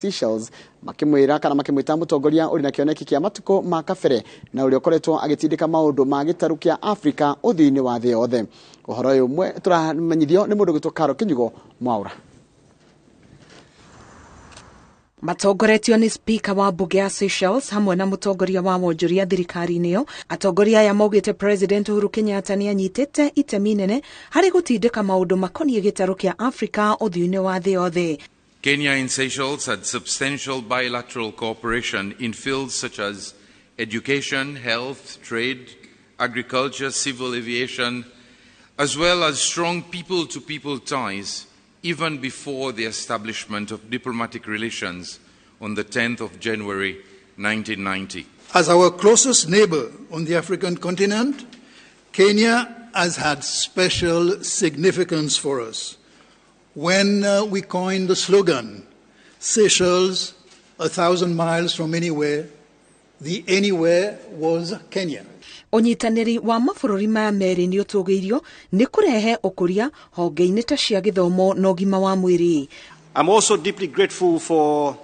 Seychelles makimwira kana makimwita mutongoria uri na kioneki kia matuko makabere na uri okoretwo agitindika maundu ma gitaru kia Africa uthiini wa thii yothe. Uhoro uyu mwe turamenyithio ni mundu gitwo Karo Kinyugo Mwaura. Matongoretio ni speaker wa bunge ya Seychelles hamwe na mutongoria wa wonjoria thirikari-ini yo. Atongoria aya maugite President Uhuru Kenyatta ni anyitite itemi nene hari gutindika maundu makonie gitaru kia Africa uthiini wa thii yothe. Kenya and Seychelles had substantial bilateral cooperation in fields such as education, health, trade, agriculture, civil aviation, as well as strong people-to-people ties, even before the establishment of diplomatic relations on the 10th of January 1990. As our closest neighbor on the African continent, Kenya has had special significance for us. When we coined the slogan, Seychelles, 1,000 miles from anywhere, the anywhere was Kenya. Unyitaniri wa mabũrũri maya merĩ nĩ ũtũgĩirio nĩ kũrehe ũkũria honge-inĩ ta cia gĩthomo na ũgima wa mwĩrĩ. I'm also deeply grateful for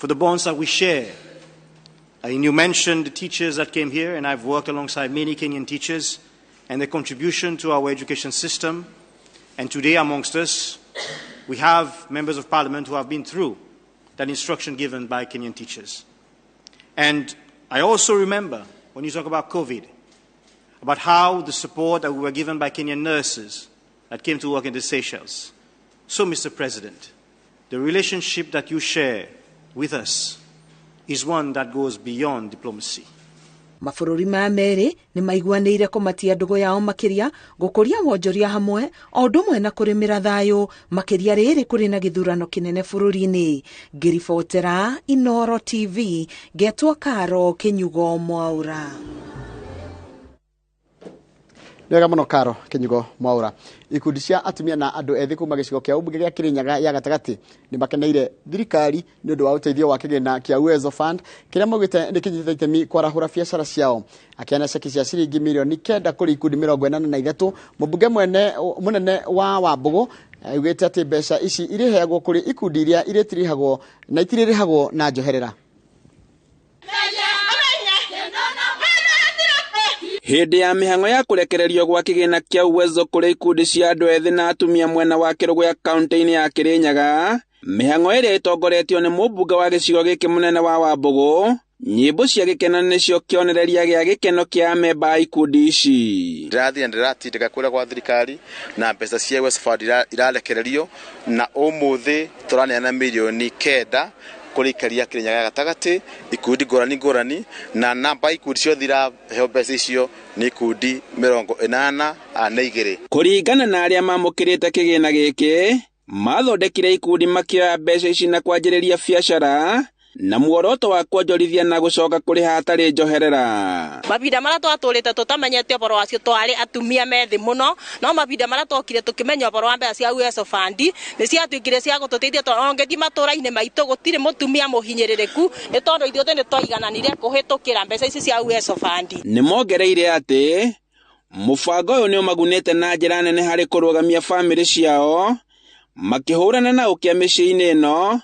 the bonds that we share. You mentioned the teachers that came here, and I've worked alongside many Kenyan teachers and their contribution to our education system. And today amongst us, we have members of parliament who have been through that instruction given by Kenyan teachers. And I also remember, when you talk about COVID, about how the support that we were given by Kenyan nurses that came to work in the Seychelles. So, Mr. President, the relationship that you share with us is one that goes beyond diplomacy. Mabũrũri maya merĩ nĩ maiguanĩire kũmatia ndũgũ yao makĩria gũkũria wonjoria hamwe o ũndũ ũmwe na kũrĩmĩra thayũ makĩria rĩrĩ kũrĩ na gĩthurano kĩnene bũrũri-inĩ. Ngĩribotera Inooro TV, ngetwo Karo Kinyugo Mwaura. Nĩwega mũno Karo Kinyugo Mwaura. Ikundi cia atumia na andu ethi kuma gĩcigo kĩa ũmbunge gĩa Kirinyaga ya gatagatĩ nĩ makeneire thirikari nĩ ũndũ wa ũteithio wa kĩgĩna kĩa Uwezo Fund kĩrĩa maugĩte nĩ kĩnyitĩte itemi kwarahũra biacara ciao. Akĩana ceki cia ciringi milioni 9 kũrĩ ikundi 43. Mũmbunge mũnene wa Wambugu augĩte atĩ mbeca ici irĩheagwo kũrĩ ikundi iria irĩtirĩhagwo na itirĩrĩhagwo na njoherera. Hĩndĩ ya mĩhang'o ya kũrekererio gwa kĩgĩna kĩa Uwezo kũrĩ ikundi cia andũ ethĩ na atumia mwena wa Kĩrũgũ ya kaunti-inĩ ya Kirinyaga, mĩhang'o ĩrĩa ĩtongoretio nĩ mũmbunge wa gĩcigo gĩkĩ mũnene wa Wambugu, nyĩmbo cia gĩkeno nĩcio kĩonereria gĩa gĩkeno kĩa amemba a ikundi ici. Ndiratindĩka kũrĩa gwa thirikari na mbeca cia Uwezo Fund irarekererio na ũmũthĩ tũraneana milioni 9 kurikaria Kirinyaga gatagatĩ ikundi ngũrani na namba ikundi ciothe iraheo mbeca icio ni ikundi 82. Kũringana na arĩa mamũkĩrĩte kĩgĩna gĩkĩ, mathondekire ikundi makĩoya mbeca ici na kwanjĩrĩria biacara na muoroto wa kwonjorithia na gũcoka kũrĩ hatarĩ njoherera. Mabinda marĩa twatũrĩte tutamenyete ũhoro wacio twarĩ atumia methi mũno, no mabinda marĩa twokire tukimenya ũhoro wa mbeca cia Uwezo Fund nĩ ciatuĩkire cia gũtũteithia ongethi matũra-inĩ maitũ gũtirĩ mũtumia mũhinyĩrĩrĩku nĩ tondũ ithuothe nĩ twaigananire kũhĩtũkĩra mbeca ici cia Uwezo Fund. Nĩ mongereire atĩ mũbango ũyũ nĩ ũmagunĩte na njĩra nene harĩ kũrũgamia bamĩrĩ ciao makĩhũrana na ũkĩa mĩciĩ-inĩ ĩno.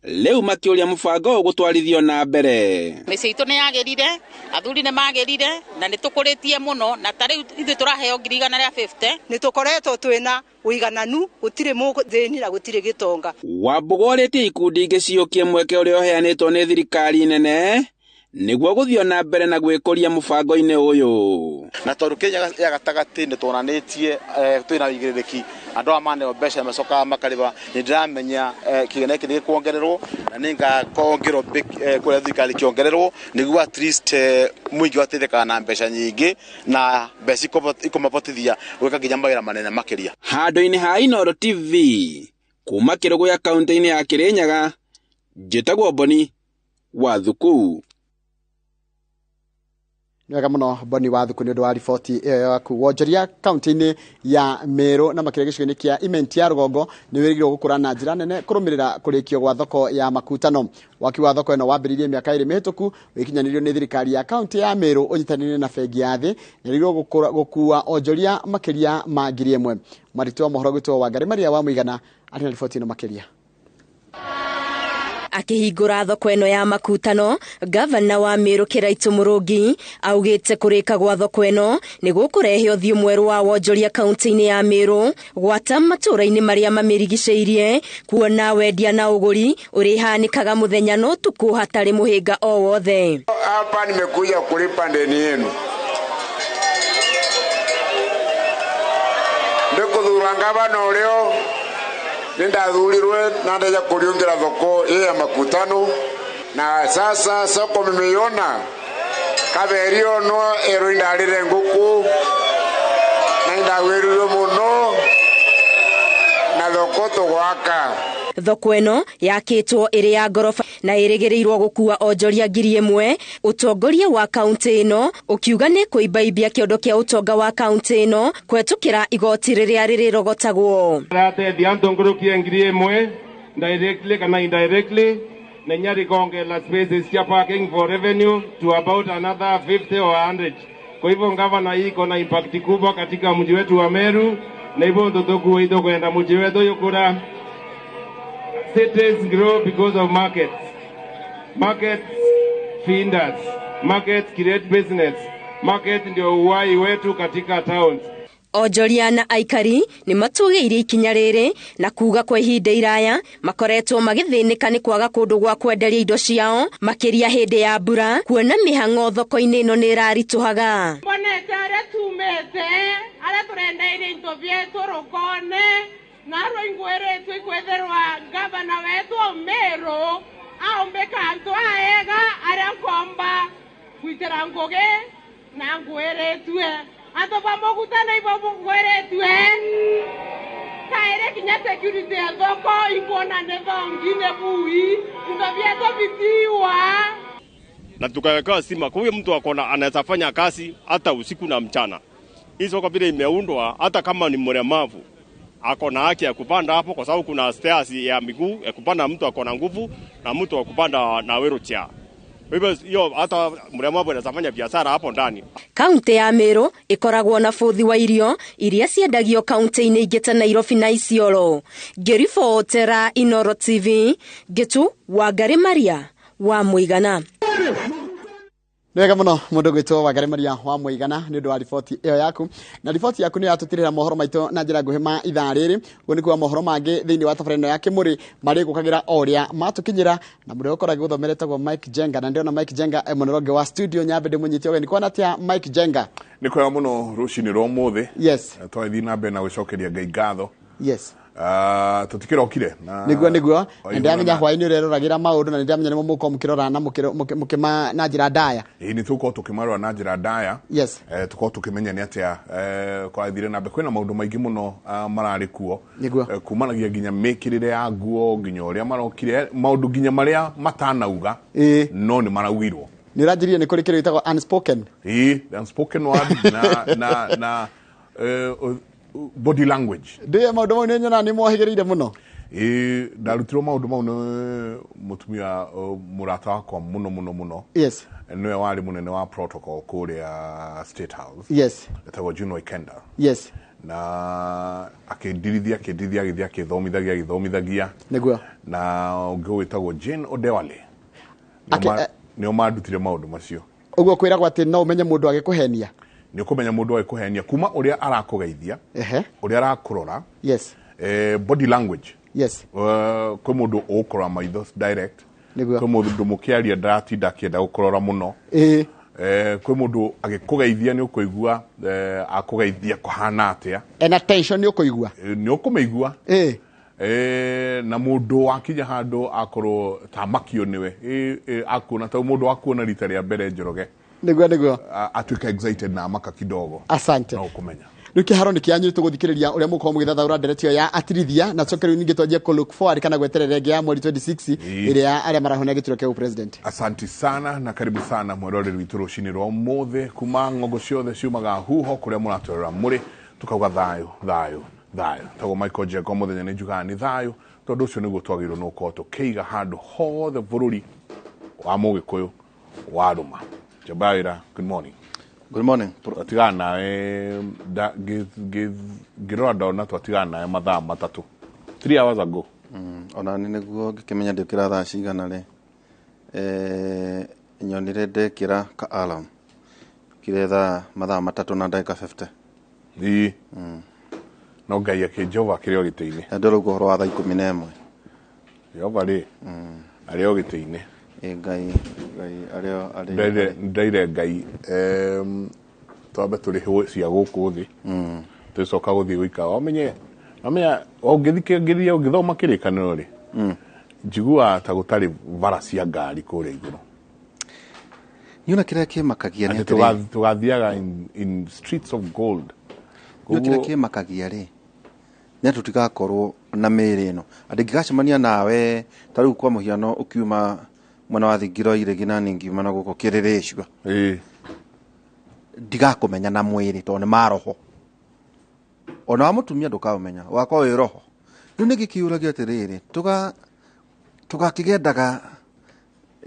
Leo makĩũria mũbango ũgũtwarithio na mbere. Mĩciĩ itũ nĩ yagĩrire, athuri nĩ magĩrire na nĩ tũkũrĩtie mũno na tarĩu ithuĩ tũraheo 150. Nĩ tũkoretwo twĩna ũigananu, gũtirĩ mũthĩni na gũtirĩ gĩtonga. Wambugu orĩtie ikundi ingĩ ciũkie mweke ũrĩa ũheanĩtwo nĩ thirikari nene nĩguo gũthiĩ na mbere na gwĩkũria mũbango-inĩ ũyũ. Na tondũ Kenya ya gatagatĩ nĩ tuonanĩtie twĩna ũigĩrĩrĩki andũ a maneo mbeca macokaga makarĩba. Nĩ ndĩramenya kĩgĩna gĩkĩ nĩ gĩkuongererwo na nĩ ngakongerwo kũrĩa thirikari kĩongererwo nĩguo at least mũingĩ wateithĩkaga na mbeca nyingĩ na mbeca ikũmabotithia gwĩka nginya mawĩra manene makĩria. Handũ-inĩ ha Inooro TV kuma Kĩrũgũ ya kaunti-inĩ ya Kirinyaga, njĩtagwo Boni wa Thuku. Nĩwega mũno Boni wa Thuku nĩ ũndũ wa riboti ĩyo yaku. Wonjoria kaunti-inĩ ya Meru na makĩria gĩcigo-inĩ kĩa Imenti ya Rũgongo nĩ wĩrĩgĩrĩirwo gũkũra na njĩra nene kũrũmĩrĩra kũrĩkio gwa thoko ya makutano. Waki wa thoko ĩno wambĩrĩirie mĩaka 2 mĩhĩtũku wĩkinyanĩrio nĩ thirikari ya kaunti ya Meru ũnyitanĩire na bengi ya thĩ nĩrĩgĩrĩirwo gũkua onjoria makĩria ma 1,000. Marĩtwa mohoro gwĩtwo Wangari Maria wa Mũigana arĩ na riboti ĩno makĩria. Akihingũra thoko ĩno ya makutano, gavana wa Meru Kiraitu Mũrũngi augĩte kũrĩka gwa thoko ĩno nĩ gũkũrehe ũthiũ mwerũ wa wonjoria kaunti-inĩ ya Meru gwata matũũra-inĩ marĩa mamĩrigicĩirie, kuona wendia na ũgũri ũrĩhanĩkaga mũthenya na ũtukũ hatarĩ mũhĩnga o wothe. Hapa nimekuja kulipa deni yenu. Ndikuthura gavana ũrĩo nĩndathurirwe na ndaja kũriũngĩra thoko ya makutano, na sasa soko mmeiona kaberio no ero indarire nguku na indagwĩrirwe mũno na thoko tũgwaka. Thoko ĩno yakĩtwo ĩrĩ ya ngoroba na ĩrĩgĩrĩirwo gũkua onjoria 1,000. Ũtongoria wa kaunti ĩno ũkiuga nĩ kũimbaimbia kĩondo kĩa ũtonga wa kaunti ĩno kũhetũkĩra igoti rĩrĩa rĩrĩrogotagwo. Rateithia ntongorokia 1,000 directly kana indirectly, na nyari kongela spaces cia parking for revenue to about another 50 or 100. Kwa hivyo gavana iko na impact kubwa katika mji wetu wa Meru, na hivyo ndotoku ito kwenda mji wetu yukura. Cities grow because of markets. Markets feed us. Markets create business. Market ndio uhai wetu katika towns. Onjoria na aikari nĩ matũgĩirie ikinya rĩrĩ na kuga kwa ihinda iraya makoretwo magĩthĩnĩka nĩ kwaga kũndũ gwa kwenderia indo ciao makĩria hĩndĩ ya mbura, kuona mĩhang'o thoko-inĩ ĩno nĩ ĩraritũhaga. Bonete arĩa tumĩte arĩa tũrendeire indo vyetu rũkone na rũingwĩrĩtwo ikwetherwa gavana wetu Meru aombeka antu aega arĩa ngomba gwitĩra ngũgĩ na ngwĩrĩtwe anto pamokutana ipo ngwĩrĩtwe kaere kinya security ya thoko ikuona nevongine bui indo vyetu vitiwa na tukaweka sima. Kwa hiyo mtu akona anaweza fanya kazi hata usiku na mchana. Hii soko vile imeundwa, hata kama ni mlemavu akona haki ya kupanda hapo, kwa sababu kuna stairs ya miguu ya kupanda, mtu akona nguvu na mtu akupanda na wheelchair. Hivyo hiyo hata mlemavu anaweza fanya biashara hapo ndani. Kaunti ya Meru ikoragwo na bũthi wa irio iria ciendagio kaunti-inĩ ingĩ ta Nairobi na Isiolo. Ngĩribotera Inooro TV, Gĩtu Wangari Maria wa Mũigana. Nĩwega mũno mũndũ gwĩtwo Wangari Maria wa Mũigana nĩ ũndũ wa riboti ĩyo yaku, na riboti yaku nĩ yatũtirĩra mohoro maitũ na njĩra nguhĩ ma ithaa rĩrĩ. Ũguo nĩ kuga mohoro mangĩ thĩinĩ wa tabarĩra ĩno ya Kĩmũrĩ marĩ gũkagĩra o ũrĩa matũkinyĩra, na mũrĩa ũkoragwo gũthomeretagwo Mike Jenga, na ndĩrona Mike Jenga mũneronge wa studio nyambe ndĩmũnyite ũgeni. Kwana atĩa Mike Jenga? Nĩ kwega mũno rũcinĩ rwa ũmũthĩ. Yes. Twathiĩ na mbere na gũcokeria Ngai ngatho. Yes. Tutikĩrokire na nĩguo ndamenya hwaĩ-inĩ ũreroragĩra maũndũ na ndamenya nĩ mũko mũkĩrora na mũkĩma na njĩra ndaya. Nĩ tũkorwo tũkĩmarora na njĩra ndaya. Yes. Tũkorwo tũkĩmenya nĩ atĩa kwathire na mbere. Kwĩna maũndũ maingĩ mũno mararĩ kuo, kumanagia nginya mĩkĩrĩre ya nguo, nginya ũrĩa marokire, maũndũ nginya marĩa matanauga no nĩ maraugirwo. Nĩ ũranjĩrire nĩ kũrĩ kĩrĩa gĩtagwo unspoken. Unspoken word na body language. Ndiye maũndũ mau nĩ nyona nĩ mohĩgĩrĩire mũno. Ndarutirwo maũndũ mau nĩ mũtumia mũrata wakwa mũno. Yes. Nĩwe warĩ mũnene wa protocol kũrĩa State House. Yes. Etagwo Juno Ikenda. Yes. Na akĩndirithia agĩthomithagia. Nĩguo. Na ũngĩ wĩtagwo Jane Odewale. Nĩo mandutire maũndũ macio. Ũguo kwĩragwo atĩ no ũmenye mũndũ agĩkũhenia. Nĩ ũkũmenya mũndũ agĩkũhenia kuma ũrĩa arakũgeithia, ũrĩa arakũrora. Yes. Body language. Yes. Kwĩ mũndũ ũkũrora maitho direct. Kwĩ mũndũ mũkĩaria ndaratinda akĩenda gũkũrora mũno. Kwĩ mũndũ agĩkũgeithia nĩ ũkũigua akũgeithia kũhana atĩa. Ena tension nĩ ũkũigua. Nĩ ũkũmĩigua. Na mũndũ wakinya handũ akorwo ta makio nĩwe akuona ta mũndũ wakuona rita rĩa mbere Njoroge. Nĩguo atuĩka excited na amaka kidogo. Asante. No kumenya nĩ kĩharo nĩ kĩanyuĩtwo gũthikĩrĩria ũrĩa mũkorwo mũgĩthathaũra ndereti ya atirithia, na coke rĩu ningĩ twanjie kũ look forward kana gweterera ĩngĩ ya mweri 26 ĩrĩa arĩa marahonia gĩturwa kĩa president. Asante sana na karibu sana mweroreri witũ rũcinĩ rwa ũmũthĩ kuma ng'ongo ciothe ciumaga huho kũrĩa mũratũrora mũrĩ, tukauga thayũ. Tago Michael Jenga mũthenya nĩ njugaga nĩ thayũ, tondũ ũcio nĩguo twagĩrĩirwo nĩ gũkorwo tũkĩiga handũ hothe bũrũri wa Mũgĩkũyũ warũma. Jabaira, good morning. Good morning. Atigana nawe ngĩrora ndona twatigana nawe mathaa matatũ 3 hours ago. ona nĩ nĩguo ngĩkĩmenya ndĩkĩra thaa cigana rĩ nyonire ndekĩra ka alarm kire mathaa 3 na ndagĩka 50 ii no Ngai akĩnjova kĩrĩ o gĩtĩ-inĩ ndĩ rĩu ũhoro wa thaa 11 Jehova rĩ arĩ o gĩtĩ-inĩ Ngai ndaire Ngai twambe tũrĩ cia gũkũ thĩ tũcoka gũthiĩ gũikara wamenya ũngĩthikĩrĩria ũngĩthoma kĩrĩkanĩro rĩ njiguaga ta gũtarĩ bara cia ngari kũrĩa igũrũ Yuna kĩrĩa kĩmakagia nĩ atĩ tũgathiaga in streets of gold Yuna kĩrĩa kĩmakagia rĩ nĩ tũtigakorwo na mĩĩrĩ ĩno andĩ ngĩgacemania nawe ta rĩu kwa mũhiano ũkiuma mwena wa thingiro iregi na ngiuma na gũkũ kĩrĩrĩcua ndigakũmenya na mwĩrĩ tondũ nĩ maroho ona wa mũtumia ndũkamenya wakwa wĩ roho rĩu nĩ gĩkiuragia atĩrĩrĩ tũgakĩgendaga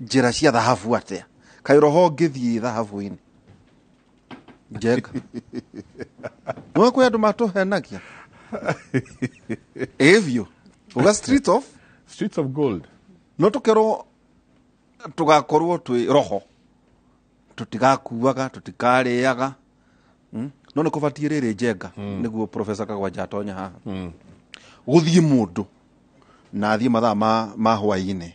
njĩra cia thahabu atĩa kaĩ roho ngĩthiĩ thahabu-inĩ njenga nĩ kwĩ andũ matũhenagia evio uga streets of gold no tũkerwo tũgakorwo twĩ roho tũtigakuaga tũtikarĩaga no nĩ kũbatiĩ rĩrĩ njenga nĩguo Professor Kagwanja atonya haha gũthiĩ mũndũ na athiĩ mathaa ma hwaĩ-inĩ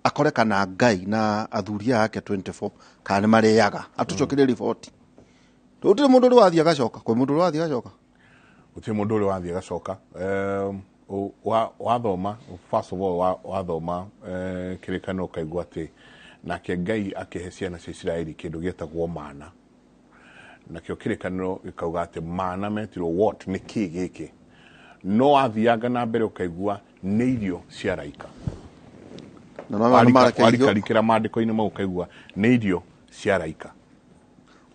akore kana Ngai na athuria yake 24 kana nĩ marĩaga atũcokerie riboti tũtirĩ mũndũ ũrĩ wathiĩ agacoka kwĩ mũndũ ũrĩ wathiĩ agacoka gũtirĩ mũndũ ũrĩ wathiĩ agacoka wathoma first of all wathoma kĩrĩkanĩro kaigua atĩ nake Ngai akĩhe ciana cia Isiraeli kĩndũ gĩtagwo mana nakĩo kĩrĩkanĩro gĩkauga atĩ mana metirwo what nĩ kĩ gĩkĩ no wathianga na mbere ũkaigua nĩ irio cia raika warikarikĩra maandĩko-inĩ mau ũkaigua nĩ irio cia raika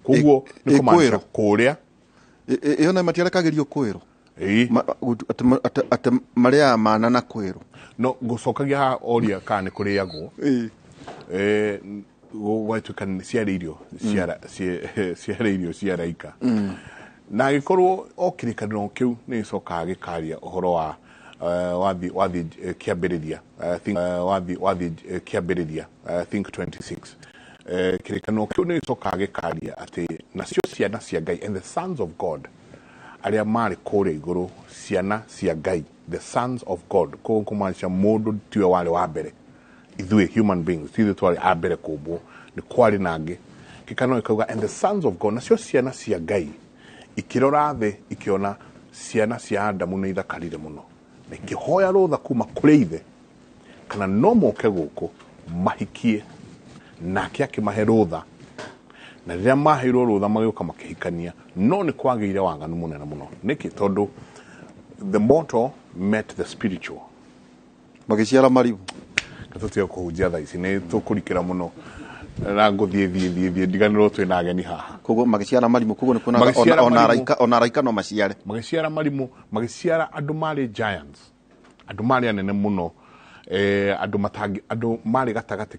koguo nĩ kũmaanisha kũrĩa ĩyo na matiarekagĩrio kwĩrwo atĩ marĩaga mana na kwĩrwo no gũcokagia haha oria kana nĩ kũrĩagwo gwatuĩka ciarĩ irio cia raika na agĩkorwo o kĩrĩkanĩro kĩu nĩ gĩcokaga gĩkaria ũhoro wa wathi kĩambĩrĩria think 26 kĩrĩkanĩro kĩu nĩ gĩcokaga gĩkaria atĩ nacio ciana cia Ngai and the sons of God arĩa marĩ kũrĩa igũrũ ciana cia Ngai the sons of God koguo kũmaanisha mũndũ tiwe warĩ wa mbere ithuĩ human beings ithuĩ twarĩ a mbere kũmbwo nĩ kwarĩ nangĩ kĩrĩkanĩro gĩkauga and the sons of God nacio ciana cia Ngai ikĩrora thĩ ikĩona ciana cia Adamu nĩ ithakarire mũno na ikĩhoya rũtha kuma kũrĩ ithe kana no moke gũkũ mahikie nake akĩmahe rũtha na rĩrĩa maheirwo rũtha magĩũka makĩhikania no nĩ kwagĩire waganu mũnene mũno nĩkĩ tondũ the mortal met the spiritual magĩciara marimũ tũtiga kũhunjia thaa ici nĩ tũkũrikĩra mũno na ngũthiĩ ndiganĩrwo twĩna ageni haha koguo magĩciara marimũ koguo nĩ kuonaga ona araika no maciare magĩciara marimũ magĩciara andũ marĩ giants andũ marĩ anene mũno andũ marĩ gatagatĩ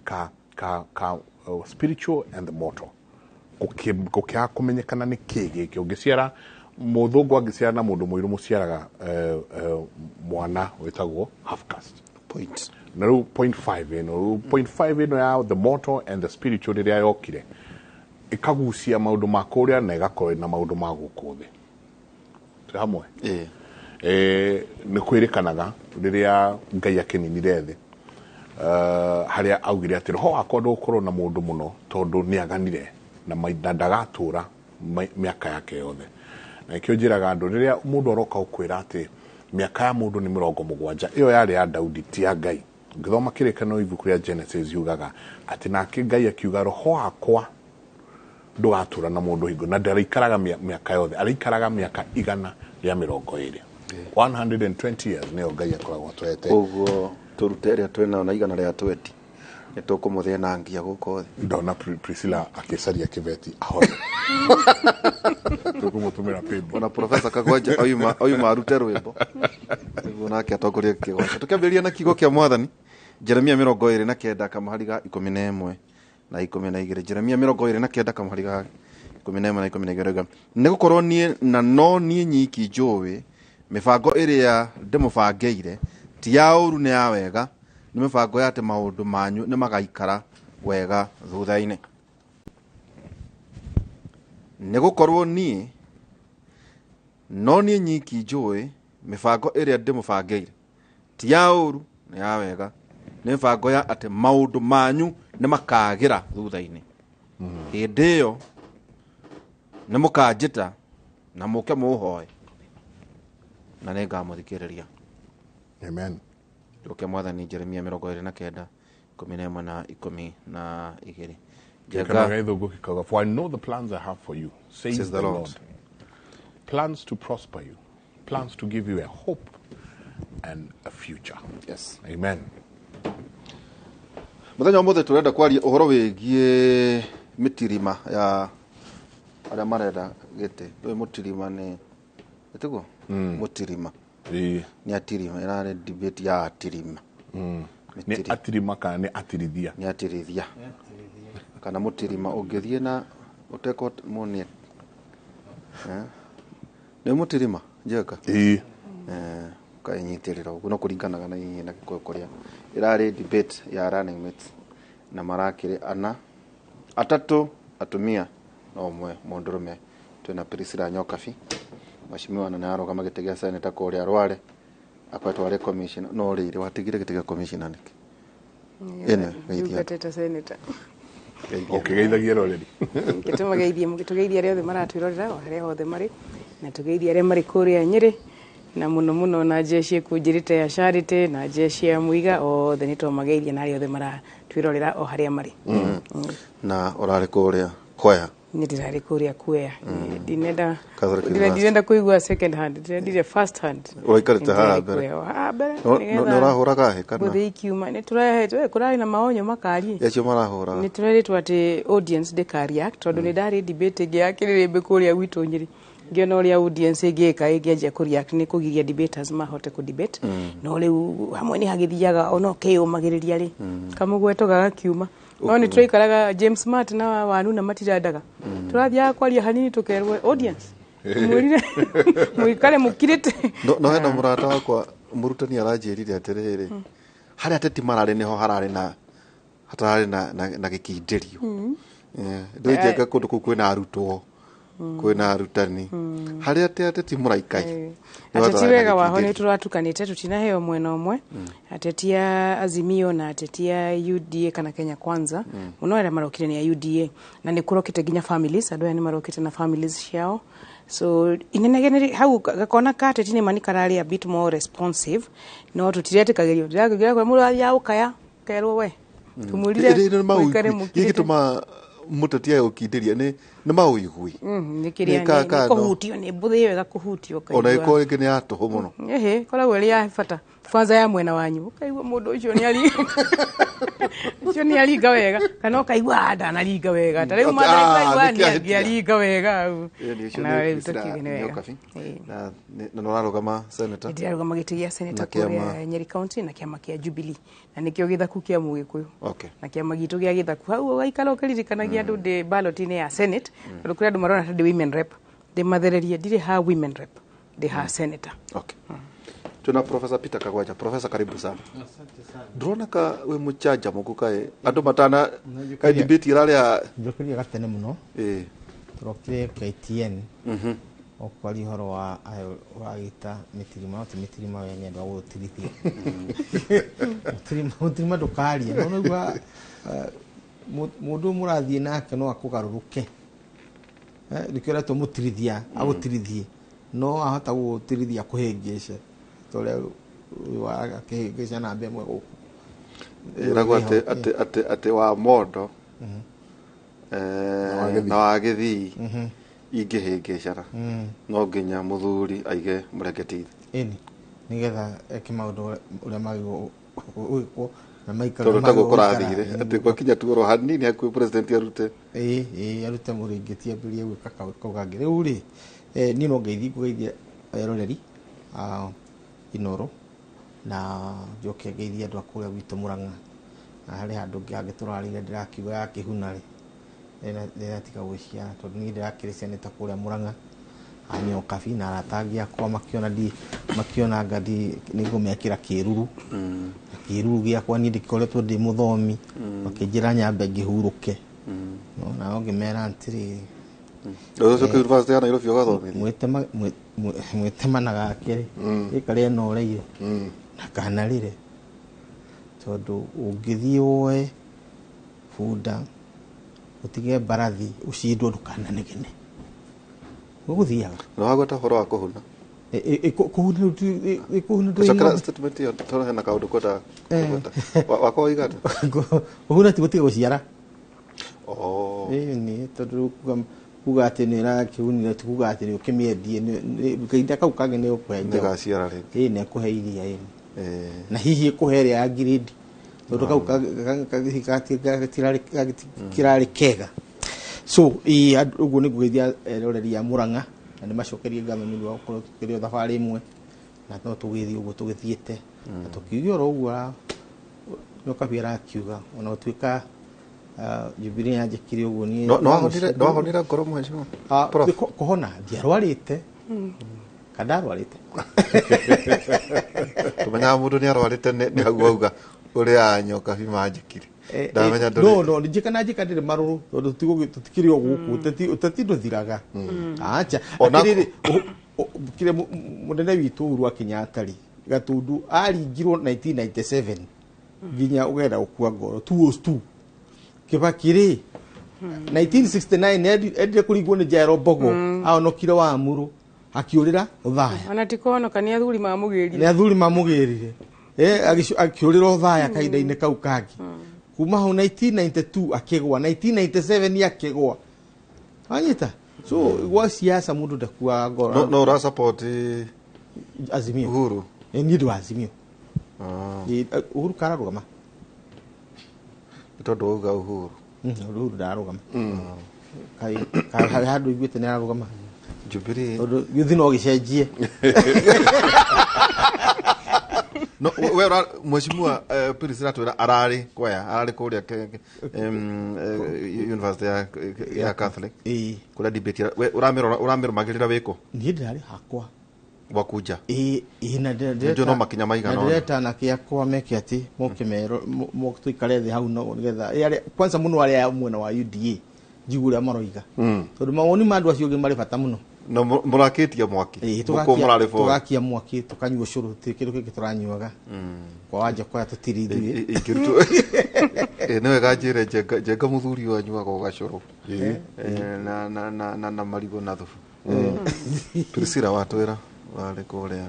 ka spiritual and the mortal gũkĩaga kũmenyekana nĩ kĩ gĩkĩ ũngĩciara mũthũngũ angĩciara na mũndũ mũirũ mũciaraga mwana wĩtagwo half caste point na rĩu 0.5 ĩno ya the mortal and the spiritual rĩrĩa yokire ĩkagucia maũndũ ma kũrĩa na ĩgakorwo na maũndũ ma gũkũ thĩ tĩ hamwe nĩ kwĩrĩkanaga rĩrĩa Ngai akĩninire thĩ harĩa augire atĩ roho wakwa ndũgũkorwo na mũndũ mũno tondũ nĩ aganire na ndagatũra mĩaka yake yothe na ikĩo njĩraga andũ rĩrĩa mũndũ aroka gũkwĩra atĩ mĩaka ya mũndũ nĩ 70 ĩyo yarĩ ya Daudi ti ya Ngai ngĩthoma kĩrĩkanĩro ibuku rĩa Genesis yugaga atĩ nake Ngai akiuga roho wakwa ndũgatũra na mũndũ hingo na ndaraikaraga mĩaka yothe araikaraga mĩaka 120 120 years nĩyo Ngai akoragwo atwete ũguo tũrute ĩrĩa twĩna na 120 nĩ tũkũmũthenangia gũkũ thĩ ndona Priscilla akĩcaria kĩbeti ahoe tũkũmũtũmĩra pimbo ona Professor Kagwanja oima arute rwĩmbo nĩguo nake atongoria kĩgoco tũkĩambĩrĩria na kiugo kĩa Mwathani Jeremia 29 kamahariga 11 na 12 Jeremia 29 kamahariga 11 na 12 nĩ gũkorwo niĩ na no niĩ nyiki njũĩ mĩbango ĩrĩa ndĩmũbangĩire ti ya ũru nĩ ya wega, nĩ mĩbango ya atĩ maũndũ manyu nĩ magaikara wega thutha-inĩ. Nĩ gũkorwo niĩ no niĩ nyiki njũĩ mĩbango ĩrĩa ndĩmũbangĩire ti ya ũru nĩ ya wega, nĩ mĩbango ya atĩ maũndũ manyu nĩ makagĩra thutha-inĩ. Hĩndĩ ĩyo nĩ mũkanjĩta na mũke mũhoe na nĩ ngamũthikĩrĩria. Amen. Njoke Mwathani Jeremia 29:12. For I know the plans I have for you, says the Lord. Plans to prosper you, plans to give you a hope and a future. Yes. Amen. Mũthenya ũmũthĩ tũrenda kwaria ũhoro wĩgiĩ mĩtirima ya arĩa marenda gĩtĩ. Ũyũ mũtirima nĩ gĩtĩguo? Mũtirima. Nĩ atirima, ĩrarĩ debate ya atirima. Nĩ atirima kana nĩ atirithia? Nĩ atirithia. Kana mũtirima ũngĩthiĩ na ũtekwo mũnie. Nĩ mũtirima njeka? Kaĩnyitĩrĩra ũguo no kũringanaga na inyuĩ na gĩkũyũ kũrĩa. Ĩrarĩ debate ya running mates na marakĩrĩ ana, atatũ atumia na ũmwe mũndũrũme. Twĩna Priscilla Nyokabi, Mheshimiwa nĩ arũgama gĩtĩ gĩa senator kũrĩa Rware, akoretwo arĩ commissioner. No rĩrĩ watigire gĩtĩ gĩa commissioner nĩkĩ? Ene Geithia senator. Ũkĩgeithagia roreri. Gĩtũmageithia mũgĩtũgeithia arĩa othe maratwĩrorera harĩa hothe marĩ, na tũgeithia arĩa marĩ kũrĩa Nyĩrĩ, na mũno na jeshi kũnjĩrĩte ya Charity na jeshi ya Muiga othe nĩ tũmageithia na arĩa othe maratwĩrorera o harĩa marĩ. Na ũrarĩ kũrĩa Kwea? Nĩ ndĩrarĩ kũrĩa Kwea. Ndinenda kũigua second hand, ndĩrendire first hand. Ũraikarĩte haha mbere? Nĩ ũrahũraga hĩ kana? Gũthĩ ikiuma nĩ tũrehetwo kũrarĩ na maonyo makariĩ. Yacio marahũraga? Nĩ tũreretwo atĩ audience ndĩkareact tondũ nĩ ndarĩ debate ĩngĩ ya kĩrĩrĩmbĩ kũrĩa gwitũ Nyĩrĩ. Ngĩona ũrĩa audience ĩngĩka ĩngĩanjia kũreact nĩ kũgiria debaters mahote kũdebate. No rĩu hamwe nĩ hagĩthiaga ona kĩyũmagĩrĩria rĩ kamũgweto gagakiuma. No nĩ tũraikaraga James Mart na wanu na matirandaga. Tũrathiaga kwaria hanini tũkerwo audience. Mwĩrire mũikare mũkirĩte. No hena mũrata wakwa mũrutani aranjĩrire atĩrĩrĩ, harĩa ateti mararĩ nĩho hatararĩ na gĩkindĩrio. Ndũnjĩka kũndũ kũu kwĩna arutwo, kwĩna arutani, harĩa ateti mũraikai. Ateti wega waho nĩ tũratukanĩte, tũtinaheo mwena ũmwe, ateti ya Azimio na ateti ya UDA kana Kenya Kwanza, mũno arĩa marokire nĩ ya UDA, na nĩ kũrokĩte nginya families, andũ aya nĩ marokĩte na families ciao. So inenegene hau gakona ka ateti nĩ mani kararĩ a bit more responsive, no tũtiretĩkagĩrio ndĩragĩra kwa mũrũ ya ũkaya kerwo we tumũrire mũikare mũkirĩte mũteti ya ũkindĩria nĩ maũigui. Nĩ kĩrĩa nĩ kũhutio nĩ mbũthĩ wega kũhutio kaigua. Ona ĩkorwo ĩngĩ nĩ ya tũhũ mũno. Koragwo ĩrĩ ya bata. Kwanza ya mwena wanyu ũkaigua mũndũ ũcio nĩ aringa wega kana ũkaigua ndanaringa wega. Ta rĩu matharaigua nĩ angĩaringa wega. Na rĩu tũkiuge nĩ wega. Na ũrarũgama senator? Ndĩrarũgama gĩtĩ gĩa senator kũrĩa Nyeri County na kĩama kĩa Jubilee. Na nĩkĩo gĩthaku kĩa Mũgĩkũyũ. Na kĩama gitũ gĩa gĩthaku hau ũgaikara ũkĩririkanagia andũ ndĩ ballot-inĩ ya Senate. Tondũ kũrĩ andũ marona ta ndĩ women rep. Ndĩmathereria ndirĩ ha women rep. Ndĩ ha senator. Tuna Professor Peter Kagwanja. Professor, karibu sana. Asante sana. Drona ka we muchanja muko kae andu matana ka debate iraria njokeria gatene muno turokire KTN okwali horo wa gita mitirima we nendo gutirithia mutirima ndukaria no nigwa mundu murathie nake no akugaruruke ndikira to mutirithia agutirithie no ahota gutirithia kuhengesha tole wa akihesha na mbemwe guku irago ate wa mondo na wagithi ingihengecana no nginya muthuri aige mureketi ini nigetha ekimaundu uria magigo uiko na maikara tondũ tago kũrathire atĩ gwakinya tuoro hanini hakuhĩ president arute arute mũrĩngĩti ambĩrĩrie gwĩka kaugange rĩu rĩ niĩ no ngeithie roreri Inoro na njoke ngeithie andũ akũrĩa gwitũ Mũrang'a na harĩ handũ ngĩ tũrarĩire ndĩrakiuga yakĩhuna rĩ ndĩratiga gwĩciara tondũ niĩ ndĩrakĩrĩ senator kũrĩa Mũrang'a anyo kafi na aratagia kwa makiona ngadi nigo mekira kiruru kiruru giakwa ni ndikoretwo ndi muthomi makijira nyambe ngihuruke no na ngimera ntiri Ozo ke university ya Nairobi ugathomithia mwitema gakiri ikare no reire na kana rire tondu ungithie woe funda utige barathi ucindwo ndukana negene uguthiaga no wagota horo wa kuhuna kuhuna Shakara statement yo tona na kaundu kwenda wako igata kuhuna ti gutiga guciara ni tondu kuga ati ni ra kiunira ti kuga ati ni ukimiendie ni kaida kau kange ni ukwenja ndigaciara ri ni kuheiria na hihi kuheria ya grade tondu kau kirari kega so uguo ni gwithia roreri ya Murang'a na ni macokerie ngatho ni wa ukorwo tukirio thabari imwe na no tugithie uguo tugithiete na tukiugio ro uguo no kabira kiuga ona tuika Jubilee yanjikire uguo ni no wahonira ngoro mweco kuhona ndiarwarite kandarwarite tumenya mundu ni arwarite ni hagu auga uria anyoka fi manjikire ndamenya no njikana njikandire maruru tondu tutikiri guku utati nduthiraga acha atiriri kire munene witu Uhuru wa Kenyatta ri Gatundu aringirwo 1997 nginya ugenda ukua ngoro 202 Kibakiri 1969 endire kurigwo ni Jairo Bogo aonokire wa Amuru akiurira uthaya ona tikono kania athuri mamugirire ni athuri mamugirire akiurira uthaya kaida-ini kau kangi kuma ho 1992 akigwa 1997 akigwa anyita so wa siasa mundu ndakua ngoro no ra support Azimio Uhuru ni ndu Azimio Uhuru kararugama tondu uga Uhuru Uhuru ndarugama kai handu igwite ni arugama Jubilee yuthi no gicenjie no we mheshimiwa Pirisira twira arari kuria university ya Catholic kula debate we uramiro magirira wiko ni ndari hakwa wakuja na ndeta no makinya maiga no ndeta na kiakwa meke ati mokimero moktuikare thi hau no nigetha yale kwanza muno aria mwena wa UDA jiguria maroiga tondu mawoni mandu acio mari bata muno no murakitia mwaki tugakia mwaki tukanyua curu kindu kingi turanyuaga kwa wanja kwa tutirithi ikirutu newe gajire jenga muthuri wanyuaga ugacuru na marigo na thufu Priscilla watwira wale kuria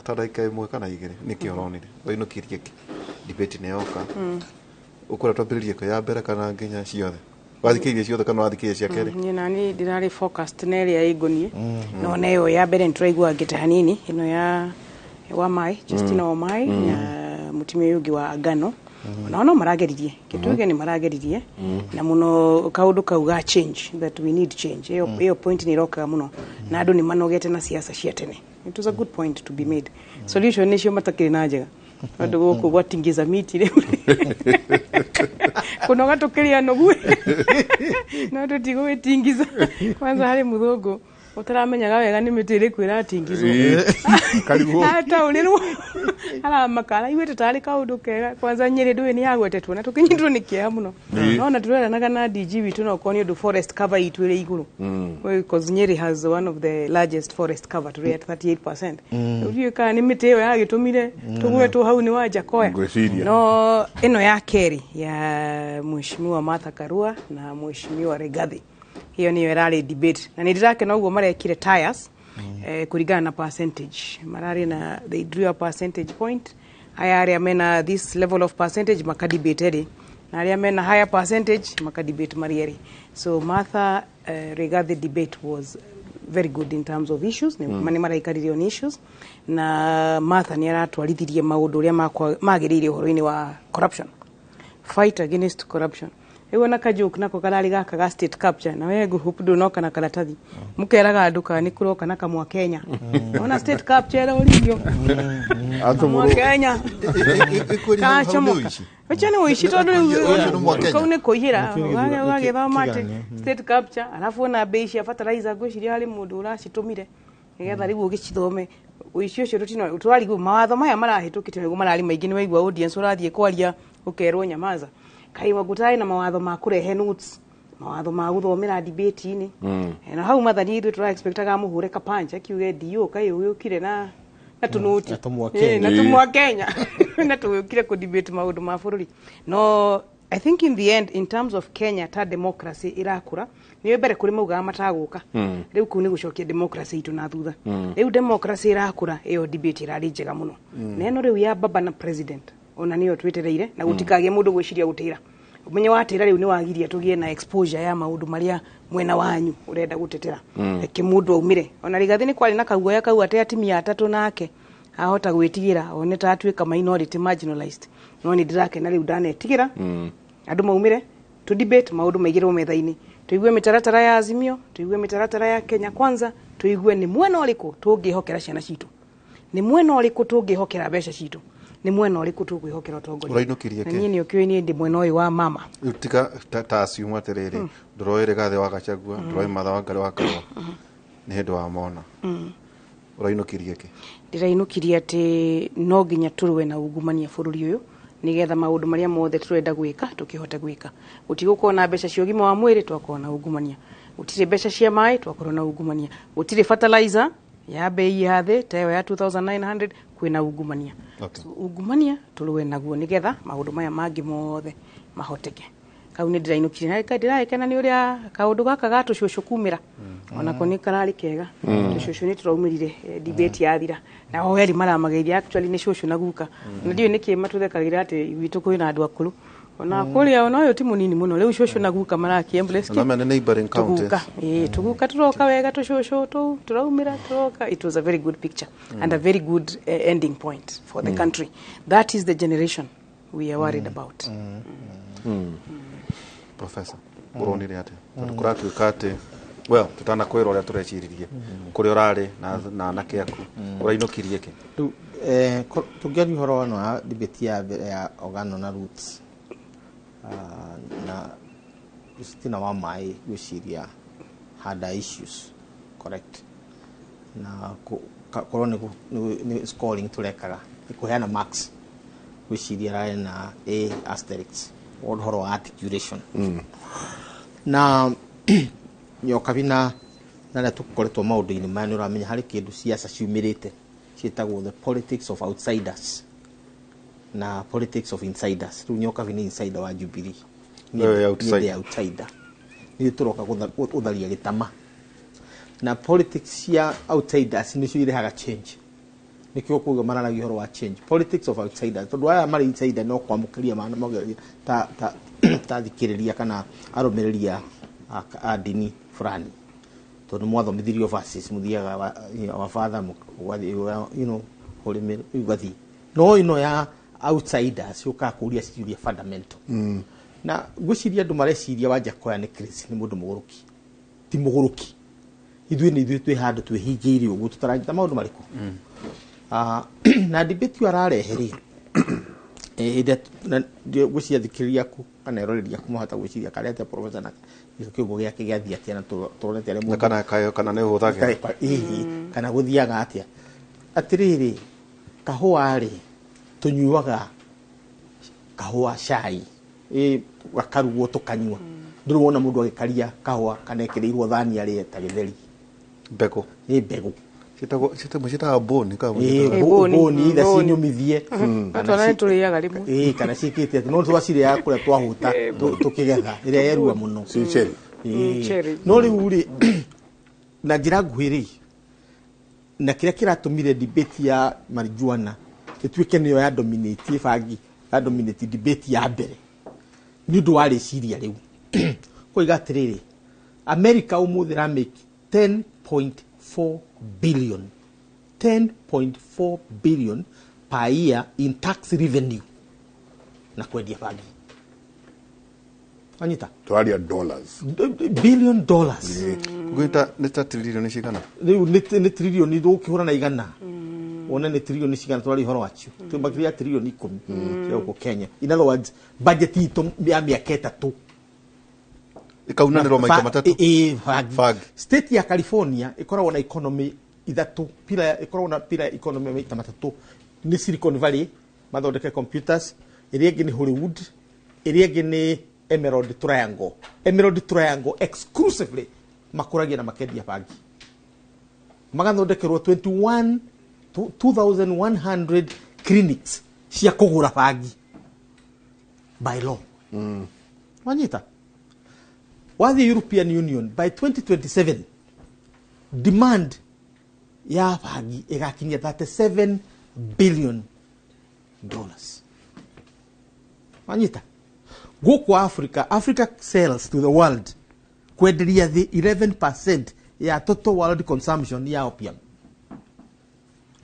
tadaika imwe kana igire niki uronire oinukirie ki debate ne yoka ukora twambiririe ko ya mbere kana nginya ciothe wathikirie ciothe kana wathikirie cia keri ni nani ndirari focused na area igonie no neyo ya mbere ntraigua ngite hanini ino ya wa mai Justina wa mai na mutimia yugi wa Agano no marageririe kituge ni marageririe na muno kaundu kauga change that we need change hiyo point ni roka muno na andu ni manogete na siasa cia tene. It was a good point to be made. Solution ni cio matakiri na njega andu guku gwatingiza miti ri kuno gatukiria nogue no tutigo wetingiza kwanza hari muthungu utaramenyaga wega ni miti ri kwira atingizwo hata ulirwo ala makala iwe tutari kaundu kega kwanza Nyeri ndui ni yagwetetwo na tukinyitwo ni kia muno no tureranaga na DG witu no konio du forest cover itwire iguru because Nyeri has one of the largest forest cover to at 38%. Urio ka ni miti yo yagitumire tugwetwo hau ni wanja koya no ino ya keri ya mheshimiwa Martha Karua na mheshimiwa Rigathi hiyo ni rally debate na ndirake na ugo marekire tires kurigana na percentage marari na they drew a percentage point ayari amena this level of percentage makadebate na ari amena higher percentage makadebate marieri so Martha Rigathi debate was very good in terms of issues ni mani maraikaririe on issues na Martha ni aratwarithirie maundu ria magiriire uhoro-ini wa corruption fight against corruption Ewe na kajoke nako karari gaka ga state capture na wewe group ndonoka na karatathi mukeraga anduka ni kuroka na kamwa Kenya ona state capture ulivyo kamwa Kenya kachomoka wachane uishi tondu kaune kuihira wage mate state capture alafu na beisha fertilizer gwiciria hari mundu uracitumire nigetha riu ugicithome uici ucio rutino twari mawatho maya marahitukite niguo marari maingi ni waigua audience urathie kwaria ukerwo nyamaza kai wagutai na mawatho ma kurehe notes mawatho ma guthomera debate ini na hau mathani ithu tura expectaga muhure kapanja kiuge dio kai uyukire na tunuti na tumwa Kenya na tuyukire ku debate maundu ma bururi no I think in the end in terms of Kenya ta democracy irakura ni mbere kuri mauga mataguka riu ku ni gucokia democracy itu na thutha riu democracy irakura iyo debate irari njega muno neno riu ya baba na president ona niyo twetereire na gutikagie mundu gwiciria gutira umenye watira riu ni wagiria tugie na exposure ya maundu maria mwena wanyu urenda gutetera kimundu aumire ona Rigathi ni kwari na kaguoya kau ate atimia atatu nake ahota gwitigira one ta atuika minority marginalized no ni ndirake na riu danetigira andu maumire to debate maundu maigirwo methaini tuigue mitaratara ya Azimio tuigue mitaratara ya Kenya Kwanza tuigue ni mwena uriku tungihokera ciana citu ni mwena uriku tungihokera besha citu ni mwena uriku tungihokera utongoria urainukirie ke nyini okyo ni ndi mwena uyu wa mama utika ta ciuma terere nduroire gathe wa Gachagua nduroire matha wa Ngari wa Karua ni hindu wa mona urainukirie ke ndirainukirie ati no nginya turwe na ungumania bururi uyu nigetha maundu maria mothe turenda gwika tukihota gwika gutigukorwo na mbeca cia ugima wa mwiri twakorwo na ungumania gutire mbeca cia mai twakorwo na ungumania gutire fertilizer ya bei ya thĩ tayo ya 2900 kwina ungumania so ungumania turwe naguo nigetha maundu maya mangi mothe mahoteke kau ni ndirainukire na ndiraikena ni uria kaundu gaka gatucucu kumira ona ko ni karari kega tucucu ni turaumirire debate ya thira na ho yari maramageithia actually ni cucu na guka na ndio niki matuthekagira ati witu kwina andu akuru ona kuria ona uyu ti munini muno riu cucu na guka maraki embrace na mena neighboring counties tuguka turoka wega tucucu tu turaumira turoka. It was a very good picture and a very good ending point for the country. That is the generation we are worried about. Professor uronire ate kuratuika ati well tutana kwira uria tureciririe kuri urari na nake aku urainukirie ke tu tugeri horo no debate ya Ogano na Roots na istina wa mai gwiciria hada issues correct na korone ni scoring turekaga ikuheana marks gwiciria rai na A asterisk horo articulation na nyoka bina na tukoretwo maundu-ini mani uramenya hari kindu siasa ciumirite cietagwo the politics of outsiders na politics of insiders riu nyoka bina insider wa Jubilee ni outsider ni turoka utharia gitama na politics ya outsiders ni cio irehaga change nikio kuga mararagia horo wa change politics of outsiders tondu aya mari insider no kwamukiria mana mogeria ta thikiriria kana aromereria a dini fulani tondu mwathomithirio verses muthiaga wa father holy ugathi no ino ya outsiders yuka kuria ciuria fundamental na gwiciria andu mareciria wanja koya ni Chris ni mundu muguruki ti muguruki ithui twi handu twihingiire uguo tutaranyita maundu mariku na debate yarareheri gwiciria thikiriria ku kana eroreria ku mohata gwiciria kare ate professor na kiugo giake giathi atia na turonete ale mundu kana ne huthage kana guthiaga atia atiriri kahua ri tunyuaga kahua cai gakarugo tukanyua nduru wona mundu agikaria kahua kana ekirirwo thani ari eta githeri mbego mbego cita boni ka boni ida cinyumithie kana turiaga rimwe kana cikite no twacire ya kuria twahuta tukigetha ire yerua muno cherry no riu ri na njira nguhiri na kiria kiratumire debate ya marijuana ituike niyo ya dominate bangi ya dominate debate ya mbere ni ndu wari ciria riu koiga atiriri America umuthi ra make 10.4 billion per year in tax revenue na kwendia bangi Anyita twaria dollars billion dollars gwita nita trillion cigana riu ni trillion ndukihura na igana ona ni trillion cigana twari horo wacio tumakiria trillion 10 cia uko Kenya. In other words, budget ito ya miaka 3 ikaunanirwo maita matatu fag state ya California ikoragwo na economy ithatu pila ikoragwo na pila economy maita matatu ni Silicon Valley mathondeke computers, iria ingi ni Hollywood, iria ingi ni Emerald Triangle exclusively makuragia na makendia fagi magathondekerwo 2100 clinics cia kugura fagi by law. Wanyita wathi European Union by 2027 demand ya fagi igakinyia $37 billion. Wanyita go Africa sells to the world kwenderia the 11% ya total world consumption ya opium.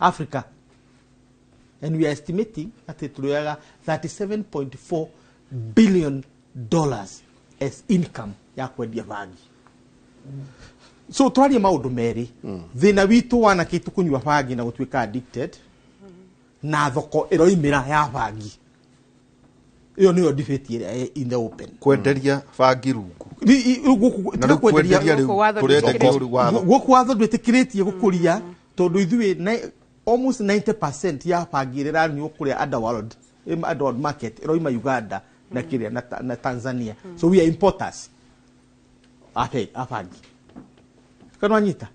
Africa, and we are estimating at $37.4 billion as income ya kwendia fagi. So twaria maundu meri thina witu wana kitu kunywa fagi na gutwika addicted na thoko iroimira ya fagi. Iyo niyo debate in the open. Kwenderia fagi rungu. Na kwenderia guku watho ndwitikiretie gukuria tondu ithui almost 90% ya fagi rani ukuria underworld market iroima Uganda na kiria na Tanzania. So we are importers. Afagi. Kana nyita.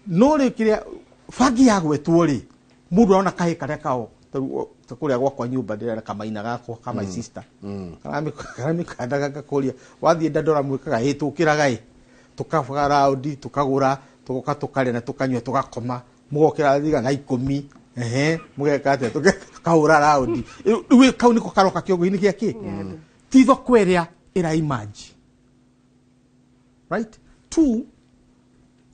No le kiria fagi yagwetwo ri mundu aona kahe karia kao takuria gwakwa nyumba ndira kamaina gakwa kama sister karami kandaga gakuria wathie ndandora mwikaga hitukiraga tukafuga raudi tukagura tugoka tukaria na tukanywa tugakoma mugokira thiga na 10 mugeka ate tukahura raudi we kau niko karoka kiongo-ini giaki titho kweria ira image right 2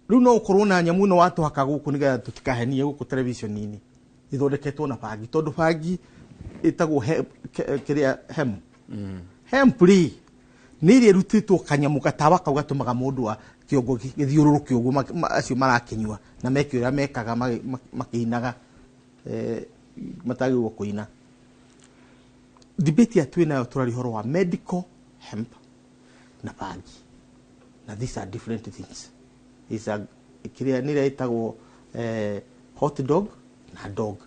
riu no corona nyamu no watu hakaguku niga tutikahenie guku television nini ithondeketwo na fagi tondu fagi itagwo kiria hemp ni ri rutitwo kanyamu gatawa kau gatumaga mundu wa kiongo githiururuki uguo acio marakinywa na mekira mekaga makinaga matagi kuina. Debate ya twina turari horo wa medical hemp na fagi na these are different things. Is a kiria ni ri itagwo hot dog na dog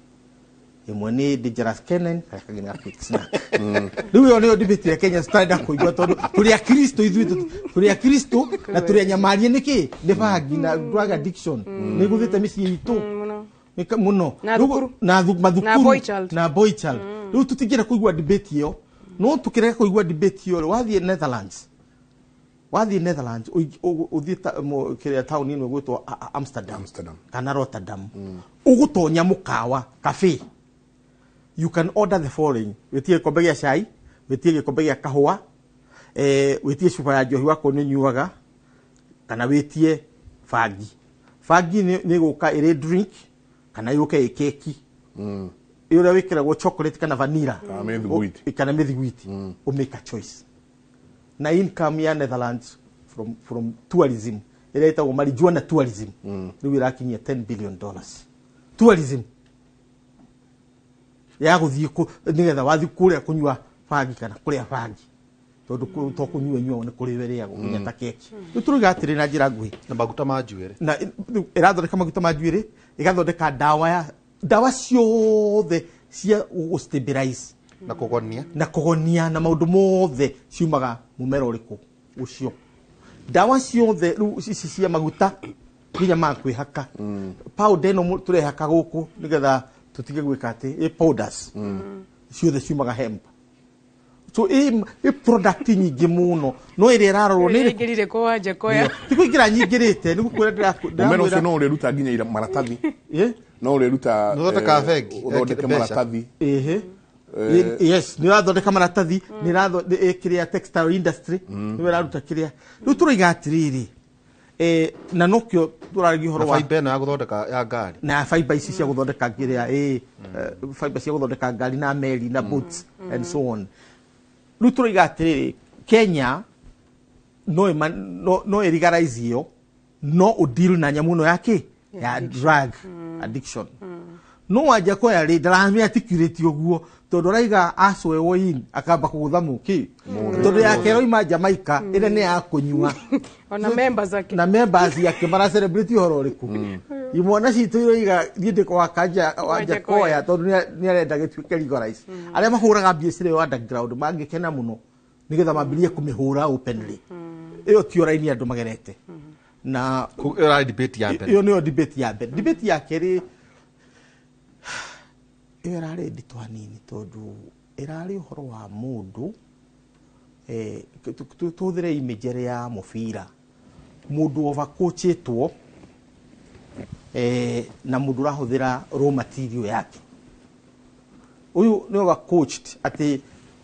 imwe ni dangerous canine kagina quick snack riu yo ni debate ya Kenya stand kuigwa tondu turi a Kristo ithui turi a Kristo na turi anyamarie niki ni fagi na drug addiction ni guthite misi itu muno na mathukuru na boy child riu tutigira kuigwa debate iyo no tukireka kuigwa debate iyo wathie Netherlands uthita kiria town ino gwitwo Amsterdam kana Rotterdam ugutonya mukawa cafe you can order the following wetie kombe gia chai wetie kombe gia kahua wetie chupa ya njohi wako ni nyuaga kana wetie fagi ni guka ire drink kana yuke keki ira wikira go chocolate kana vanilla kana methiguiti o make a choice na income ya Netherlands from tourism iraita go marijuana tourism riu irakinyia $10 billion tourism ya guthii nigetha wathi kuria kunywa fagi kana kuria fagi tondu to kunywa ni kuri weria gunya ta keki riu turuga atiri na njira ngui na maguta ma njuire na irathondeka maguta ma njuire igathondeka dawa ciothe cia stabilize na kugonia na maundu mothe ciumaga mumera uriku ucio dawa ciothe ici cia maguta nginya makwihaka powder no turehaka guku nigetha tutige gwika ati powders ciothe ciumaga hemp so product nyingi muno no ire rarorwo ni ngirire kwanja koya tikuingira nyingirite ni gukwira mumera ucio no uriruta nginya ira maratathi no uriruta uthondeke maratathi yes ni rathondeka maratathi ni kiria textile industry ni raruta kiria riu turiga atiriri na nokyo turarigi horo wa fiber na guthondeka ya ngari na fiber ici cia guthondeka kiria fiber cia guthondeka ngari na meli na boats and so on riu turiga atiriri Kenya no erigaraizio no udeal na nyamuno yake ya drug addiction no waje ko ya ndara articulate oguo tondu raiga acwe woin akamba kugutha muki tondu yake roima Jamaica ire ne akunyua ona members yake mara celebrate horo riku imwana citu iroiga thinde kwa kanja waje koya tondu ni arenda gituike legalize aria mahuraga biacara yo underground mangikena muno nigetha mambirie kumihura openly iyo ti oraini andu magerete na era debate ya mbere iyo niyo debate ya mbere debate ya keri erare ditwanini tondu erare uhoro wa mundu tuthire imejere ya mufira mundu overcoachetwo na mundu rahuthira raw material yake uyu ni overcoached ati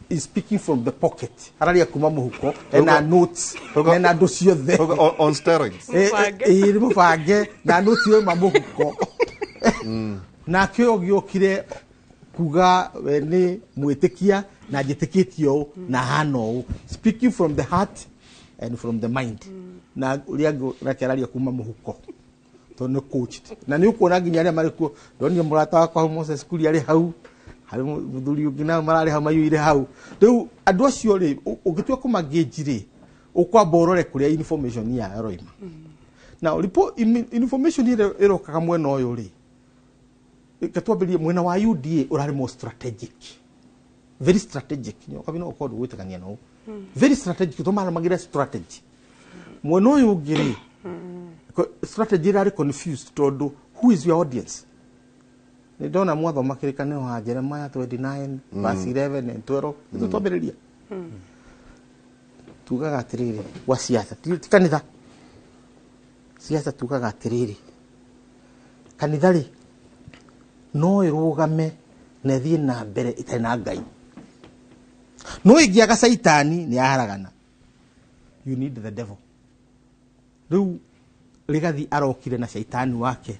is speaking from the pocket araria kuma muhuko na notes na ndo ciothe on steroids mubange na notes yo mamuhuko na kyo giokire kuga ni mwitikia na jitikitio na hano speaking from the heart and from the mind na uliago rakeraria kuma muhuko to no coached na ni uko naginya aria marikuo ndoni murata wakwa Moses kuri ari hau hari muthuri ungina marari ha mayuire hau riu andu acio ri ugitua kumangejire ukwamba urore kuria information ya roima na report information ile irokaga mwena uyu ri katwambirie mwena wa UDA urari mo strategic very strategic nyo kabino ukodo witakania no very strategic to mara magira strategy mwena uyu ugiri strategy rari confused todo who is your audience ni dona mwatho makirikane wa Jeremiah 29 verse 11 and 12 tutobiriria tugaga atiriri wa siasa kanitha siasa tugaga atiriri kanitha ri no irugame na thie na mbere itena ngai no igiaga saitani ni aharagana you need the devil riu rigathi arokire na saitani wake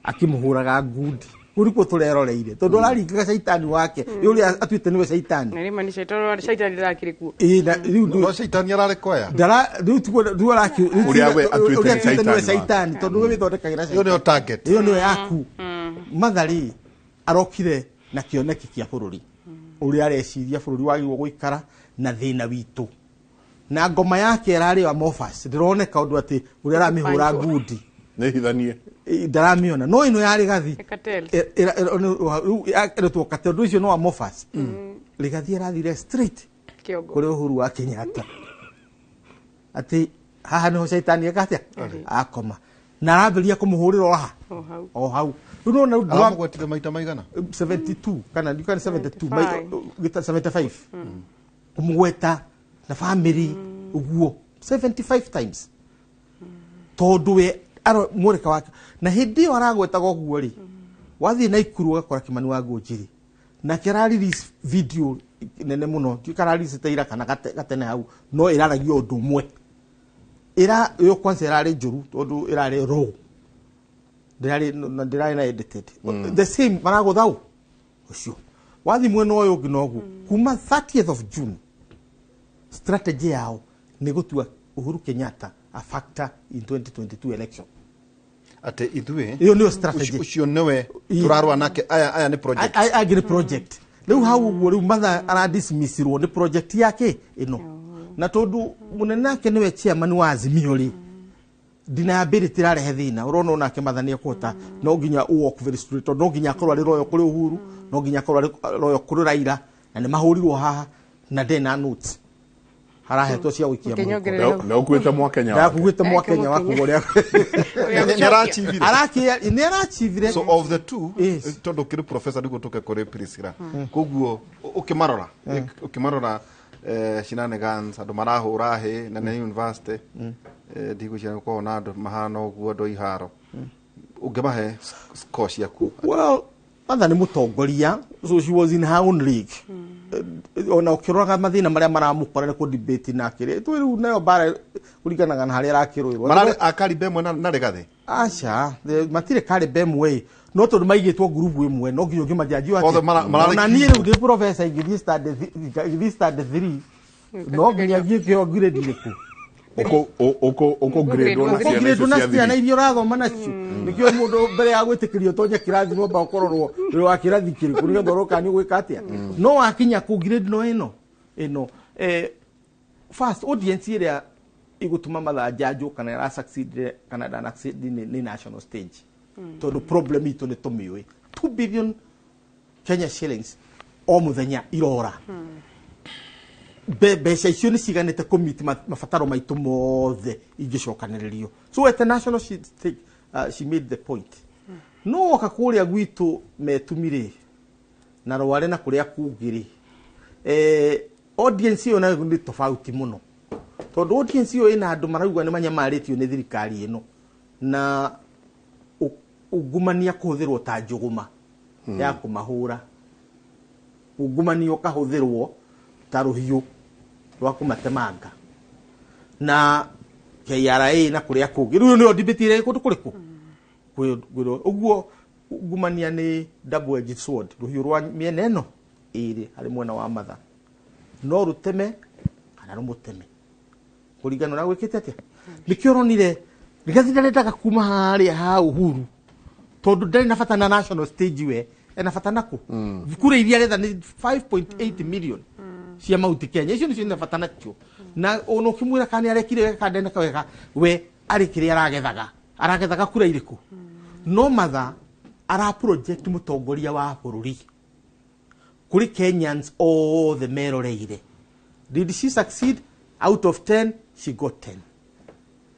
akimuhuraga ngudi uriko tureroreire tondu araringaga saitani wake yuri atwite niwe saitani nari mani saitani rakiriku na riu saitani ararekoya ndara riu tu araki uria we atwite saitani tondu we thondekagira yo ni target yo ni yaku mathari arokire na kioneki kia bururi uria areciria bururi wagirwo guikara na thina witu na ngoma yake erari wa Mofas ndironeka undu ati uria aramihura ngudi ne hithanie ndaramiona no ino yari gathi era tu katel icio no wa Mofas ligathi erathire straight kuri Uhuru wa Kenyatta ati haha niho saitani akatia akoma na arambiria kumuhurira o hau no na ndwamugwetire maita maigana 72 kana ndikani 72 gita 75 kumugweta na family uguo 75 times tondu we aro murika wake na hindi aragweta goguo ri wathi na ikuru gakora Kimani wa Ngunjiri na kira release video nene muno kira release teira kana gatene hau no iraragio undu mwe ira yo kwanza irari njuru tondu irari raw ndirari na edited the same marago thau ucio wathi mwena uyu nginogu kuma 30th of June strategy yao ni gutua Uhuru Kenyatta a factor in 2022 election ate ithue iyo niyo strategy ucio newe turarwa nake aya ni project agri project riu hau uguo riu matha ara dismissirwo ni project yake ino na tondu munene nake niwe chairman wa Azimio ri dina abiri tirarehe thina urona nake mathania kwota no nginya walk very straight no nginya akorwo ari royo kuri Uhuru no nginya akorwo ari royo kuri Raila na ni mahurirwo haha na dena notes harahetwo cia wikia na ukuite mwakenya wake kuguite mwakenya wako uria ni arachivire so of the two tondo kiri professor ndigo toke kore Priscilla koguo ukimarora shenanigans andu marahura he na university ndigo cia ko na andu mahana uguo ndo iharo ungimahe score ciaku well matha ni mutongoria so she was in her own league ona ukiroraga mathina maria maramukora ni ku debate na kire tu riu nayo bara kuriganaga na haria rakirwirwo marare akari bemwe na regathe acha matire kare bemwe no tondu maigitwo group imwe no nginya majaji ati na niĩ riu ndi professor ngithii start 3 no nginya thiä o grade irĩkũ uko grade na ciana iria ũrathoma nacio nĩkĩo mũndũ mbere ya gwĩtĩkĩrio tonye kĩrathi nomba ũkororwo wĩ wa kĩrathi kĩrĩkũ nĩgetha ũroka nĩ ũgwĩka atĩa no wakinya kũ grade no ĩno first audience ĩrĩa igũtuma mathanjanjũ kana ĩra succeed kana ndana succeed nĩ national stage tondũ problem itũ nĩ tũmĩũĩ 2 billion Kenya shillings o mũthenya irora mbeca icio nĩ ciganĩte kũmiti mabataro maitũ mothe ingĩcokanĩrĩrio so at the national she made the point no woka kũrĩa gwitũ metumirĩ na rware na kũrĩa kũngĩrĩ audience ĩyo nayo nĩ tofauti mũno tondũ audience ĩyo ĩna andũ marauga nĩ manyamarĩtio nĩ thirikari ĩno na ungumania kũhũthĩrwo ta njũgũma ya kũmahũra ungumania ũkahũthĩrwo ta rũhiũ rwa kũmatemanga na KRA na kũrĩa kũngĩ rĩu nĩyo debate ĩrĩa kũndũ kũrĩkũ ũguo ungumania nĩ double edged sword rũhiũ rwa mĩena ĩno ĩrĩ harĩ mwena wa matha no rũteme kana rũmũteme kũringana na gwĩkĩte atĩa nĩkĩo ũronire nĩgathi ndarĩndaga kuma harĩa ha Uhuru tondũ ndarĩ na bata na national stage we ena bata nako kura iria retha nĩ 5.8 million cia Mount Kenya icio nĩcio bata nacio na ono kimwira kana arekire kandene kawega we ari kĩrĩa aragethaga kura irĩkũ no matha ara project mũtongoria wa bũrũri kuri Kenyans all the meroreire did she succeed out of 10 she got 10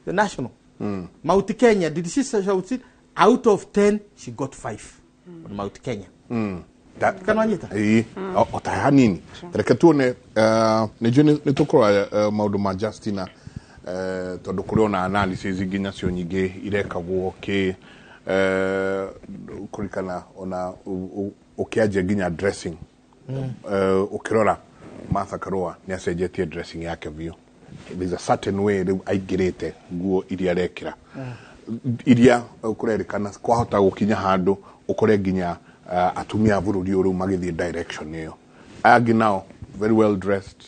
the national Mount Kenya did she succeed out of 10 she got 5 on Mount Kenya kananyita otaya nini reke tuone nĩ tũkora maũndũ ma Justina tondũ kũrĩ ona analysis nginya cio nyingĩ irekagwo kũrikana ona ũkĩanjia nginya dressing ũkĩrora Martha Karua nĩ acenjetie dressing yake biũ there's a certain way aingĩrĩte nguo iria arekĩra iria kũrerĩkana kwahota gũkinya handũ ũkore nginya atumia bũrũri ũyũ magĩthiĩ direction ĩyo agi now very well dressed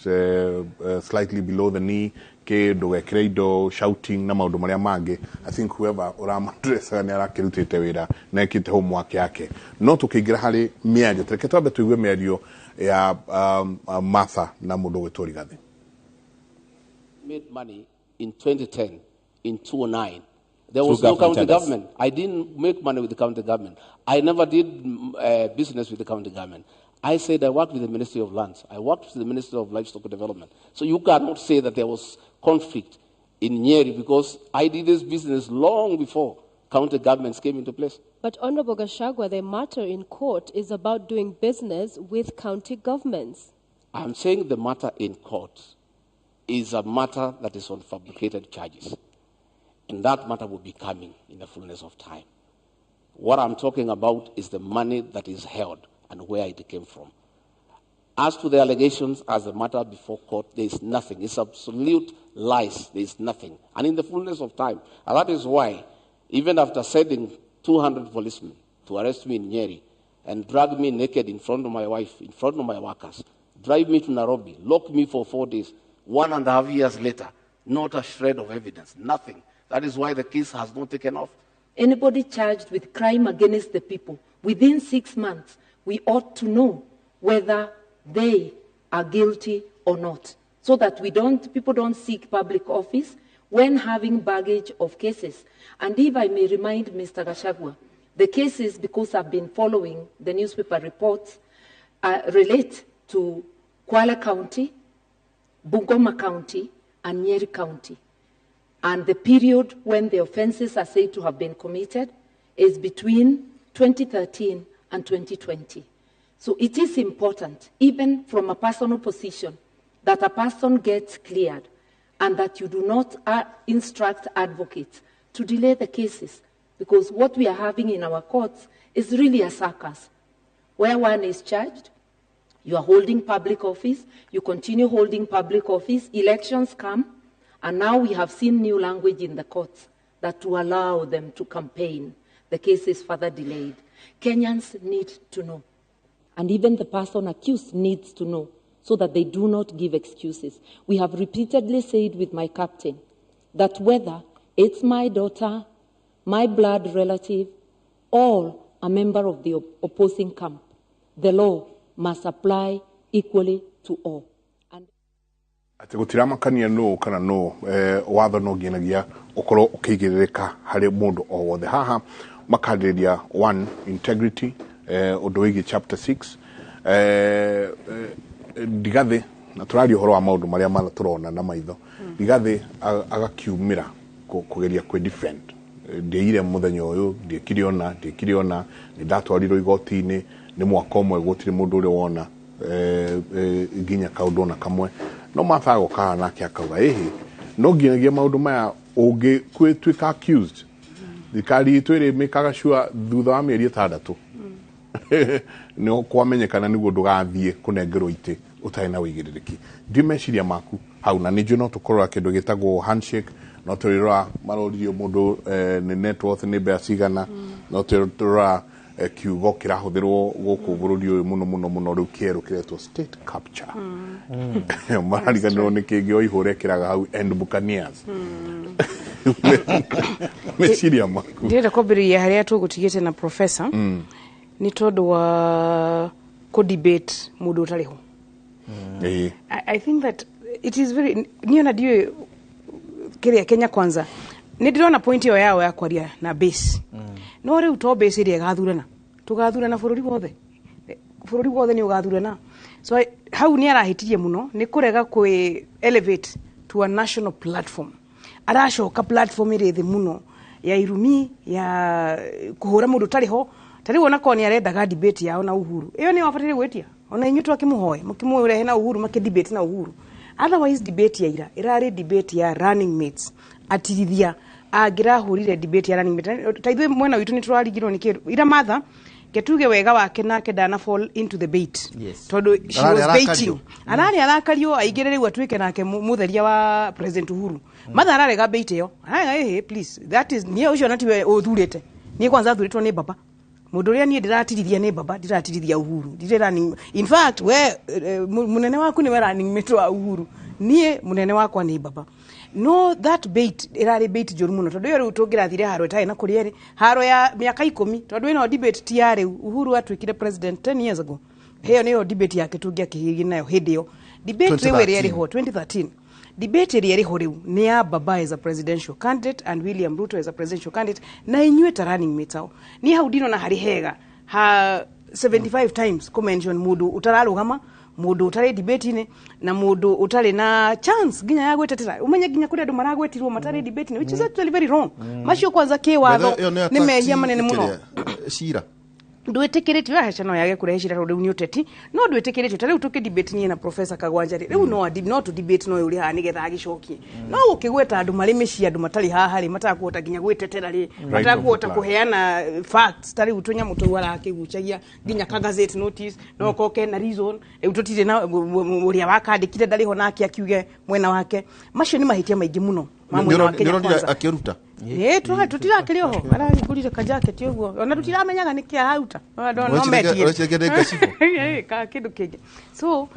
slightly below the knee ndũgekĩre indo shouting na maũndũ marĩa mangĩ I think whoever ũramadressa nĩ arakĩrutĩte wĩra na ekĩte homework yake no tũkĩingĩra harĩ mĩario tũreke twambe tũigue mĩario ya Martha na mũndũ gwĩtwo Rigathi. Made money in 2010 in 2009 there was no county government. I didn't make money with the county government. I never did business with the county government. I said I worked with the Ministry of Lands. I worked with the Ministry of Livestock Development. So you cannot say that there was conflict in Nyeri because I did this business long before county governments came into place. But Honorable Gachagua, the matter in court is about doing business with county governments. I'm saying the matter in court is a matter that is on fabricated charges. And that matter will be coming in the fullness of time. What I'm talking about is the money that is held and where it came from. As to the allegations as a matter before court, there is nothing. It's absolute lies. There is nothing. And in the fullness of time, and that is why, even after sending 200 policemen to arrest me in Nyeri and drag me naked in front of my wife, in front of my workers, drive me to Nairobi, lock me for 4 days, 1.5 years later, not a shred of evidence, nothing. That is why the case has not taken off. Anybody charged with crime against the people, within 6 months, we ought to know whether they are guilty or not, so that people don't seek public office when having baggage of cases. And if I may remind Mr. Gachagua, the cases, because I've been following the newspaper reports, relate to Kwale County, Bungoma County, and Nyeri County. And the period when the offenses are said to have been committed is between 2013 and 2020. So it is important, even from a personal position, that a person gets cleared and that you do not instruct advocates to delay the cases, because what we are having in our courts is really a circus, where one is charged, you are holding public office, you continue holding public office, elections come, and now we have seen new language in the courts that to allow them to campaign, the case is further delayed. Kenyans need to know, and even the person accused needs to know, so that they do not give excuses. We have repeatedly said with my captain that whether it's my daughter, my blood relative, or a member of the opposing camp, the law must apply equally to all. Ati gutiramakania no kana no watho no nginagia ukorwo ukigiririka hari mundu o wothe haha makadiria 1 integrity undu wigi chapter 6 digathe na turari uhoro wa maundu maria turona na maitho digathe agakiumira kugeria kwe defend ndiire muthenya uyu ndikiriona ndatwarirwo igoti-ini ni mwaka umwe gutiri mundu uri wona ginya kaundu na kamwe no mafago kana nake akauga no nginagia maundu maya ungi kwituika accused thikari twire mikaga sure thutha wa mieri 6 no kwamenyekana niguo ndugathie kunengerwo ite utai na wigiririki ndimeciria maku hau na nijo no tukorwa kindu gitagwo handshake no turira maroririo mundu ni net worth ni bea cigana no turira kiugo kirahuthirwo guku bururi uyu muno riu kieru kiretwo state capture marariganirwo ni kingi oihore kiraga hau end buccaneers meciria maku ndira kwambiriria haria tugutigite na professor ni tondu wa ko debate mundu utariho. I think that it is very niona dio kiria Kenya kwanza ni ndirona point yo yao ya kwaria na base no riu to base iria gathurana tugathurana bururi wothe ni ugathurana so hau ni arahitirie muno ni kurega kwe elevate to a national platform aracoka platform iri thi muno ya irumi ya kuhura mundu tariho tari wona ko ni arendaga debate yao na Uhuru iyo ni wafatire gwetia ona inyu twakimuhoye mukimurehe na Uhuru makidebate na Uhuru otherwise debate ya ira irari debate ya running mates atirithia agirahurire debate ya running mates taithwe mwena witu ni turarigirwo ni kindu ira matha getuge wega wake nake dana fall into the bait todo she was baiting arari arakario aigirire gwatuike nake mutheria wa president Uhuru matha ararega bait yo please that is nie ucio natiwe uthurite nie kwanza thuritwo ni baba mundu uria nie ndiratirithia ni baba ndiratirithia Uhuru ndirani in fact we munene waku ni we running mate wa Uhuru nie munene wakwa ni baba no that bait irari bait joru muno tondu yo tungirathire haro tai na kurieri haro ya miaka 10 tondu ino debate tiare Uhuru atwikire president 10 years ago heyo niyo debate yake tungia kihigi nayo hidio debate we ri ho 2013 debate ri ho riu ni ya baba as a presidential candidate and William Ruto as a presidential candidate na inywe ta running mate ao ni hau dino na hari hega ha 75 times mention mudu utararugama mundu utari debate ine na mundu utari na chance ginya ya gwetetera umenye ginya kuri andu maragwetirwo matari debate which is actually very wrong macio kwanza kiwatho ni mehia manene muno shira ndwetekeretio hacano yage kurehishira ro ni uteti no ndwetekeretio tari utuke debate ni na professor Kagwanja riu no to debate no uri ha nigetha agicokie no ukigweta andu mari meci andu matari haha ri matakuota ginya gwetetera ri matakuota kuheana facts tari utunya mutu wala akiguchagia ginya ka gazette notice no koke na reason ututire na uria wakandikire ndari ho nake akiuge mwena wake macio ni mahitia maingi muno mamwe wake kwanza akiruta tutirakirio ho aragurire ka jacket uguo ona tutiramenyaga niki ahauta no metie ka kindu kingi so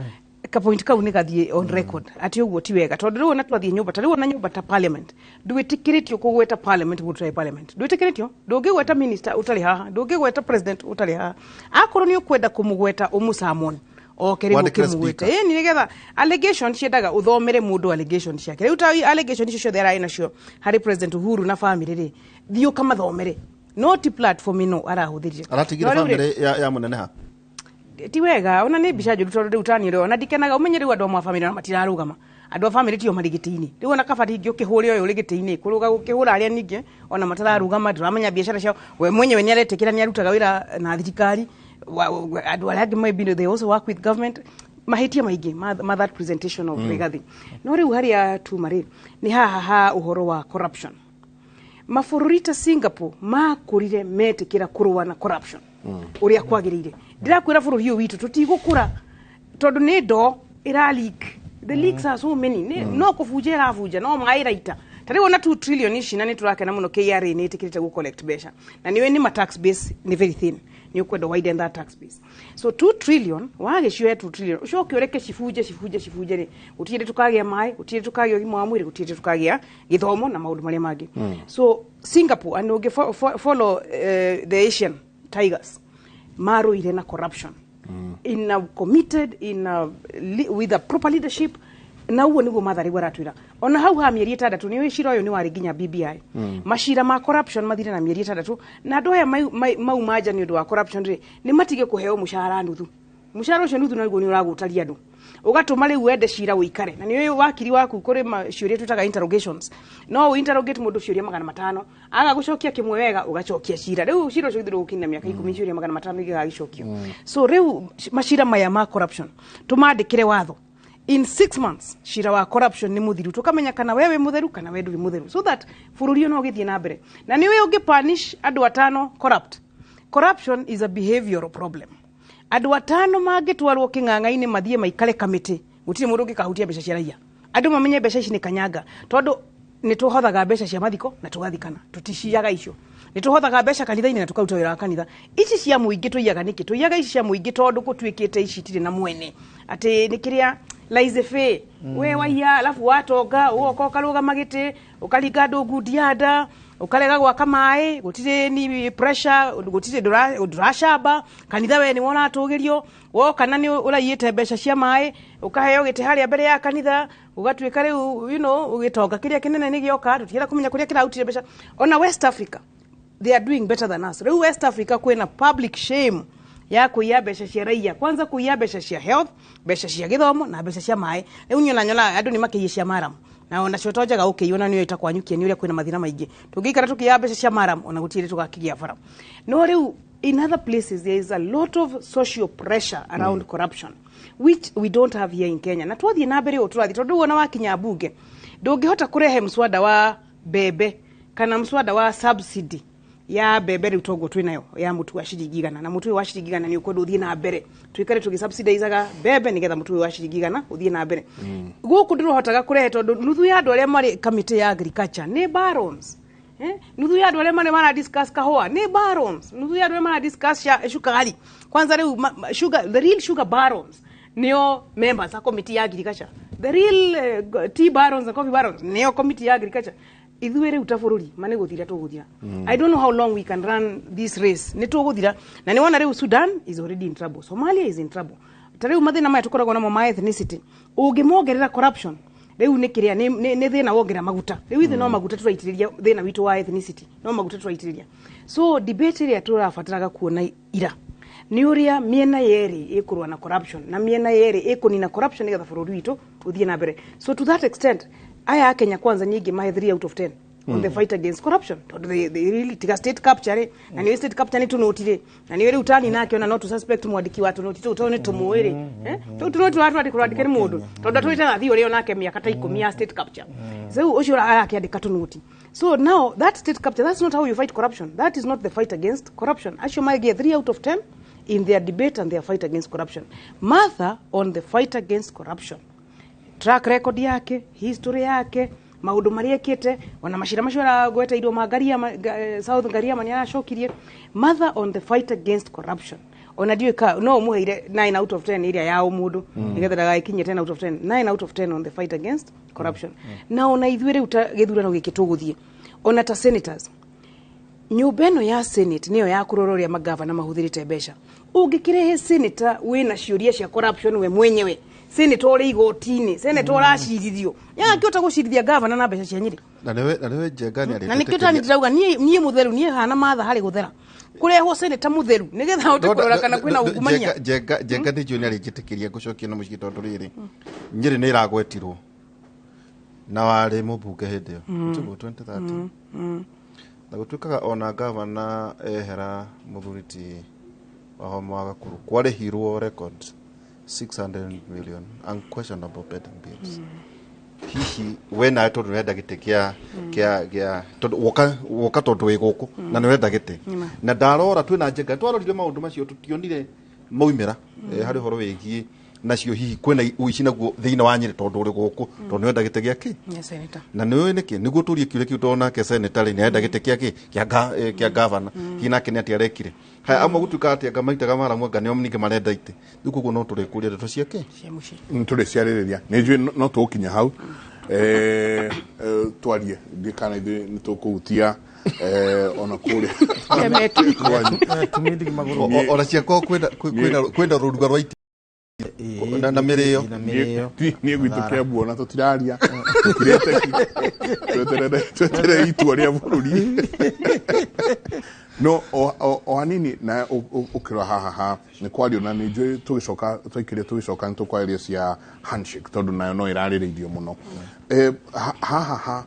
ka point kau ni gathie on record ati uguo ti wega tondu riu na twathie nyumba tari wona nyumba ta parliament ndwitikiritio kugweta parliament gutrai parliament ndwitikiritio ndungigweta minister utari haha ndungigweta president utari haha akoro ni ukwenda kumugweta umusamon okeribu kimugweta ni nigetha allegation ciendaga uthomere mundu allegation ciake riu ta allegation icio ciothe arai nacio hari president Uhuru na family ri thio kama thomere not platform ino arahuthirie aratigira family ya munene ha ti wega ona ni bica njuru tondu riu tanire ona ndikenaga umenye riu andu a family na matirarugama andu a family tio marigiti-ini riu ona kabati ngi ukihuri uyu rigiti-ini kuruga ukihura aria ningi ona matararugama ndiramenya biacara ciao we mwenyewe ni aretekira ni arutaga wira na thirikari andu aria angi maybe they also work with government mahitia maingi that presentation of Rigathi no riu haria tu mari ni haha uhoro wa corruption mafururita Singapore makurire metikira kurwa na corruption uria kwagirire ndirakwira bururi uyu witu tutigukura tondu ni ndo ira leak the leaks are so many no kufujera afuja no mairaita tari wona 2 trillion ici na ni turakena muno KRA ni itikirite gu collect besha na niwe ni ma tax base ni very thin ni ukwenda widen that tax base so 2 trillion wage cio 2 trillion ucoke ureke cibuje ni utire tukagia mai utire tukagia gimo wa mwiri utire tukagia githomo na maundu maria mangi so Singapore and uge follow the Asian tigers maruire na corruption in a committed with a proper leadership na uwo niguo mathari gwaratwira ona hau ha mieri 6 ni wicira uyu ni wari ginya BBI mashira ma corruption mathire na mieri 6 na andu aya mau maja ni undu wa corruption ri ni matige kuheo mushahara nuthu mushahara ucio nuthu naguo ni uragutaria andu ugatuma riu wende cira wikare na ni uyu wakiri waku kuri ciuria tutaga interrogations no interrogate mundu ciuria 500 aga gucokia kimwe wega ugacokia cira riu cira ucio thiro ukina miaka 10 ciuria 500 igagicokio so riu mashira maya ma corruption tumandikire watho in 6 months shira wa corruption ni muthiru tukamenya kana wewe mutheru kana wewe nduri mutheru so that fururi no githie na mbere na ni wewe unge punish andu atano corruption is a behavioral problem andu atano magitwarwo king'ang'a-ini mathie maikare kamiti gutire mundu ngikahutia mbeca cia raia andu mamenye mbeca ici ni kanyaga tondu ni tuhothaga mbeca cia mathiko na tugathikana tuticiaga icio ni tuhothaga mbeca kanitha-ini na tukaruta wira wa kanitha ici cia muingi tuiyaga niki tuiyaga ici cia muingi tondu gutwikite ici tire na mwene ati nikiria laizefe we waiya alafu watonga uoka ukaruga magiti ukalinga ndungu ndianda ukarega gwaka mai gutire ni pressure gutire durashaba kanitha we ni wona atugirio woka na ni urayite mbeca cia mai ukaheo gite haria mbere ya kanitha ugatwika riu ugitonga kiria kinene ni gioka tutiera kumenya kuria kirautire mbeca ona West Africa they are doing better than us riu West Africa kwina public shame ya kuiya mbeca cia raia kwanza kuiya mbeca cia health mbeca cia githomo na mbeca cia mai riu nyona andu ni makiye cia maram na ona cio tojaga ukiona niyo itakwanyukia ni uria kwina mathina maingi tungikara tukiya mbeca cia maram ona gutire tugakigia bara no riu in other places there is a lot of social pressure around corruption which we don't have here in Kenya na twathie na mbere uturathi tondu wona wakinya bunge ndungihota kurehe mswada wa bebe kana mswada wa subsidy ya bebe riu togo twinayo ya mutu wa shiringi 100 na mutu wa shiringi 100 ni ukwenda uthie na mbere twikare tugisubsidaizaga bebe nigetha mutu wa shiringi 100 uthie na mbere guku ndirohotaga kurehe tondu nuthu ya andu aria mari committee ya agriculture ni barons nuthu ya andu aria mara discuss kahua ni barons nuthu ya andu aria mara discuss shukari kwanza riu sugar the real sugar barons nio members a committee ya agriculture the real tea barons and coffee barons nio committee ya agriculture ithuere utafururi mane guthira tuguthira I don't know how long we can run this race ni tuguthira na ni wona riu Sudan is already in trouble Somalia is in trouble tariu mathina maya tukoragwo namo ma ethnicity ungimogerera corruption riu ni kiria ni thina wongera maguta riu ithe no maguta turaitiriria thina witu wa ethnicity no maguta turaitiriria so debate iria turafataraga kuona ira ni uria miena yeri ikurwa na corruption na miena yeri ikunina corruption nigetha bururi witu uthie na mbere so to that extent aya Kenya kwanza nyingi mahe 3 out of 10 on the fight against corruption they really take a state capture na ni state capture ni tunotire na ni wele utani nake ona not to suspect mwandiki watu notite utone tumuwere tunoti watu ati kuradike ni mundu tonda twita na thio leo nake miaka ta 10 ya state capture so ucio yake andika tunoti so now that state capture that's not how you fight corruption that is not the fight against corruption actually my get 3 out of 10 in their debate and their fight against corruption Martha on the fight against corruption track record yake history yake maundu mariekete ona mashira mashora gweta ido magaria South Ngaria manya ashokirie Mother on the fight against corruption ona diweka no muheire 9 out of 10 iria yao mundu nigetha gaikinye 10 out of 10 9 out of 10 on the fight against corruption na ona ithuire githurano gikituguthie ona ta senators nyubeno ya senate niyo ya kurororia magavana mahuthirite mbeca ungikirehe senator wina ciuria cia corruption we mwenyewe senator uri igotini senator aracirithio yakiota gucirithia governor na mbeca cia nyiri na newe jengani ari na nikiota ni ndauga nie mutheru nie hana matha hari guthera kureho senator mutheru nigetha hote kurora kana kwina ungumania jengani junior ari gitikiria gucokia na muciki tondu riri nyiri ni iragwetirwo na wari mubunge hindi yo 2030 na gutukaga ona governor ehera muthuriti wa Magakuru kwari hero records 600 million unquestionable betting bills hihi wena ato renda gite kia woka tondu wi guku na ni renda gite na ndarora twina njenga twarorire maundu macio tutionire moimira hari horo wigie nacio hihi kwena uici naguo thiina wa Nyeri tondu uri guku tondu enda gite giaki na niwe niki niguo turie kiure kiu tona ke senatari ni enda gite giaki kia governor hina kene ati arekire ha amwe gutuka ati ngamaita gamara mwe ngane omnike marenda ite guku no turi kuria ndeto ciake turi ciaririria ni njui no tukinya hau twarie ndikana ithu ni tukuhutia ona kule ona ciakwa kwenda ruruga rwa iti na mirio ni gwitu kebu ona tutiraria tukirete twetere itu aria bururi no o hanini na ukira haha ni kwario na ni njui tugicoka twaikirie tugicoka ntukwaria cia handshake tondu nayo no iraririirio muno haha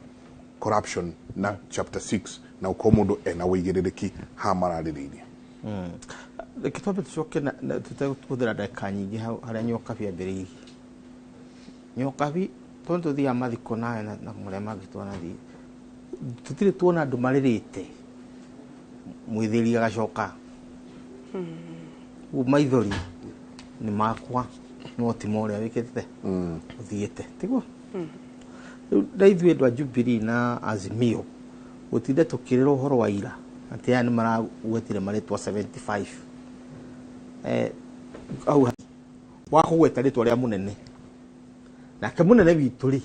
corruption na chapter 6 na ukomundu ena wigiririki ha maraririirie Kitambe tucoke na tutekuthira ndagika nyingi haria nyokabi ambiriirie nyokabi tondu thia mathiko nawe na muria magitwana thi tutire tuona andu maririte mwithiri agacoka maithori ni makwa no timo uria wikite uthiite tiguo ndaithue ndwa Jubilee na Azimio gutinde tukirira uhoro wa ira ati yani maragwetire maritwa 75 au wako gweta ritwa ria munene nake munene witu ri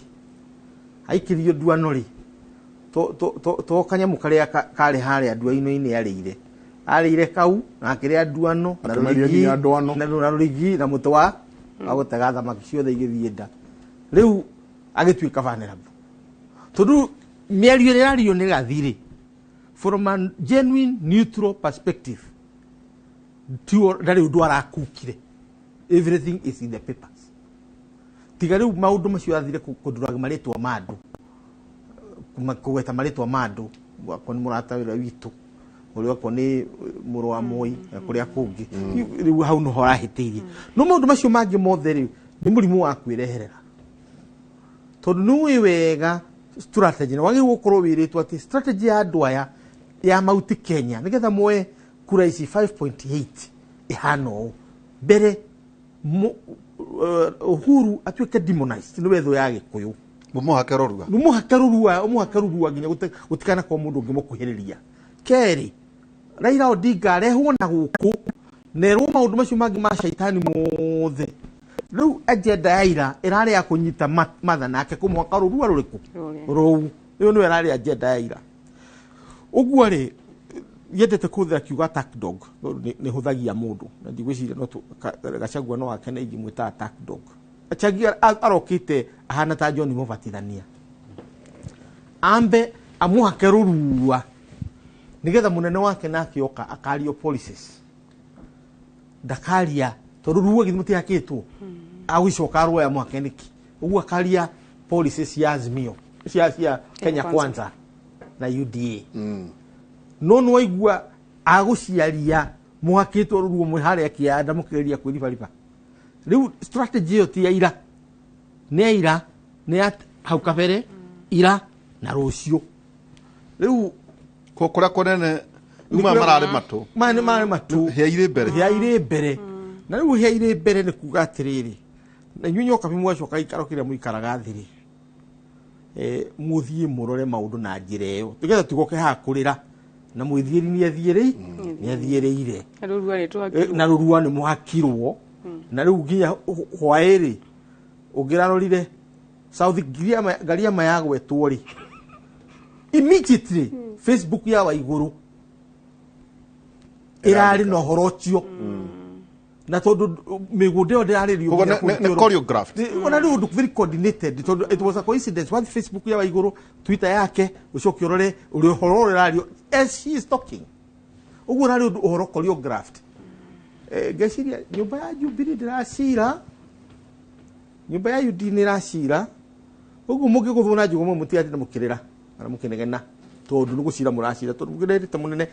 aikirio duano ri to kanyamu karia kari haria duaino-ini arire kau na akiria duano na rurigi na mutwa agutega thamaki ciothe igithienda riu agituika vanerabu tondu miario rirario ni gathiri from a genuine neutral perspective ndari undu arakukire everything is in the papers tiga riu maundu macio athire kunduraga maritwa mandu kugweta maritwa mandu kwa ni murata wira witu uri kwa ni muru wa Moi kuria kungi riu hau no horahitirie no maundu macio mangi mothe riu ni murimu wa kwireherera tondu nui wega strategy na wagi gukorwo wiritwo ati strategy ya andu aya ya mauti Kenya nigetha moe kura ici 5.8 ihano mbere Uhuru atuike demonized ni wetho ya Gikuyu umuhakarurua nginya gutikana kwa mundu ungi mukuhiriria keri Raila Odinga arehwo na guku nerwo maundu macio mangi ma shaitani mothe riu agenda ya ira irari ya kunyita matha nake kumuhakarurua ruriku rou iyo ni irari agenda ya ira uguo ri yendete kuthira kiuga attack dog ni huthagia mundu na ndigwiciria no Gachagua no akene ingi mwita attack dog achagia arokite ahana ta John Muvatithania ambe amuhakerurua nigetha munene wake nakioka akario policies dakaria torurua githuti yakitwo awicoka arwa mwakeniki uguo akaria policies ya Azimio cia Kenya Kwanza na UDA no waigua aguciaria mwakitwo ruruo mwiharia kianda mukiria kwiribariba riu strategy yo ti ira ni hau kabere ira na rucio riu kokora konene uma marare matu heire mbere na riu heire mbere ni kuga atiriri na nyunyo kabi mwacoka ikaro kiria muikaraga thiri muthie murore maundu na njire yo tigetha tugoke ha kurira na mwithiri ni athiereire na rurua ni muhakirwo na riu nginya hwairi ungirarorire South Gariama yagwetwo ri immediately Facebook ya Waiguru irari no horochio na tondu migude o ndirari rio ne choreographed ona riu very coordinated tondu it was a coincidence what Facebook ya Waiguru Twitter yake ucoki urore uri horo rirario as she is talking ugu rari horo choreographed geciria nyumba ya Jubilee ndiracira nyumba ya UD ndiracira ugu mugi guthuna njugo muti ati mukirira ara mukinegena tondu nugucira muracira tondu mugirete munene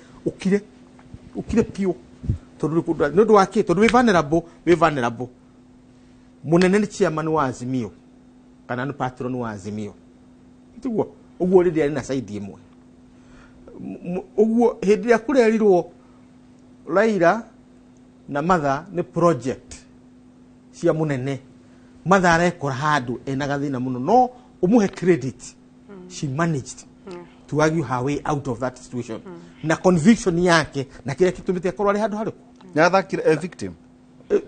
ukire pio tondu ndu wake tondu we vulnerable munene ni chairman wa Azimio kana ni patron wa Azimio tiguo uguo ri na side imwe uguo hindi ya kurerirwo Raila na Matha ni project cia munene mathare kora handu ena gathina muno no umuhe credit she managed to argue her way out of that situation na conviction yake na kile kitumite akorwa ari handu hariku nyathakire a victim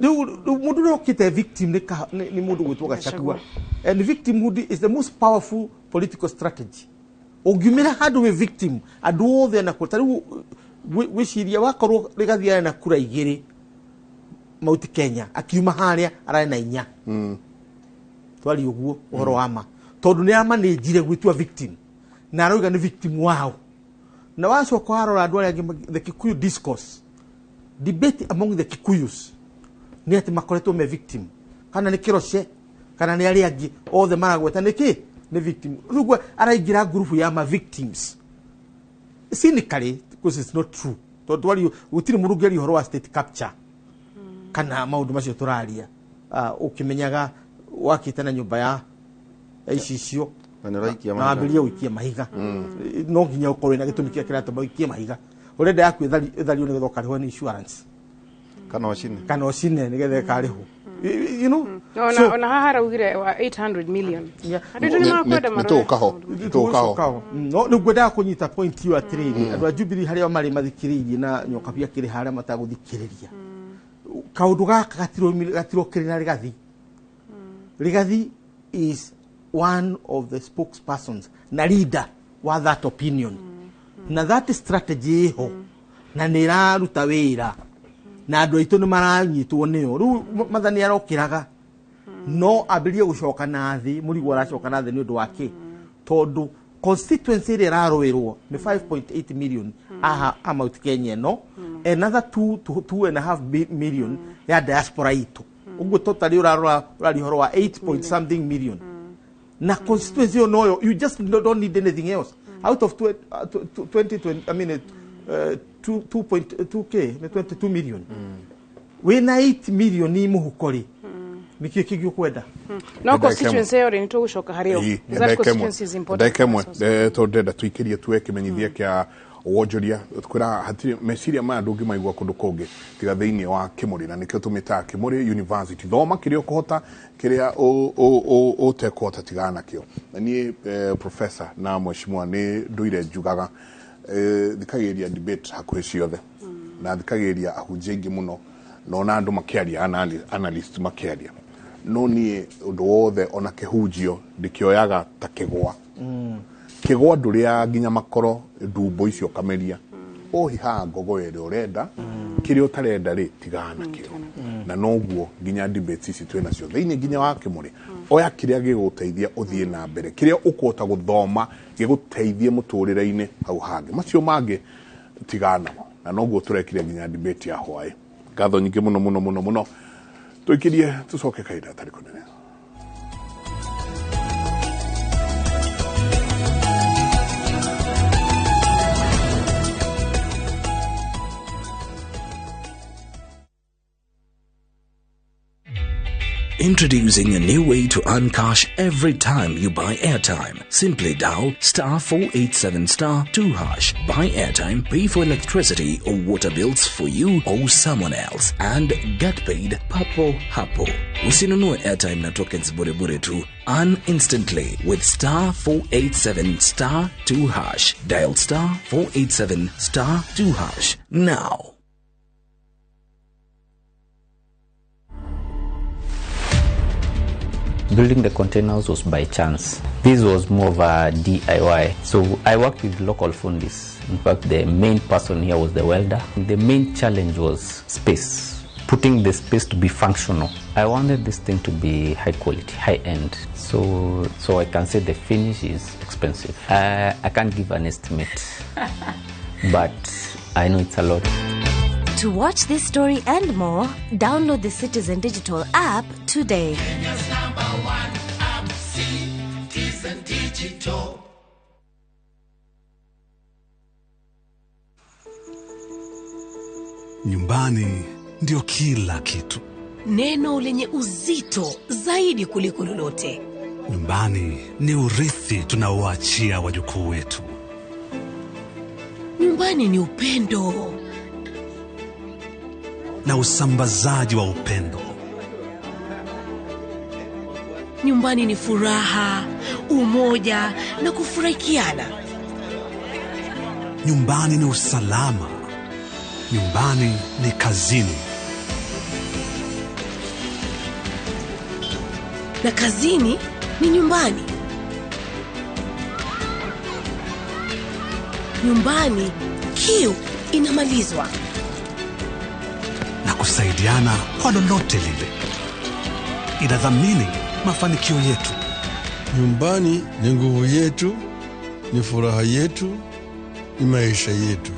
mundu no kite victim ni mundu gwitwo Gachagua and victimhood is the most powerful political strategy ugimira handu we victim andu othe na kutari wiciria wakorwo rigathia na kura igiri Mount Kenya akiuma haria arari na inya twali uguo uhoro wama tondu ni amanejire gwitwa victim na aroiga ni victim wao na wacoka arora andu aria the Kikuyu discourse debate among the Kikuyus ni ati makoretwo me victim kana ni kiroshe kana ni ari angi othe maragweta niki ni victim rugo araigira group ya ma victims cynically because it's not true tondu wali utiri murugeri horo wa state capture kana maundu macio turaria ukimenyaga wakitana nyumba ya icio na abilia wikia mahiga no nginya ukorwe na gitumi kia kirata wikia mahiga urenda yaku ithario ni githoka riho ni insurance kana ocine ni gethe kariho you know ona hahara ugire wa 800 million adu ni makwenda maro no ni gwenda kunyita point you atriri andu ajubiri haria mari mathikiririe na nyokapia kiri haria mataguthikiriria kaundu gaka gatiro kirina rigathi is one of the spokespersons na leader wa that opinion na that strategy ho na niraruta wira na andu aitu ni maranyitwo niyo ru mathani arokiraga no abirie gucoka na thi murigo aracoka na thi ni undu wake tondu constituency ri rarowirwo ni 5.8 million aha Mount Kenya no another 2.5 million ya diaspora itu uguo totally urari horo wa 8 something million na constituency no you just don't need anything else out of 20 I mean 2.2k 22 million wina 8 million ni muhukori nikio kigio kwenda no constituency yore ni tugucoka hario that constituency is important kemwe tondenda tuikirie tuwekimenyithia kia wonjoria kwira hatiri meciria maya ndungi maigwa kundu kungi tiga thiini wa Kũmũrĩ na nikio tumita Kũmũrĩ University thoma kiria kuhota kiria o tekota tigana kio ni professor na mheshimiwa ni nduire njugaga thikagiria debate hakuhi ciothe na thikagiria ahunjia ingi muno no na andu makiaria analyst makiaria no ni undu wothe ona kihunjio ndikioyaga ta kigwa kigwa nduria nginya makoro ndumbo icio kameria ohiha ngogo ere urenda kirio tarenda ri tigana kio na noguo nginya debates ici twina cio thiini nginya wa Kũmũrĩ oya kiria giguteithia uthie na mbere kiria ukota guthoma giguteithie muturire-ini hau hangi macio mangi tigana na noguo turekire nginya debate ya hwai ngatho nyingi muno tuikirie tucoke kaida tariko nene. Introducing a new way to earn cash every time you buy airtime. Simply dial *487*2#. Buy airtime, pay for electricity or water bills for you or someone else, and get paid papo hapo. Usinunue airtime na tokens bure tu. Earn instantly with *487*2#. Dial *487*2# now. Building the containers was by chance. This was more of a DIY. So I worked with local fundis. In fact, the main person here was the welder. The main challenge was space. Putting the space to be functional. I wanted this thing to be high quality, high end. So I can say the finish is expensive. I can't give an estimate, but I know it's a lot. To watch this story and more, download the Citizen Digital app today. Kenya's #1 app, Citizen Digital. Nyumbani ndio kila kitu. Neno lenye uzito zaidi kuliko lolote. Nyumbani ni urithi tunaoachia wajukuu wetu. Nyumbani ni upendo na usambazaji wa upendo. Nyumbani ni furaha, umoja na kufurahikiana. Nyumbani ni usalama. Nyumbani ni kazini. Na kazini ni nyumbani. Nyumbani kiu inamalizwa. Na kusaidiana kwa lolote lile. Inadhamini mafanikio yetu. Nyumbani ni nguvu yetu, ni furaha yetu, ni maisha yetu.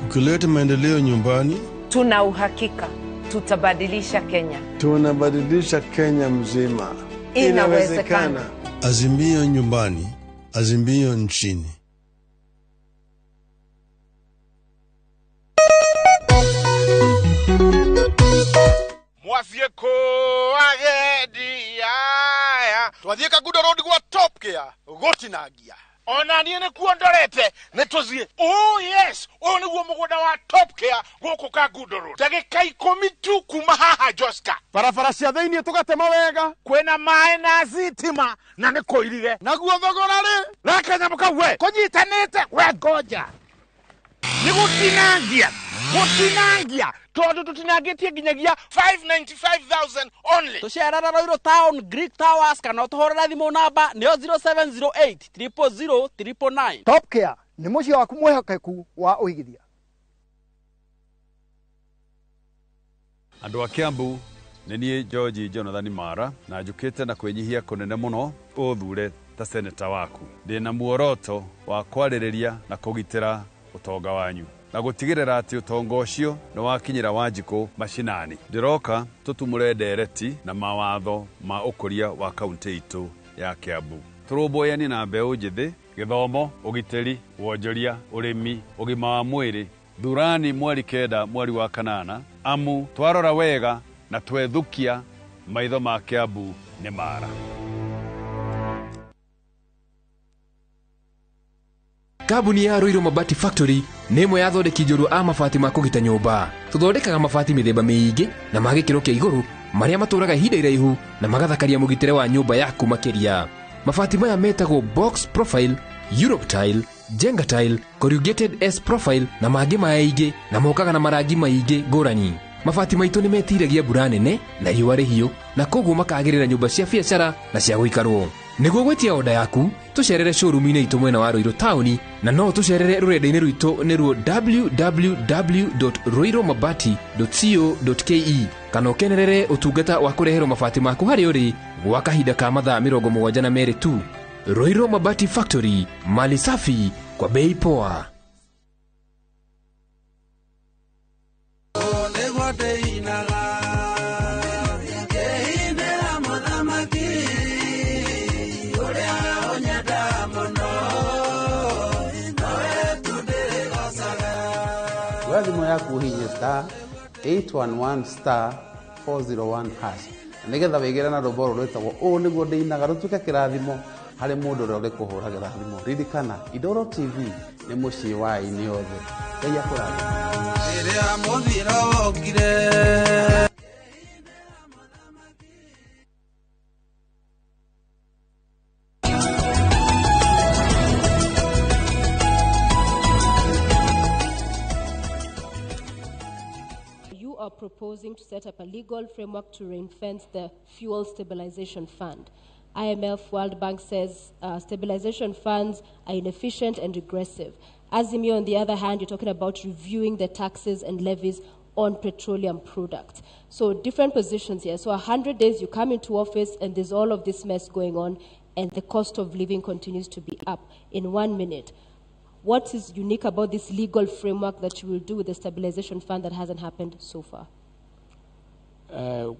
Tukileta maendeleo nyumbani, tuna uhakika tutabadilisha Kenya. Tunabadilisha Kenya mzima. Inawezekana. Azimio nyumbani, azimio nchini. Mwafieko agedi aya twathieka Gudo Road gwa Top Gear gotinagia ona nie ne kuondorete ne tozie. Oh yes, oni guo mugunda wa Top Gear goko ka Gudo Road dagika 10 tu kuma haha Joska barabara cia thiini tugatema wega kwena mae na zitima na ne koirige naguo thogora ri reke nyamuka we kunyitanite we ngoja ni gutinangia tondu tutinangitie ginyagia 595,000 only. Tucerera Roiro Town Greek Towers kana tuhorera thimu namba nio 0708 000 999. Top Gear ni muci waku mwehokeku wa uigithia. Andu a Kiambu nenie George Jonathan Mara na njukite na kwenyihia kunene muno uthure ta seneta waku. Ndina muoroto wa kwaririria na kugitira utonga wanyu na gutigirira ati utonga ucio ni wakinyira Wanjiku mashinani. Ndiroka tutumure ndereti na mawatho ma ukuria wa kaunti itu ya Kiambu. Turumboyani na mbeu njithi, githomo, ugitiri, wonjoria, urimi, ugima wa mwiri, thurani mweri 9 mweri wa 8 amu twarora wega na twethukia maitho ma Kiambu ni Mara. Kambuni ya Roiro Mabati Factory nĩ ĩmwe ya thondeki njũru a mabati ma kũgita nyũmba. Tũthondekaga mabati mĩthemba mĩingĩ na ma gĩkĩro kĩa igũrũ marĩa matũraga ihinda iraihu na magathakaria mũgitĩre wa nyũmba yaku makĩria. Mabati maya metagwo box profile, Europe tile, Jenga tile, corrugated S profile na mangĩ maingĩ na mokaga na marangi maingĩ ngũrani. Mabati maitũ nĩ metiragia mbura nene na riũa rĩhiũ na koguo makagĩrĩra nyũmba cia biacara na cia gũikarwo. Nĩguo gwetia oda yaku, tucerere showroom-inĩ itũ mwena wa Roiro Town na no tucerere rũrenda-inĩ rwitũ nĩruo www.roiromabati.co.ke kana ũkenerere ũtungata wa kũreherwo mabati maku harĩa ũrĩ gwa kahinda ka mathaa 72 tu. Roiro Mabati Factory, mali safi kwa bei poa. Thimo yaku uhinye star 811 star 401 hash nigetha wigire na rũmbo rwĩtagwo ũũ nĩguo ndĩinaga rũtuĩke kĩrathimo harĩ mũndũ ũrĩa ũrĩ kũhũragĩra thimũ. Ririkana Indoro TV nĩ mũciĩ wa aini othe. Ngai akũrathime. Rĩrĩa mũthiro wokire proposing to set up a legal framework to ring-fence the Fuel Stabilization Fund. IMF, World Bank says stabilization funds are inefficient and regressive. Azimio, on the other hand, you're talking about reviewing the taxes and levies on petroleum products. So different positions here. So 100 days you come into office and there's all of this mess going on and the cost of living continues to be up. In 1 minute, what is unique about this legal framework that you will do with the stabilization fund that hasn't happened so far?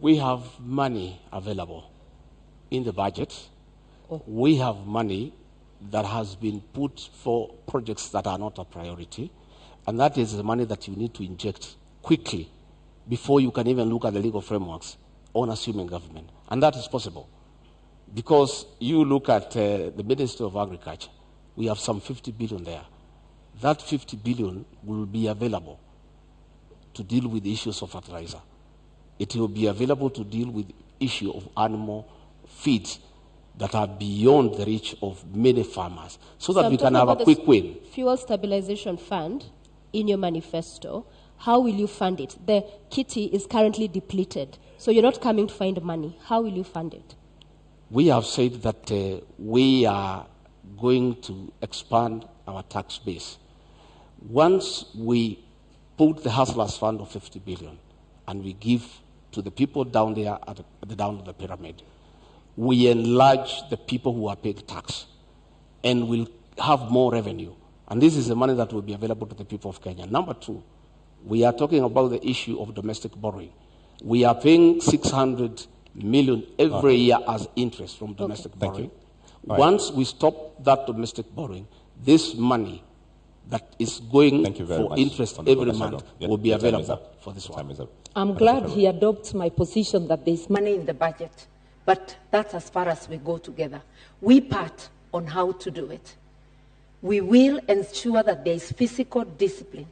We have money available in the budget. We have money that has been put for projects that are not a priority. And that is the money that you need to inject quickly before you can even look at the legal frameworks on assuming government. And that is possible. Because you look at the Ministry of Agriculture, we have some 50 billion there. That 50 billion will be available to deal with the issues of fertilizer. It will be available to deal with the issue of animal feeds that are beyond the reach of many farmers, so that I'm we can talking have a about the quick win. Fuel Stabilization Fund in your manifesto. How will you fund it? The kitty is currently depleted, so you're not coming to find money. How will you fund it? We have said that we are going to expand our tax base. Once we put the Hustlers Fund of 50 billion and we give to the people down there at the down of the pyramid, we enlarge the people who are paying tax and will have more revenue. And this is the money that will be available to the people of Kenya. Number two, we are talking about the issue of domestic borrowing. We are paying 600 million every year as interest from domestic borrowing. Once we stop that domestic borrowing, this money that is going for interest every month will be available for this one. I'm glad he adopts my position that there's money in the budget, but that's as far as we go together. We part on how to do it. We will ensure that there is physical discipline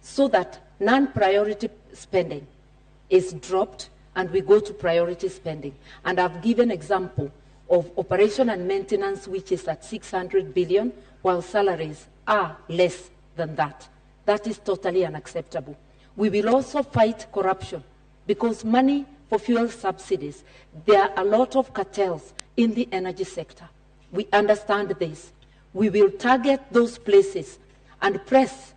so that non-priority spending is dropped and we go to priority spending. And I've given example of operation and maintenance, which is at 600 billion, while salaries are less than that. That is totally unacceptable. We will also fight corruption because money for fuel subsidies, there are a lot of cartels in the energy sector. We understand this. We will target those places and press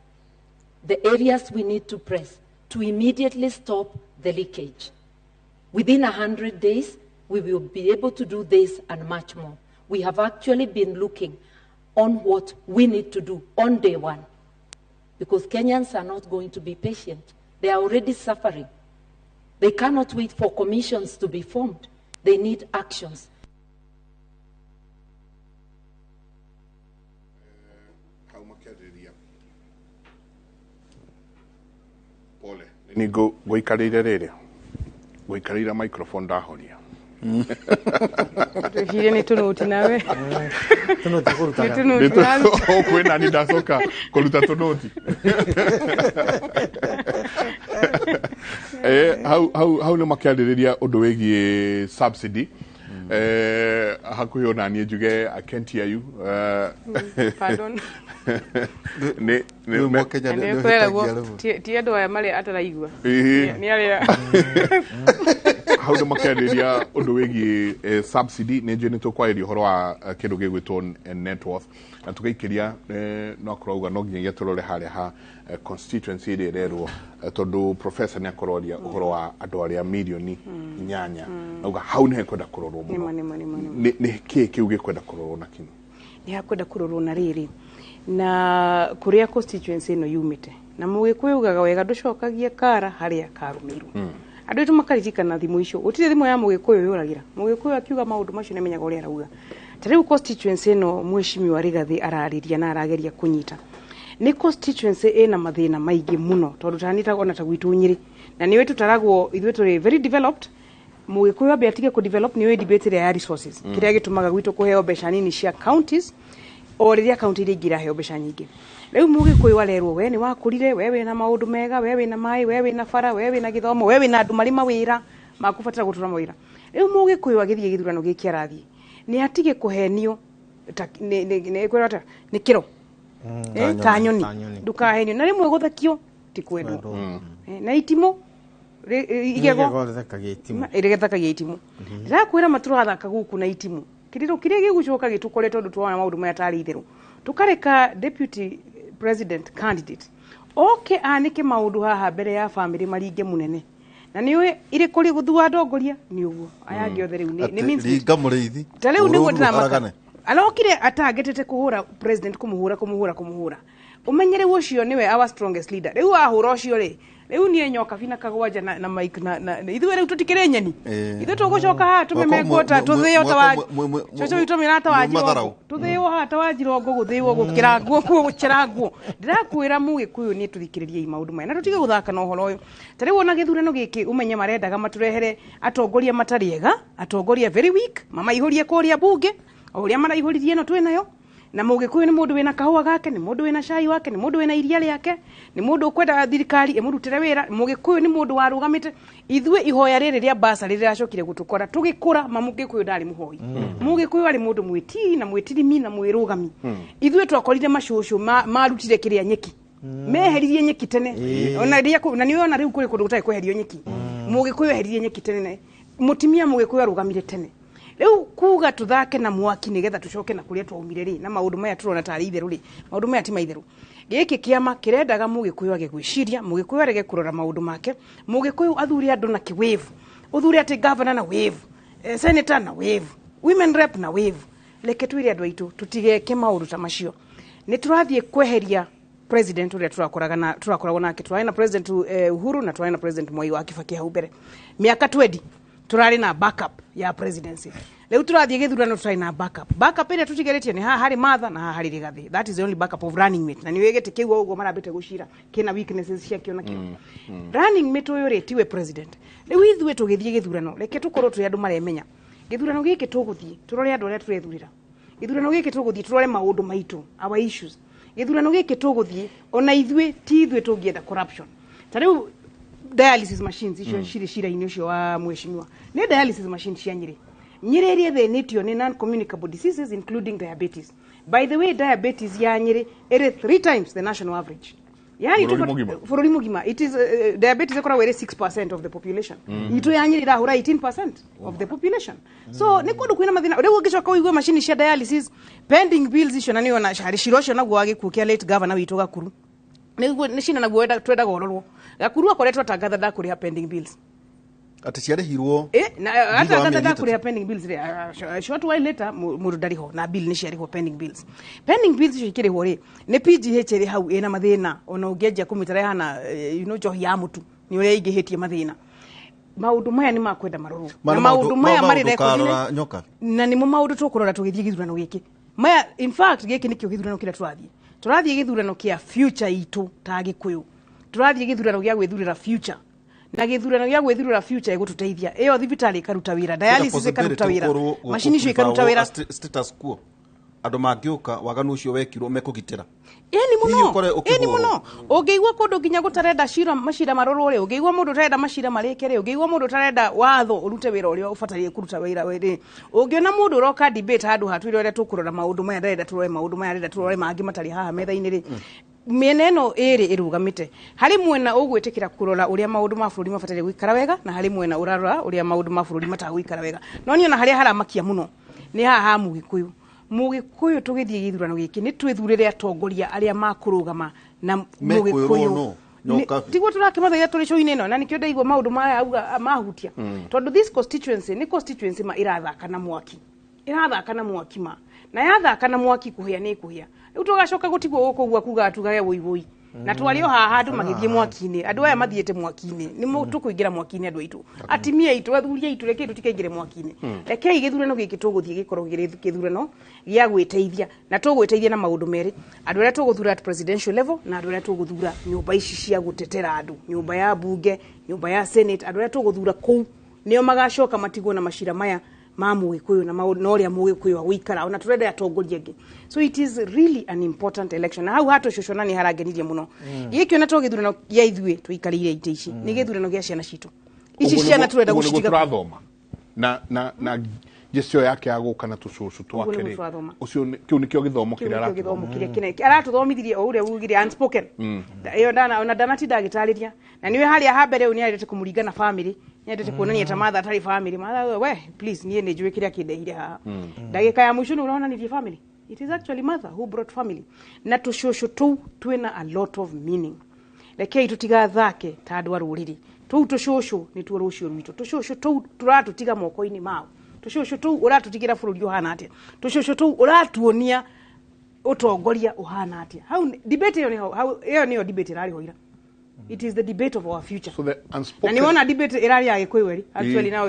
the areas we need to press to immediately stop the leakage. Within 100 days, we will be able to do this and much more. We have actually been looking on what we need to do on day one, because Kenyans are not going to be patient. They are already suffering. They cannot wait for commissions to be formed. They need actions. Ni goikarire riri goikarira microphone ndahoria Hire ni tunuti nawe tunuti kuruta tunuti kwena ni ndacoka kuruta tunuti how no makiaririria undu wigie subsidy hakuhi ona nie njuge I can't hear you pardon ne mwakenya ne ti andu aya mari ataraigua ni aria how no makiaririria undu wigie subsidy ne njuge ni tukwairia horo wa kindu gigwitwo net worth na tukaikiria no akorauga no nginya turore haria ha constituency ire rerwo tondu professor ni akororia uhoro wa andu aria milioni 8 nauga hau ne kwenda kurorwo muno ni kiu gikwenda kurorwo na kini ni hakwenda kurorwo na riri na kuria constituency no yumite na mugikuyugaga wega nducokagie kara haria karumirwo andu itu makaririkana thimu icio utire thimu ya mugikuyu yuragira mugikuyu akiuga maundu macio ne menyaga uria arauga tariu constituency no mweshimi wa Rigathi arariria na arageria kunyita ni constituency ina mathina maingi muno tondu tanita ona ta gwitu Nyeri na niwe tutaragwo ithuĩ turi very developed mugikuyu ambe atige ku develop niwe debate ya resources kiria gitumaga gwitu kuheo mbeca nini cia counties o riria county iri ngira heo mbeca nyingi riu mugikuyu warerwo we ni wakurire wewe na maundu mega wewe na mai wewe na bara wewe na githomo wewe na andu mari mawira makubatara gutura mawira riu mugikuyu agithie githurano giki arathie ni atige kuhenio ni kwirata ni kiro kanyoni ndukahenio na rimwe guthakio ti kwendwo na itimo igego irigethagia itimo ndirakwira maturathaka guku na itimo kiriro kiria gigucoka gitukore tondu twana maundu maya tari itheru tukareka deputy president candidate oke anike maundu haha mbere ya family maringe munene na niwe ire kuri guthua ndongoria ni uguo aya giothe riu ni means ringa muriithi ta riu ni gutira maka alokire atagetete kuhura president kumuhura umenyere ucio niwe our strongest leader riu ahura ucio ri riu nie nyoka bina kagwanja na mike na ithuĩ riu tutikire nyeni ithuĩ tugucoka ha tumemengota tuthio ta wa coco itu mirata wa jirongo tuthio ha ta wa jirongo guthio gukirangwo gucerangwo ndirakwira mugikuyu ni tuthikiririe maundu maya na tutige guthaka na uhoro uyu tari wona githurano giki umenye marendaga maturehere atongoria matariega atongoria very weak mama ihurie kuria bunge uria maraihuririe no twinayo na Mũgĩkũyũ nĩ mũndũ wĩna kahũa gake, nĩ mũndũ wĩna cai wake, nĩ mũndũ wĩna iria rĩake, nĩ mũndũ ũkwenda thirikari ĩmũrutĩre wĩra. Mũgĩkũyũ nĩ mũndũ warũgamĩte. Ithuĩ ihoya rĩrĩ rĩa mbasa rĩracokire gũtũkora tũgĩkũra, Mũgĩkũyũ ndarĩ mũhoi. Mũgĩkũyũ arĩ mũndũ mwĩtii na mwĩtirimi na mwĩrũgami. Ithuĩ twakorire macũcũ marutire kĩrĩa nyeki, meheririe nyeki tene. Ona nĩ ona rĩu kũrĩ kũndũ gũtarĩ kweherio nyeki. Mũgĩkũyũ eheririe nyeki tene, mũtumia Mũgĩkũyũ arũgamire tene. Rĩu kuga tũthake na mwaki nĩgetha tũcoke na kũrĩa twaumire rĩ, na maũndũ maya tũrona tarĩ itherũ rĩ, maũndũ maya ti maitherũ. Gĩkĩ kĩama kĩrendaga Mũgĩkũyũ age gwĩciria, Mũgĩkũyũ arege kũrora maũndũ make, Mũgĩkũyũ athure andũ na kĩwave, uthure atĩ governor na wave, senator na wave, women rep na wave. Reke twĩre andũ aitũ tũtigeke maũndũ ta macio. Nĩ tũrathiĩ kweheria president ũrĩa tũrakoragwo nake. Tũrarĩ na president Uhuru na tũrarĩ na president Mwai wa Kibaki hau mbere. Mĩaka 20 tũrarĩ na backup ya presidency. Rĩu tũrathiĩ gĩthurano tũtarĩ na backup. Backup ĩrĩa tũtigeretie nĩ haha harĩ Martha na haha harĩ Rigathi. That is the only backup of running mate. Na nĩ wĩgĩte kĩu ũguo marambĩte gũcira kĩna weaknesses ciakĩo nakĩo. Running mate ũyũ rĩ tiwe president. Rĩu ithuĩ tũgĩthiĩ gĩthurano, reke tũkorwo tũrĩ andũ maremenya. Gĩthurano gĩkĩ tũgũthiĩ tũrore andũ arĩa tũrethurĩra. Gĩthurano gĩkĩ tũgũthiĩ tũrore maũndũ maitũ, our issues. Gĩthurano gĩkĩ tũgũthiĩ ona ithuĩ ti ithuĩ tũngĩenda corruption. Ta rĩu dialysis machines icio cirĩ cira-inĩ ũcio wa mheshimiwa nĩ dialysis machines cia Nyĩrĩ. Nyĩrĩ ĩrĩa thĩnĩtio nĩ non-communicable diseases including diabetes. By the way, diabetes ya Nyĩrĩ ĩrĩ 3 times the national average. Yani bũrũri mũgima it is diabetes ĩkoragwo ĩrĩ 6% of the population. Itũ ya Nyĩrĩ ĩrahũra 18% of the population. So nĩ kũndũ kwĩna mathĩna. Rĩu ũngĩcoka ũigue machine cia dialysis pending bills icio na nĩona cira ũcio naguo wa gĩkuũ kĩa late governor witũ Gakuru. Nĩ cina naguo twendaga ũrorwo. Gakuru akoretwo atangatha ndakũrĩha pending bills. Ati ciarĩhirwo na atangatha ndakũrĩha pending bills short while later mũndũ ndarĩho na bill nĩ ciarĩhwo pending bills. Pending bills icio ikĩrĩhwo rĩ nĩ PGH ĩrĩ hau ĩna mathĩna ona ũngĩanjia kũmĩtara hana njohi ya mũtu nĩ ũrĩa ingĩhĩtie mathĩna. Maũndũ maya nĩ makwenda marorwo na maũndũ maya marĩ rekondi na nĩmo maũndũ tũkũrora tũgĩthiĩ gĩthurano gĩkĩ. Maya in fact gĩkĩ nĩkĩo gĩthurano kĩrĩa tũrathiĩ gĩthurano kĩa future itũ ta Gĩkũyũ. Tũrathiĩ gĩthurano gĩa gwĩthurĩra future na gĩthurano gĩa gwĩthurĩra future ĩgũtũteithia. Ĩyo thibitarĩ ĩkaruta wĩra, dialysis ĩkaruta wĩra, macini icio ikaruta wĩra. Status quo andũ mangĩũka waganu ũcio wekirwo mekũgitĩra. Eni mũno ũngĩigua kũndũ nginya gũtarenda macira marorwo rĩ, ũngĩigua mũndũ ũtarenda macira marĩke rĩ, ũngĩigua mũndũ ũtarenda watho ũrute wĩra ũrĩa ũbataire kũruta wĩra rĩ, ũngĩona mũndũ ũroka debate handũ hatwĩre ũrĩa tũkũrora maũndũ maya ndarenda tũrore maũndũ maya ndarenda tũrore mangĩ matarĩ haha metha-inĩ rĩ, mĩena ĩno ĩrĩ ĩrũgamĩte. Harĩ mwena ũgwĩtĩkĩra kũrora ũrĩa maũndũ ma bũrũri mabataire gũikara wega na harĩ mwena ũrarora ũrĩa maũndũ ma bũrũri matagũikara wega. No niona harĩa haramakia mũno nĩ haha Mũgĩkũyũ. Mũgĩkũyũ tũgĩthiĩ gĩthurano gĩkĩ nĩ twĩthurĩre atongoria arĩa makũrũgama na Mũgĩkũyũ. Tiguo tũrakĩmathaitha tũrĩ show-inĩ ĩno na nĩkĩo ndaigua maũndũ maya auga mahutia. Tondũ this constituency nĩ constituency ĩrathaka na mwaki. Ĩrathaka na mwaki na yathaka na mwaki kũhĩa nĩ kũhĩa. Rĩu tũgacoka gũtigwo gũkũ ũguo kuga atugage wũi na twari o haha andũ magĩthiĩ mwaki-inĩ. Andũ aya mathiĩte mwaki-inĩ nĩ tũkũingĩra mwaki-inĩ andũ aitũ, atimia aitũ, athuri aitũ, reke tũtikaingĩre mwaki-inĩ. Rekei gĩthurano gĩkĩ tũgũthiĩ gĩkorwo gĩrĩ gĩthurano gĩa gwĩteithia na tũgwĩteithia na maũndũ merĩ, andũ arĩa tũgũthura at presidential level na andũ arĩa tũgũthura nyũmba ici cia gũtetera andũ, nyũmba ya bunge, nyũmba ya senate. Andũ arĩa tũgũthura kũu nĩo magacoka matigwo na macira maya ma Mũgĩkũyũ na ũrĩa Mũgĩkũyũ wa gũikara ona tũrenda atongoria angĩ. So it is really an important election. Na hau hatũcũcona nĩ harangenirie mũno. Gĩkĩ ona to gĩthurano gĩa ithuĩ tũikarĩire itĩ ici, nĩ gĩthurano gĩa ciana citũ. Ici ciana tũrenda gũcitiga na jesio yake agũka na tũcũcũ twake rĩ, ũcio kĩu nĩkĩo gĩthomo kĩrĩa kĩnene aratũthomithirie o ũrĩa ugire unspoken. Ĩyo ona ndanatinda agĩtarĩria na nĩwe harĩa ha mbere nĩ arĩte kũmũringa na family, nĩ arĩte kuonania ta Martha atarĩ family. Martha we please niĩ nĩ njũĩ kĩrĩa kĩndehire haha. Ndagĩka ya mũico nĩ ũronanirie family. It is actually Martha who brought family. Na tũcũcũ tũu twĩna a lot of meaning. Rekei tũtigathake ta andũ a rũrĩrĩ. Tũu tũcũcũ nĩ tuo rũciũ rwitũ. Tũcũcũ tũu tũratũtiga moko-inĩ mao. Tũcũcũ tũu ũratũtigĩra bũrũri ũhana atĩa. Tũcũcũ tũu ũratuonia ũtongoria ũhana atĩa. Hau debate ĩyo nĩyo debate ĩrarĩho. It is the debate of our future. So the unspoken. Na niona debate irari ya Gĩkũyũ actually now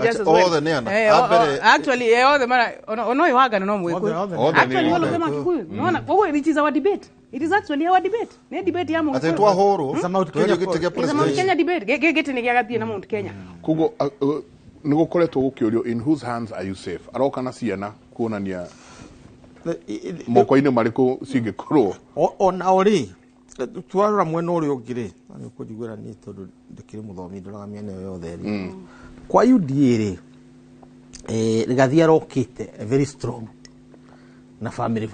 just as well. Actually all the man ono yohagana no Mũgĩkũyũ. Actually all of them are Gĩkũyũ. Naona kwa it is our debate. It is actually our debate. Nĩ debate ya Mũgĩkũyũ. Atĩ twahoro Mount Kenya debate. Gĩtĩ nĩ gĩagathie na Mount Kenya. Kugo nĩ gũkoretwo gũkĩũrio in whose hands are you safe. Aroka na ciana kuonania moko-inĩ marĩkũ cingĩkorwo ona ori twarora mwena ũrĩa ũngĩ rĩ nĩ kũnjiguĩra niĩ tondũ ndĩkĩrĩ mũthomi ndoraga mĩena ĩyo yothe rĩ kwa UDA rĩ Rigathi arokĩte very strong na family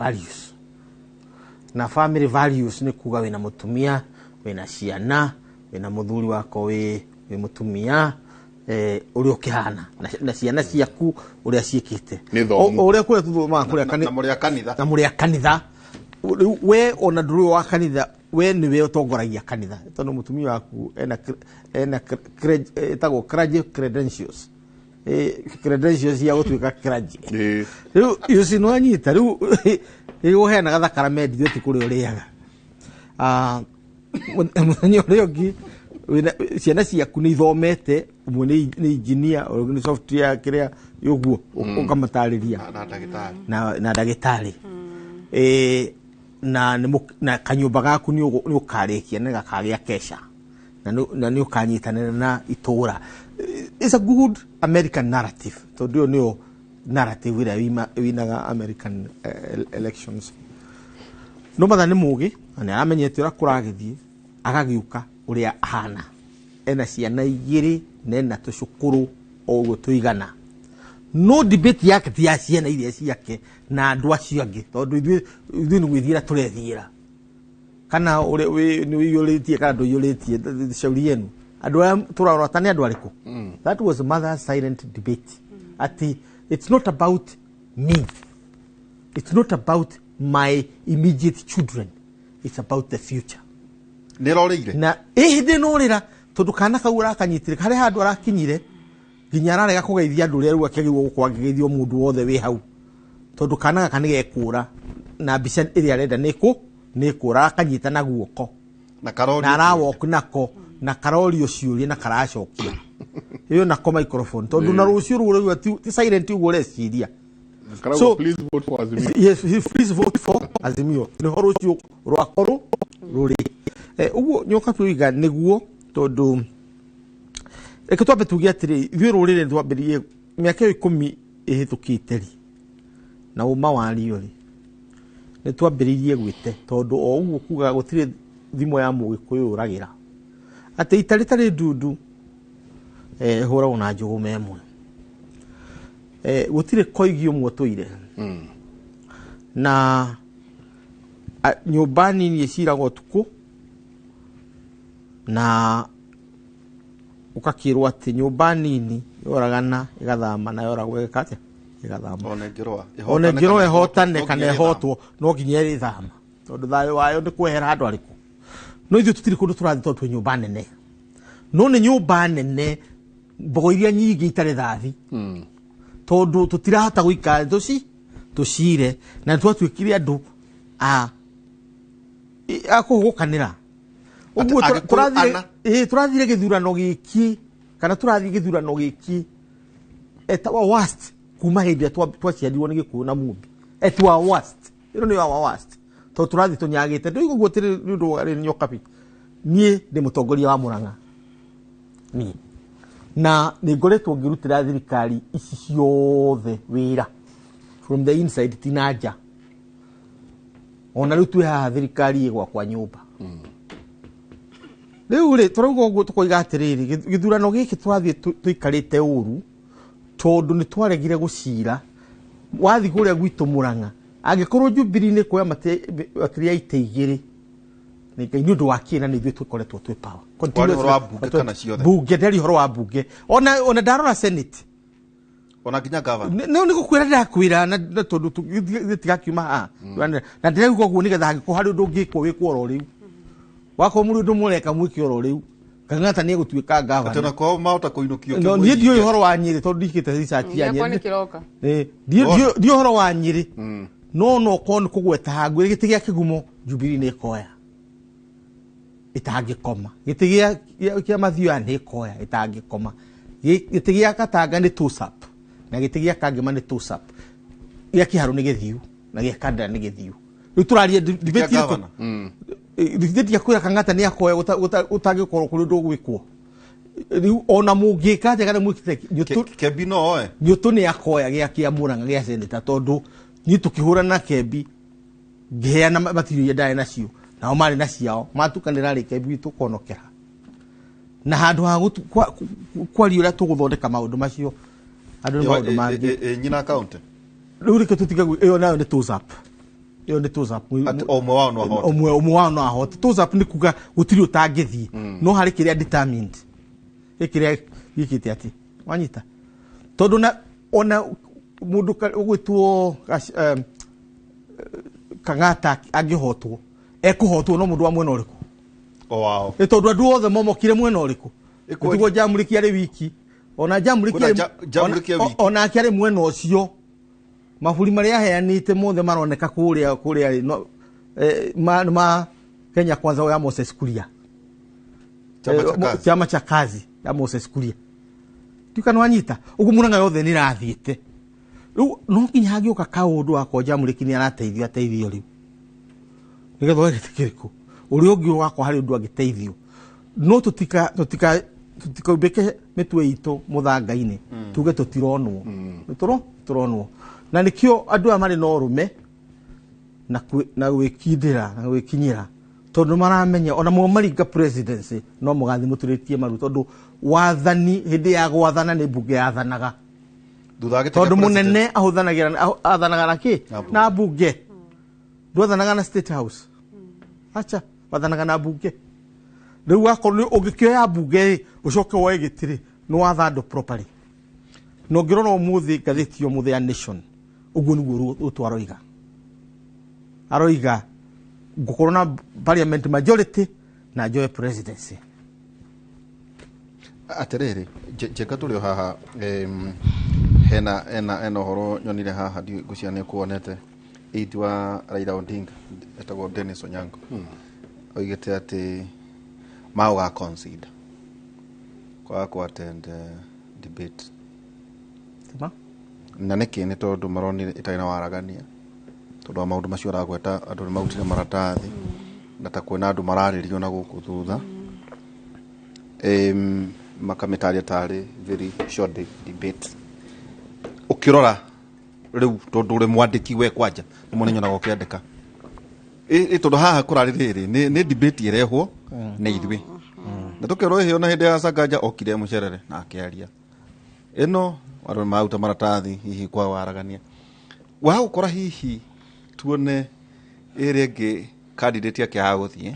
values nĩ kuga wĩna mũtumia wĩna ciana wĩna mũthuri wako wĩ mũtumia ũrĩa ũkĩhana na ciana ciaku ũrĩa ciĩkĩte ũrĩa kũrĩa tuthomaga kũrĩa kanitha na mũrĩa kanitha we ona ndũrĩ wa kanitha we nĩwe ũtongoragia kanitha tondũ mũtumia waku ena etagwo clergy credentials cia gũtuĩka clergy rĩu yusi no anyita rĩu ũheanaga thakramenti ti kũrĩa ũrĩaga mũthenya ũrĩa ũngĩ ciana ciaku nĩ ithomete ũmwe nĩ engineer nĩ software kĩrĩa ũguo ũkamatarĩria na ndagĩtarĩ na kanyũmba gaku nĩ ũkarĩkia nĩ gakagĩa kesha na nĩ ũkanyitanĩra na itũũra. It's a good American narrative tondũ nĩyo narrative ĩrĩa winaga American elections. No matha nĩ mũgĩ na nĩ aramenyete ũrĩa kũragĩthiĩ agagĩũka ũrĩa ahana ena ciana igĩrĩ na ena tũcukuru o ũguo tũigana. No debate yake ti ya ciana iria ciake na andũ acio angĩ tondũ ithuĩ nĩ gwĩthiĩra tũrethiĩra kana nĩ ũiyũrĩtie kana ndũiyũrĩtie shauri yenu andũ aya tũrarora nĩ andũ arĩkũ. That was mother's silent debate ati it's not about me, it's not about my immediate children, it's about the future. Nĩroreire na hĩndĩ norĩra tondũ kana kau arakanyitire harĩa handũ arakinyire nginya ararega kũgeithia andũ ũrĩa rĩu akĩgĩrwo gũkorwo akĩgeithio mũndũ wothe wĩ hau tondũ kana gaka nĩ gekũra na mbica ĩrĩa arenda nĩ kũra akanyita na guoko na arawoku nako na karorio ciũria na karacokia ĩyo nako microphone tondũ na rũciũ rũrĩa ti silent ũguo reciria. So please vote for Azimio. Yes, please vote for Azimio. Nĩ ho rũciũ rwakorwo rũrĩ ũguo nyoka tũiga nĩguo tondũ reke twambe tuge atĩrĩ ithuĩ rũrĩrĩ twambĩrĩrie mĩaka 10 ĩhĩtũkĩte rĩ na ũma wario rĩ nĩ twambĩrĩirie gwĩte tondũ o ũguo kuga gũtirĩ thimo ya mũgĩkũyũ ũragĩra atĩ ita rĩtarĩ ndundu hũragwo na njũgũ memwe gũtirĩ koigi ũmwe tũire na nyũmba nini ĩciragwo ũtukũ na ũkakĩrwo atĩ nyũmba nini yoragana ĩgathama na yoragwo ĩgakatĩa ĩgathama ona ngĩrwo ĩhotane kana ĩhotwo no nginya ĩrĩthama tondũ thayũ wayo nĩ kwehera andũ arĩkũ. No ithuĩ tũtirĩ kũndũ tũrathiĩ tondũ twĩ nyũmba nene no nĩ nyũmba nene mbogo iria nyingĩ itarĩ thathi tondũ tũtirahota gũikara tũcire na twatuĩkire andũ akũhũgũkanĩra ũguo tũrathire gĩthurano gĩkĩ kana tũrathiĩ gĩthurano gĩkĩ etwa worst kuma hĩndĩ ĩrĩa twaciarirwo nĩ gĩkũyũ na mumbi etwa worst ĩno nĩ wa worst tondũ tũrathiĩ tũnyagĩte ndũigua ũguo tĩrĩ nĩ ũndũ warĩ nyokabi niĩ ndĩ mũtongoria wa Mũrang'a niĩ na nĩ ngoretwo ngĩrutĩra thirikari ici ciothe wĩra from the inside tina nja ona rĩu twĩ haha thirikari ĩgwakwa nyũmba rĩu rĩ tũrauga ũguo tũkoiga atĩrĩrĩ gĩthurano gĩkĩ tũrathiĩ tũikarĩte ũru tondũ nĩ twaregire gũcira wathiĩ kũrĩa gwitũ Mũrang'a angĩkorwo Jubilee nĩ kuoya makĩria ite igĩrĩ nĩ ũndũ wa kĩna nĩ ithuĩ tũkoretwo twĩ power bunge ndari horo wa bunge ona ndarora senate ona nginya governor nĩ gũkwĩra ndakwĩra na tondũ gĩtigakiuma na ndĩrauga ũguo nĩgetha hangĩkorwo harĩ ũndũ ũngĩkwo wĩkwo oro rĩu wakorwo mũndũ ũndũ mũreka mwĩke oro rĩu Kang'ata nĩ egũtuĩka governor atĩ nakao mahota kũinũkio no niĩ ndiũĩ ũhoro wa Nyĩrĩ tondũ ndikĩte research ya Nyĩrĩ ndiũĩ ũhoro wa Nyĩrĩ no korwo nĩ kũgweta hangũ gĩtĩ gĩa kĩgumo Jubilee nĩ ĩkoya ĩtangĩkoma gĩtĩ gĩa Mathioya nĩ ĩkoya ĩtangĩkoma gĩtĩ gĩa Gatanga nĩ TUSAP na gĩtĩ gĩa Kangema nĩ TUSAP gĩa Kĩharũ nĩ Gĩthiũ na gĩa Kandara nĩ Gĩthiũ rĩu tũraria debate ndithĩtia kwĩra Kang'ata nĩ akoya ũtangĩkorwo kũrĩ ũndũ ũgwĩkwo rĩu ona mũngĩka njega nĩ mwĩkĩte Kebino oe Nyũtũ nĩ akoya gĩa Mũrang'a gĩa seneta tondũ ni tukihura na kembi ngeheana matirio ya ndae nacio nao mari na ciao matukanira ri kembi tukonokera na handu ha kwari uria tuguthondeka maundu macio andu maundu mangi nyina account riu rike tutiga iyo nayo ni tuzap iyo ni tuzap omwe wao no ahote omwe wao no ahote tuzap ni kuga gutiri utangithi no hari kiria determined ikiria yikite ati wanyita tondu na ona mundu ugwitwo Kang'ata angihotwo ekuhotwo no mundu wa mwena uriku wow tondu andu othe momokire mwena uriku itugo Jamuriki ari wiki ona Jamuriki ona akiari mwena ucio maburi maria heanite mothe maroneka kuria no ma Kenya Kwanza ya Moses Kuria chama cha kazi ya Moses Kuria tukanwanyita ugu muranga yothe ni rathiite no kinya hagioka kaundu akwa Jamuriki ni arateithio ateithio riu nigetho etikiriku uri ungi wakwa hari undu agiteithio no tutikaubeke mitwe itu muthangaini tuge tutironwo turonwo na nikio andu amari no rume na gwikindira na gwikinyira tondu maramenya ona mo maringa presidency no mugathi muturitie maru tondu wathani hindi ya gwathana ni bunge yathanaga tondu munene athanagira na ki na bunge nduathanaga na state house acha wathanaga na bunge riu akorwo ugikioya bunge ucoke woe gitiri no wathando properly no ngirona umuthi gathitio muthi ya nation uguo niguo utwaroiga aroiga ngukorwo na parliament majority na joe presidency aterere jeka tuli haha hena horo nyonire haha guciane kuonete itwa Raila Odinga etagwo Dennis Onyango oigete ati mauga consider kwa attend debate tuma na niki ni tondu maroni itaina waragania tondu maundu macio aragweta andu ni mautire maratathi na ta kwena andu mararirio na guku thutha makametaria tari very short debate ukirora riu tondu uri mwandiki we kwanja nimone nyona gokiandika tondu haha kurari riri ni debate irehwo na ithwe na tukirwo hiyo na hindi ya Sakaja okire mucerere na akiaria ino waro mauta maratathi hihi kwa waragania wa ukora hihi tuone irege candidate yake haguthie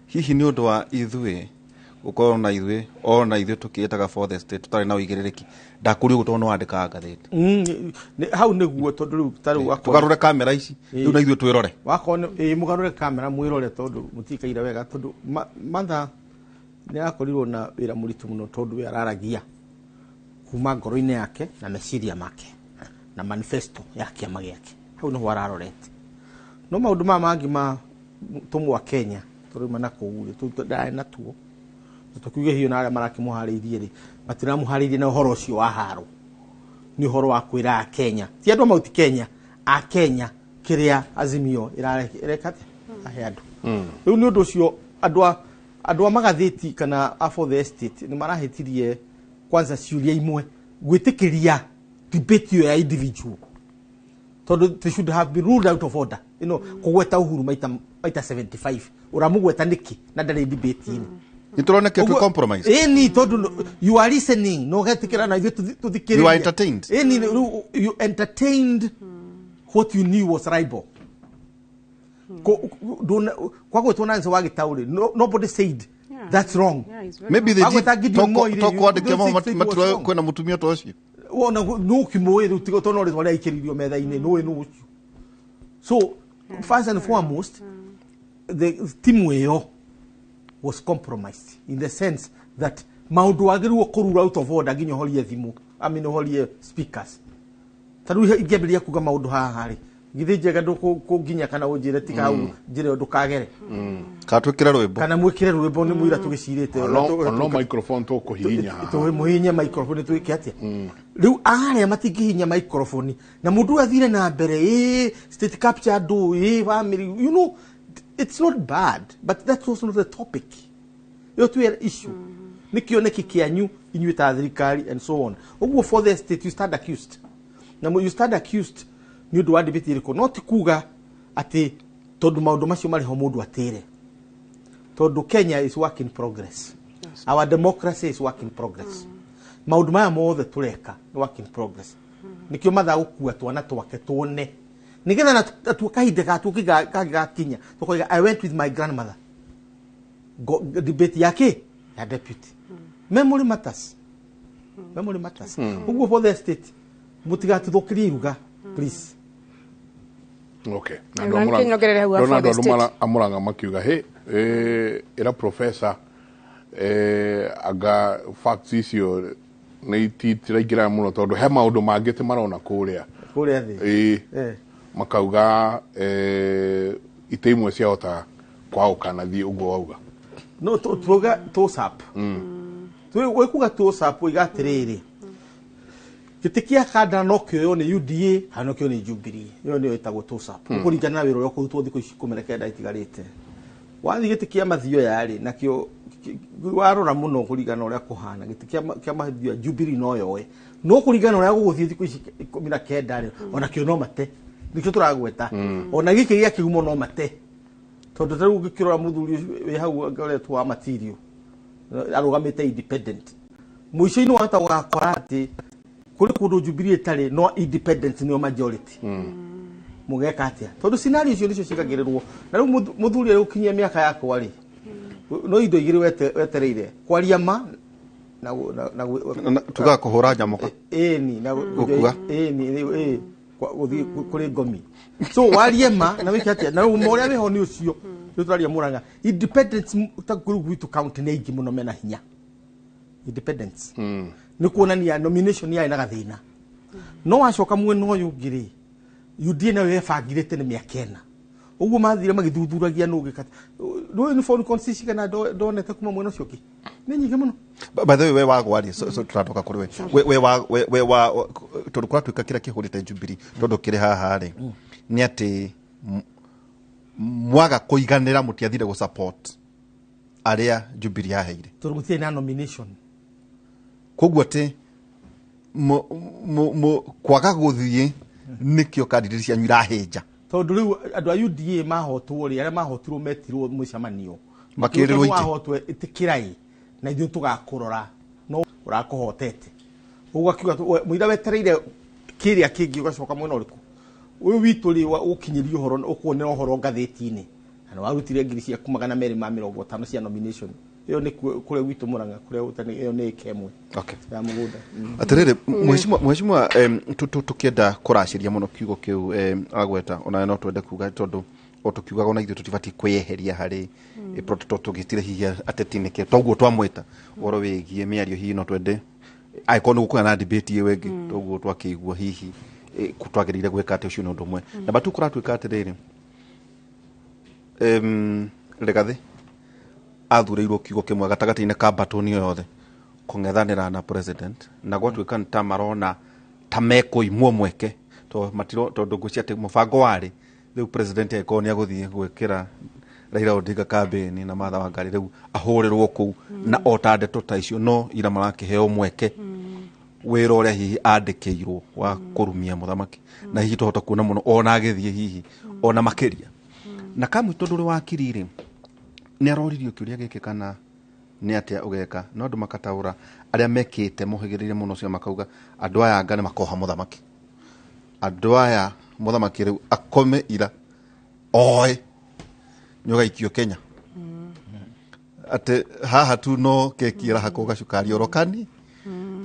hihi ni undu wa ithwe ukorwo na ithwe ona ithwe tukietaga for the state tutari na uigiririki ndakuri gutono wandika ngatheti hau niguo tondu riu tari wakwa tugarure kamera ici riu na ithwe twirore wakone mugarure kamera mwirore tondu mutikaira wega tondu mantha ni akorirwo na wira muritu muno tondu we araragia kuma ngoro-ini yake na meciria make na manifesto ya kiama giake hau no wararorete no maundu mangi ma tumwa Kenya turima na kuuri tutadae na tuo tukiuge hiyo na aria marakimuhariirie ri matiramuhariirie na uhoro ucio wa haro ni uhoro wa kwira Kenya ti andu mauti Kenya a Kenya kiria Azimio irarekate ahe andu riu ni undu ucio andu magatheti kana for the estate ni marahetirie kwanza ciuria imwe gwitikiria debate ya individual tondu they should have been ruled out of order kugweta Uhuru maita 75 uramugweta niki na ndari debate ini ituroneke tu compromise ni tondu you are listening no getikira na ithu tuthikiria you are entertained you entertained what you knew was rival kwa gwetwo na nse wagitauri nobody said that's wrong maybe they did tokwandike matiro kwena mutumia to ucio wona no kimoe tigo tono ri wale ikiririo metha-ini no ucio so first and foremost the team eyo was compromised in the sense that maundu wagirirwo kurura out of order nginya horie thimu horie speakers tadu ingeberia kuga maundu haha ri githi njega ndukunginya kana unjire tika hau njire ndukagere katwikira rwimbo kana mwikire rwimbo ni mwira tugicirite no microphone to kuhinya to muhinya microphone twike atia riu aria matingihinya microphone na mundu athire na mbere state capture do family you know it's not bad but that was not the topic yo tu issue nikioneki kianyu inyuita thirikari and so on oguo for the state you stand accused na you stand accused ni undu wa debate iriko not kuga ati tondu maundu macio mari ho mundu atire tondu Kenya is work in progress. Our democracy is work in progress. Maundu maya mothe tureka ni work in progress. Nikio matha gukua twana twake tuone nigetha na tukahinde ga kinya tukoiga I went with my grandmother debate yake ya deputy. Memory matters. Memory matters. Uguo for the state mutigatuthukiri iruga please. Okay. Na amuranga makiuga era professor aga facts icio nä itiraingä muno tondå he maå mangä tä marona kå thä makauga itä imwe ciahota kwaå kana thiä å guo wauga no tuga tosap we kuga tosap igatä rä rä gä tä kä a kanda no kä oyo nä UDA kana no kä oyo nä Jubilee ä yo nä yo ä tagwo tosap å kå ringana na wä ra å rä a å kå rutwo thikå ici 19 itigarä te wathiä gä tä kä a mathio yarä nakä warora muno kurigana uria kuhana giti kia mathio Jubilee no yoe no kurigana uria guguthie thiku ici 19 ri ona kio no mate nikio turagweta ona giki gia kigumo no mate tondu taru gikirora muthuri we hau ngoretwo wa material arugamite independent muico ino hata gukora ati kuri kundu Jubilee tari no independent ni majority mugeka atia tondu scenario icio nicio cikagirirwo na riu muthuri ari ukinyia miaka yakwa ri no indo igiri wetereire kwaria ma na tugakuhura nyamuka ni na gukua ni guthi kuri ngomi so warie ma na wiki atia na moria weho ni ucio turaria muranga independence utakuru gwitu county ne ingi muno mena hinya independence ni kuonania nomination ya ina gathina no wacoka mwena uyu ngiri UDA na we fagirite ni miakena uguo mathire magithuthuragia no gikata no ni phone constitution kana donete kuma mwena ucio ki ni nyingi muno by the way we wagwari so turatoka kuri we wa turukura twika kira kihurite Jubilee tondu kiri haha ri ni ati mwaga kuiganira mutiathire go support aria Jubilee yaheire turugutie na nomination koguo ati kwaga guthie nikio candidate cia nyirahinja tondu riu andu a UDA mahotwo ri aria mahotirwo metirwo mucamanio makirirwo iki mahotwo itikirai na ithu tugakurora no urakuhotete ugakiuga muira wetereire kiria kingi ugacoka mwena uriku uyu witu ri ukinyirio horo ukuonera horo ngatheti-ini ana warutire ngiri cia 250 cia nomination iyo ni kure witu muranga kure utani iyo ni kemwe okay ya mugunda atirire mheshimiwa tukienda kuraciria muno kiugo kiu agweta ona no twende kuga tondu otukiugaga ona ithu tutibati kweheria hari prototo tugitire hihi atetini ke toguo twamweta oro wigie miario hihi no twende aikonu gukuna na debate ye wengi toguo twakigua hihi kutwagirire gweka ate ucio no ndumwe na batu kuratwika atirire legathi athureirwo kiugo kimwe gatagati-ini ka batoni yothe kung'ethanira na president na gwatwika nta marona ta mekuimwo mweke to matiro tondu ngucia ati mubango wari riu president eko ni aguthie gwikira Raila Odinga campaign na Martha Wangari riu ahurirwo ku na otandeto ta icio no ira marakiheo mweke wira uria hihi andikirwo wa kurumia muthamaki na hihi tohota kuona muno ona agithie hihi ona makiria na kamu tondu ri wakirire ni aroririo kiuria giki kana ni atia ugeka no andu makataura aria mekite muhigirire muno cio makauga andu aya ngane makoha muthamaki andu aya muthamaki riu akome ira oe nyoga ikio Kenya ate haha tu no kekira hakoga cukari orokani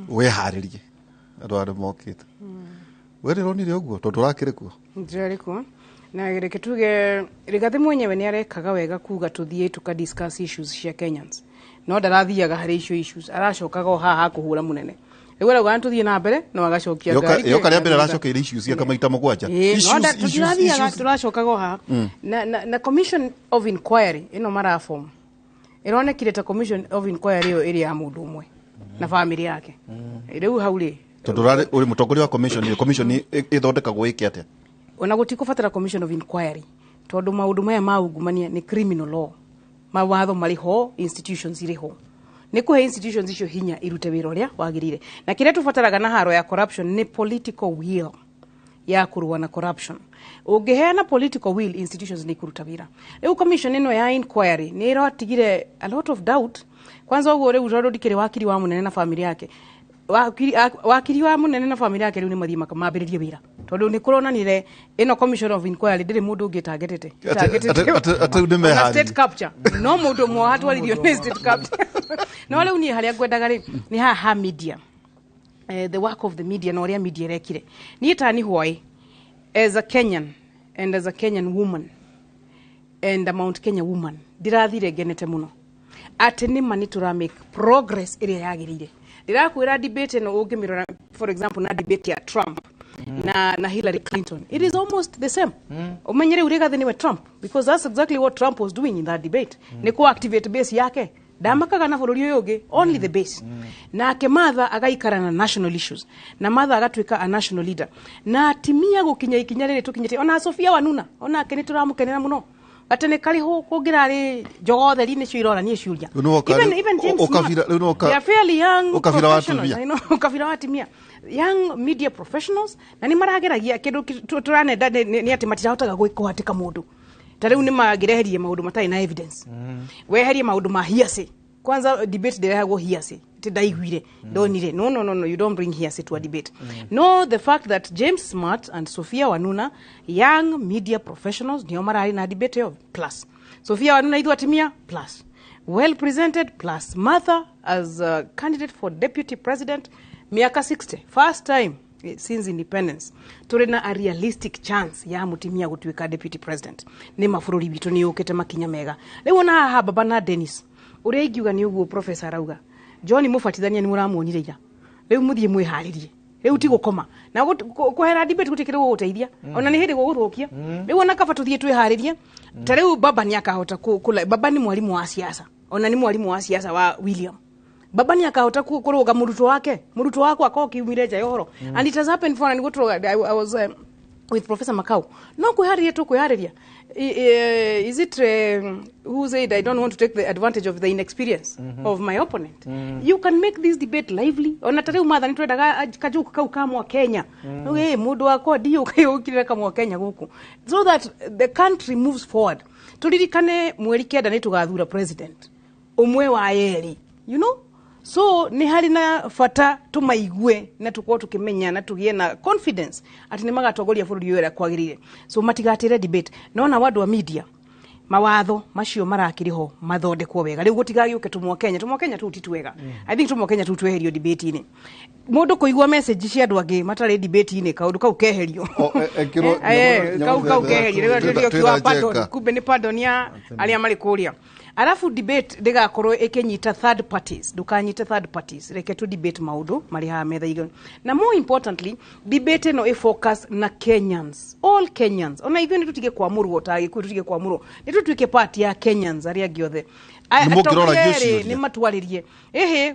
we haririe andu aya mokite we ronire uguo tondu rakire kuo ndiri kuo na reke tuge Rigathi mwenyewe ni arekaga wega kuga tuthie tuka discuss issues cia Kenyans no ndarathiaga hari issues aracokaga haha kuhura munene riu rauga tuthie na mbere no agacokia ngari yo kari mbere aracokeire issues cia kamaita mugwanja issues turacokaga haha na commission of inquiry ino maraform ironekire ta commission of inquiry yo iri ya mundu umwe na family yake riu hauri tondu uri mutongoria wa commission ithondekagwo iki atia ona gutikubatara commission of inquiry tondu maundu maya maungumania ni criminal law mawatho mariho institutions iriho ni kuhe institutions icio hinya irute wira uria wagirire na kire tubataraga na haro ya corruption ni political will ya kurua na corruption. Ungeheana political will, institutions ni kuruta wira. Riu commission ino ya inquiry ni irotigire a lot of doubt. Kwanza ugo riu rorikire wakiri wa munene na family yake. Wakiri wa munene na family yake riu ni mathima kamabiririe wira. Tondu ni kuronanire ino commission of inquiry ndiri mundu ungitargetete. State capture. No mundu mwa hatwaririo ni state capture. No riu ni haria ngwendaga ri ni ha media. The work of the media no ria media rekire. Ni tani hwai as a Kenyan and as a Kenyan woman and a Mount Kenya woman ndirathire genete muno ati ni mani tura make progress iria yagirire. Ndirakwira debate no ungimirora for example na debate ya Trump na Hillary Clinton, it is almost the same. Umenyere urega thini we Trump because that's exactly what Trump was doing in that debate. Ni ku activate base yake damakaga na bururi uyu only the base. Na kematha agaikara na national issues na matha agatwika a national leader na timia gukinya ikinya riri tukinyite ona Sofia Wanuna ona keni turamukenera muno atene kali ho kugirari jogothe rini cio irora ni ciuria even James they are fairly young professionals. I know ukafira watimia young media professionals na ni marageragia kindu turanenda ni ati matirahotaga gwikuhatika mundu tariu ni magireherie maundu matai na evidence weherie maundu ma hearsay. Kwanza debate ndirehagwo hearsay tidaiguire donire no you don't bring hearsay to a debate. No, the fact that James Smart and Sofia Wanuna young media professionals ndio marari na debate of plus Sofia Wanuna ithu atimia plus well presented plus Martha as a candidate for deputy president miaka 60 first time since independence turena a realistic chance ya mutimia gutwika deputy president ni mafururi bitu ni ukete makinya mega riu na ha baba na Dennis uria ingiuga ni uguo professor rauga John mufatithania ni muramuonire ira riu muthie mwiharirie riu ti gukoma na kuhera debate gutikire guteithia ona ni hindi guguthukia riu ona kaba tuthie twiharirie ta riu baba ni akahota kula baba ni mwalimu wa siasa ona ni mwalimu wa siasa wa William baba ni akahota kuruga muruto wako akokiumire nja yohoro and it has happened for I was with Professor Makau no kuharirie to kuhariria is it who said I don't want to take the advantage of the inexperience of my opponent. You can make this debate lively ona tare umatha ni twendaga kajuku kau kamwa Kenya mundu wako dio kayukire kamwa Kenya guku so that the country moves forward. Turirikane mweri kenda ni tugathura president umwe wa yeri you know. So ni hari na fata tumaigue na tukwo tukimenya na tugie na confidence ati ni magatongoria bururi wera kwagirire. So matigatire debate nona wadu wa media mawatho macio marakiriho mathondekwo wega riu gutigagioke tumwa Kenya tu titwega. I think tumwa Kenya tu tweherio debate ini mundu kuigwa message cia andu angi matare debate ini kaundu kau keherio kau keherio riu kiwa pardon kumbe ni pardon ya alia mali kuria. Alafu debate ndigakorwo ikinyita third parties ndukanyite third parties reke tu debate maudu mari ha metha igani na more importantly debate no focus na Kenyans all Kenyans ona ithio ni tutige kwa muru otagi ku tutige kwa muru ni tutwike part ya Kenyans aria giothe ni matwaririe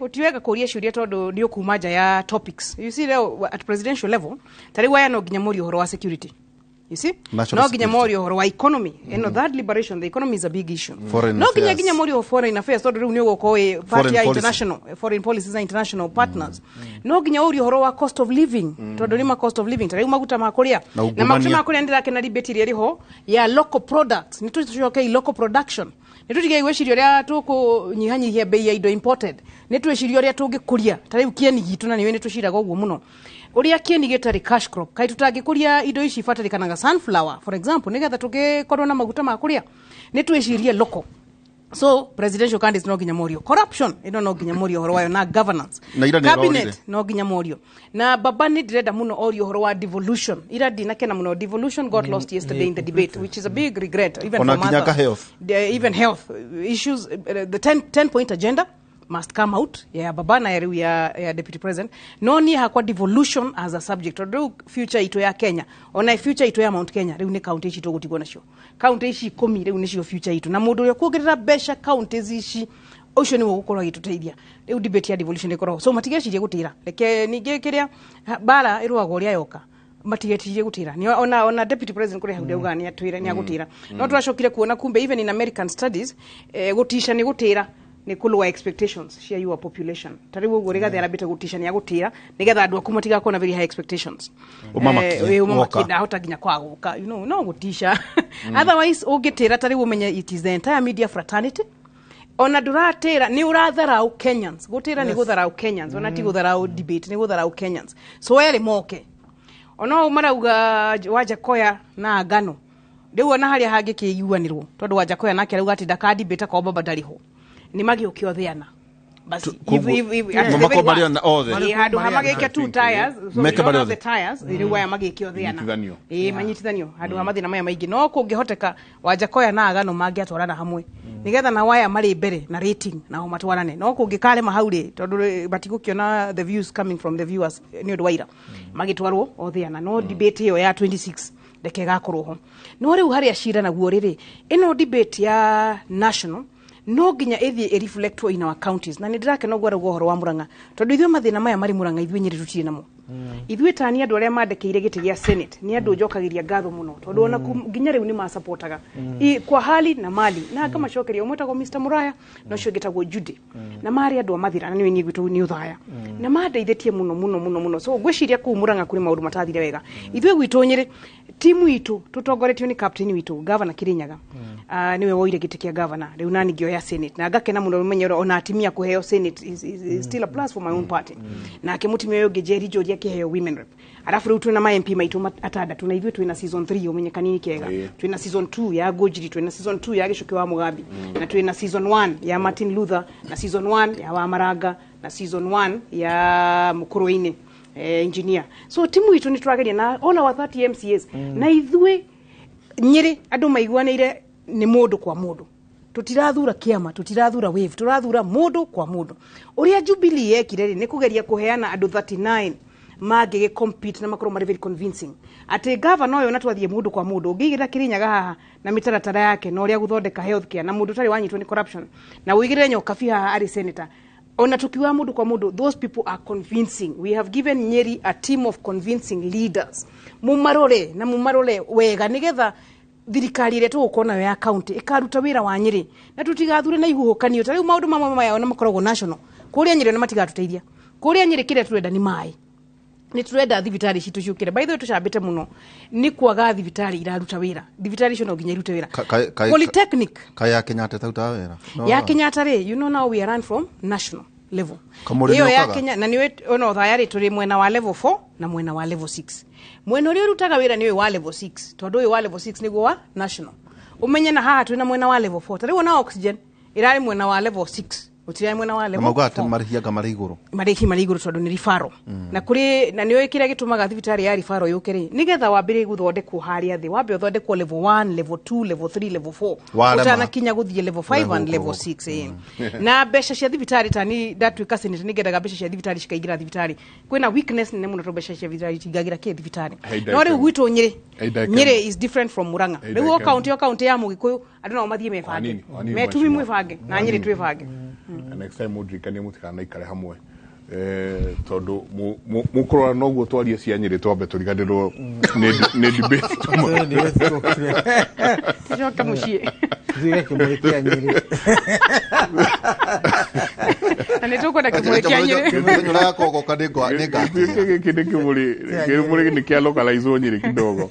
utiwega kuria ciuria tondu ni ukumanja ya topics you see at presidential level tari waya no ginya muri uhoro wa security. You see? No ginya mori ohoro wa economy. No that liberation, the economy is a big issue. No ginya mori of foreign affairs, so riu ni ugo party ya international foreign policies and international partners. No ginya ori ohoro wa cost of living. Tondu ni ma cost of living. Tari maguta makuria. Na maguta makuria ndira kena debate ri ho ya local products. Ni tucoke local production. Ni tutige gwecirio ria tukunyihanyihia bei ya indo imported. Ni twecirio ria tungikuria. Tari ukieni gitu na niwe ni tuciraga uguo muno. Uria kieni gitari cash crop kai tutangikuria indo ici fatarikanaga sunflower for example nigetha tugikorwo na maguta makuria ni twicirie local. So presidential candidates no ginya morio corruption no ginya morio horo wayo na governance na cabinet no ginya morio na baba ni direda muno orio horo wa devolution ira dina kena muno devolution got lost yesterday in the debate which is a big regret even for health. Even health issues the 10 point agenda must come out baba na ya deputy president no ni hakwa devolution as a subject or future ito ya Kenya ona future ito ya Mount Kenya riu ni county ici tugutigwo nacio county ici 10 riu nicio future ito na mundu uri kuongerera besha counties ici ucio ni gukorwo gituteithia riu debate ya devolution ikoro so matigecirie gutira reke ninge kiria bara irwago ria yoka matigetirie gutira ni ona deputy president kuri haude ugani atwire ni agutira no twacokire kuona kumbe even in American studies gutisha ni gutira ni kulwa expectations cia your population tariu ugo rigathi arabita gutisha ni agutira nigetha andu aku matiga kona very high expectations umamaki hota ginya kwa guka no gutisha otherwise ugitira tariu umenye it is the entire media fraternity ona duratira ni uratharau Kenyans gutira ni gutharau Kenyans ona ti gutharau debate ni gutharau Kenyans so eri moke ona umarauga Wajakoya na ngano riu ona haria hangi kiyuanirwo tondu Wajakoya nake arauga ati ndakadi beta kwa baba ndariho ni magiukio thiana basi mamako bari na othe handu hamagike 2 tires so the tires riu aya magikio thiana manyitithanio handu hamathina maya maingi no kungihoteka Wajakoya na ngano mangiatwarana hamwe nigetha na waya mari mbere na rating na matwarane no kungikare mahauri tondu batigukiona the views coming from the viewers ni undu waira magitwarwo othiana no debate yo ya 26 ndeke gakuruho no riu haria shira naguo riri ino debate ya national no ginya ithie reflectwo in our counties na ndirake no gwara guhoro wa Murang'a tondu ithwe mathina maya mari Murang'a ithwe Nyeri tutire namo ithwe tani andu aria mandekeire giti gia senate ni andu njokagiria ngatho muno tondu ona ginya riu ni ma supportaga kwa hali na mali na kama cokeria umwetagwo Mr Muraya no cio gitagwo Judy na mari andu amathira na niwe ni gwitu ni uthaya na mandeithitie muno so gwiciria ku Murang'a kuri maundu matathire wega ithwe gwitu Nyeri timu itu tutongoretio ni captain witu governor Kirinyaga niwe woire giti kia governor riu nani gio ya senate na gakena muno menyero ona atimia kuheo senate is still a plus for my own party na akimutimia yo Gejeri Georgia kiheo women rep arafu riu tuna ma MP maitu atada tuna ithwe twina season 3 umenye kanini kega twina season 2 ya Gojiri twina season 2 ya Gicuki wa Mugambi na twina season 1 ya Martin Luther na season 1 ya wa Maraga na season 1 ya Mukuruini engineer so timu itu ni turageria na all our 30 MCAs na ithwe Nyeri andu maiguaneire ni mundu kwa mundu tutirathura kiama tutirathura wave turathura mundu kwa mundu uria Jubilee yekire ni kugeria kuheana andu 39 magige compete na makoro mari very convincing ati governor oyo natwathie mundu kwa mundu ngigira Kirinyaga haha na mitaratara yake no uria guthondeka healthcare na mundu tari wanyitwo ni corruption na uigire nyokabi haha ari senator ona tukiwa mundu kwa mundu those people are convincing we have given Nyeri a team of convincing leaders mumarore wega nigetha thirikari ile tukona ya county ikaruta wira wa Nyeri na tutigathure na ihuhukanio tari maundu mamwe maya ona makoragwo national kuria Nyeri na matigatuteithia kuria Nyeri kire turenda ni mai ni turenda thibitari citu ciukire by the way tucambite muno ni kwaga thibitari iraruta wira thibitari cio no ginya irute wira polytechnic kaya Kenyatta tauta wira ya Kenyatta you know now we are run from national level hiyo ya Kenya na niwe ono thayari turi mwena wa level 4 na mwena wa level 6 mwena uri rutaga wira niwe wa level 6 tondu uyu wa level 6 niguo wa national umenye na haha twina mwena wa level 4 tari na oxygen irari mwena wa level 6 utira mwena wa level 4 magwate marihiaga mariguru mariguru tondu ni rifaro na kuri na niwe kira gitumaga thibitari ya rifaro yukiri nigetha wambire guthondekwo haria thi wambe uthondekwo level 1 level 2 level 3 level 4 utana kinya guthie level 5 and level 6 na besha cia thibitari tani ndatuika senate nigedaga besha cia thibitari cikaingira thibitari kwina weakness ne muno to besha cia thibitari tigagira ki thibitari no riu gwitu Nyeri is different from Murang'a riu county ya Mugikuyu andu no mathie mefange metumi mwefange na Nyeri twefange next time mudrikanie mutikana ikare hamwe tondu mukorora noguo twarie cia Nyeri twambe turiganirwo ni debate joka mushie zile Kũmũrĩka Nyeri ane tuko na Kũmũrĩka Nyeri nyora yako goka ndingo kide Kũmũrĩ ni kia localize Nyeri kidogo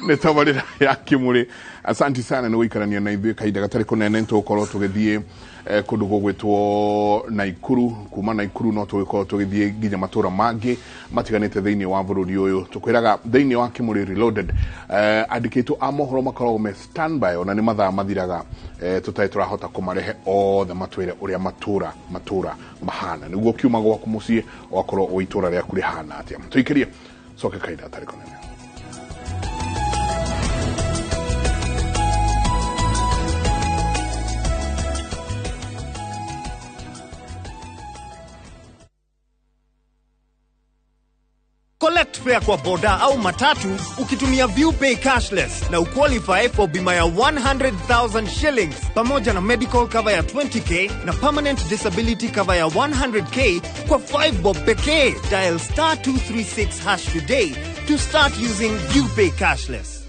ne tabarira ya Kũmũrĩ asante sana ni wikarania na ithuĩ kahinda gatari kunene tukorwo tugithie kundu gugwitwo Naikuru kuma Naikuru no tugikorwo tugithie nginya matura mangi matiganite thiini wa bururi uyu tukwiraga thiini wa Kũmũrĩ Reloaded andikitwo a mohoro makoragwo me standby ona ni mathaa mathiraga tutai turahota kumarehe othe matwire uria matura mahana niguo kiuma gwaku mucii wakorwo uitura ria kuri hana atia tuikirie soke kaida atari kunene. Collect fare kwa boda au matatu ukitumia ViewPay cashless na uqualify for bima ya 100,000 shillings pamoja na medical cover ya 20k na permanent disability cover ya 100k kwa 5 bob pekee. Dial *236# today to start using ViewPay cashless.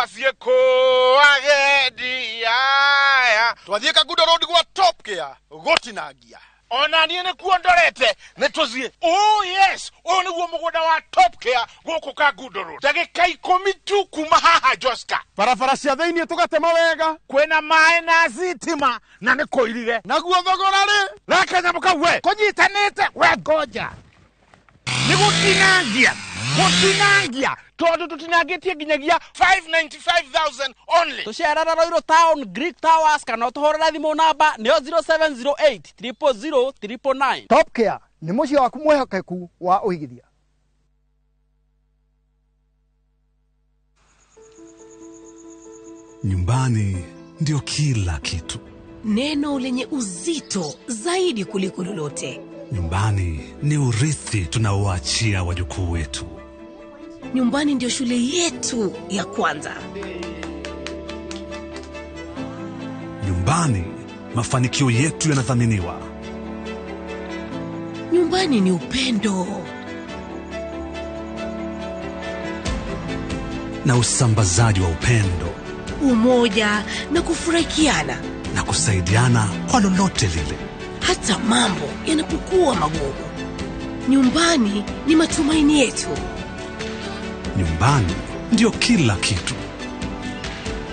twathiĩ kũ agendi aya twathiĩ Kagundo Road gwa Top Gear gũtinangia. Ona niĩ nĩkuo ndorete nĩtũthiĩ. Oh yes, ũyũ nĩguo mũgũnda wa Top Gear gũkũ Kagundo Road. Ndagĩka 10 tu kuma haha Joska. Barabara cia thĩinĩ tũgatema wega. Kwĩna maĩ na thitima na nĩ kũirige. Naguo thogora rĩ? Reke nyamũ kau we. Kũnyitanĩte we ngoja. Nĩ gũtinangia. Gũtinangia. Tondũ tũtinangĩtie nginyagia 595,000 only. Tũcerera Roiro Town, Greek Towers, kana ũtũhũrĩre thimũ namba nĩyo 0708 000 999. Top Gear nĩ mũciĩ waku mwĩhokeku wa ũigithia. Nyumbani ndio kila kitu. Neno lenye uzito zaidi kuliko lolote. Nyumbani ni urithi tunaoachia wajukuu wetu. Nyumbani ndio shule yetu ya kwanza. Nyumbani mafanikio yetu yanathaminiwa. Nyumbani ni upendo na usambazaji wa upendo, umoja na kufurahikiana na kusaidiana kwa lolote lile, hata mambo yanapokuwa magumu. Nyumbani ni matumaini yetu. Nyumbani ndio kila kitu.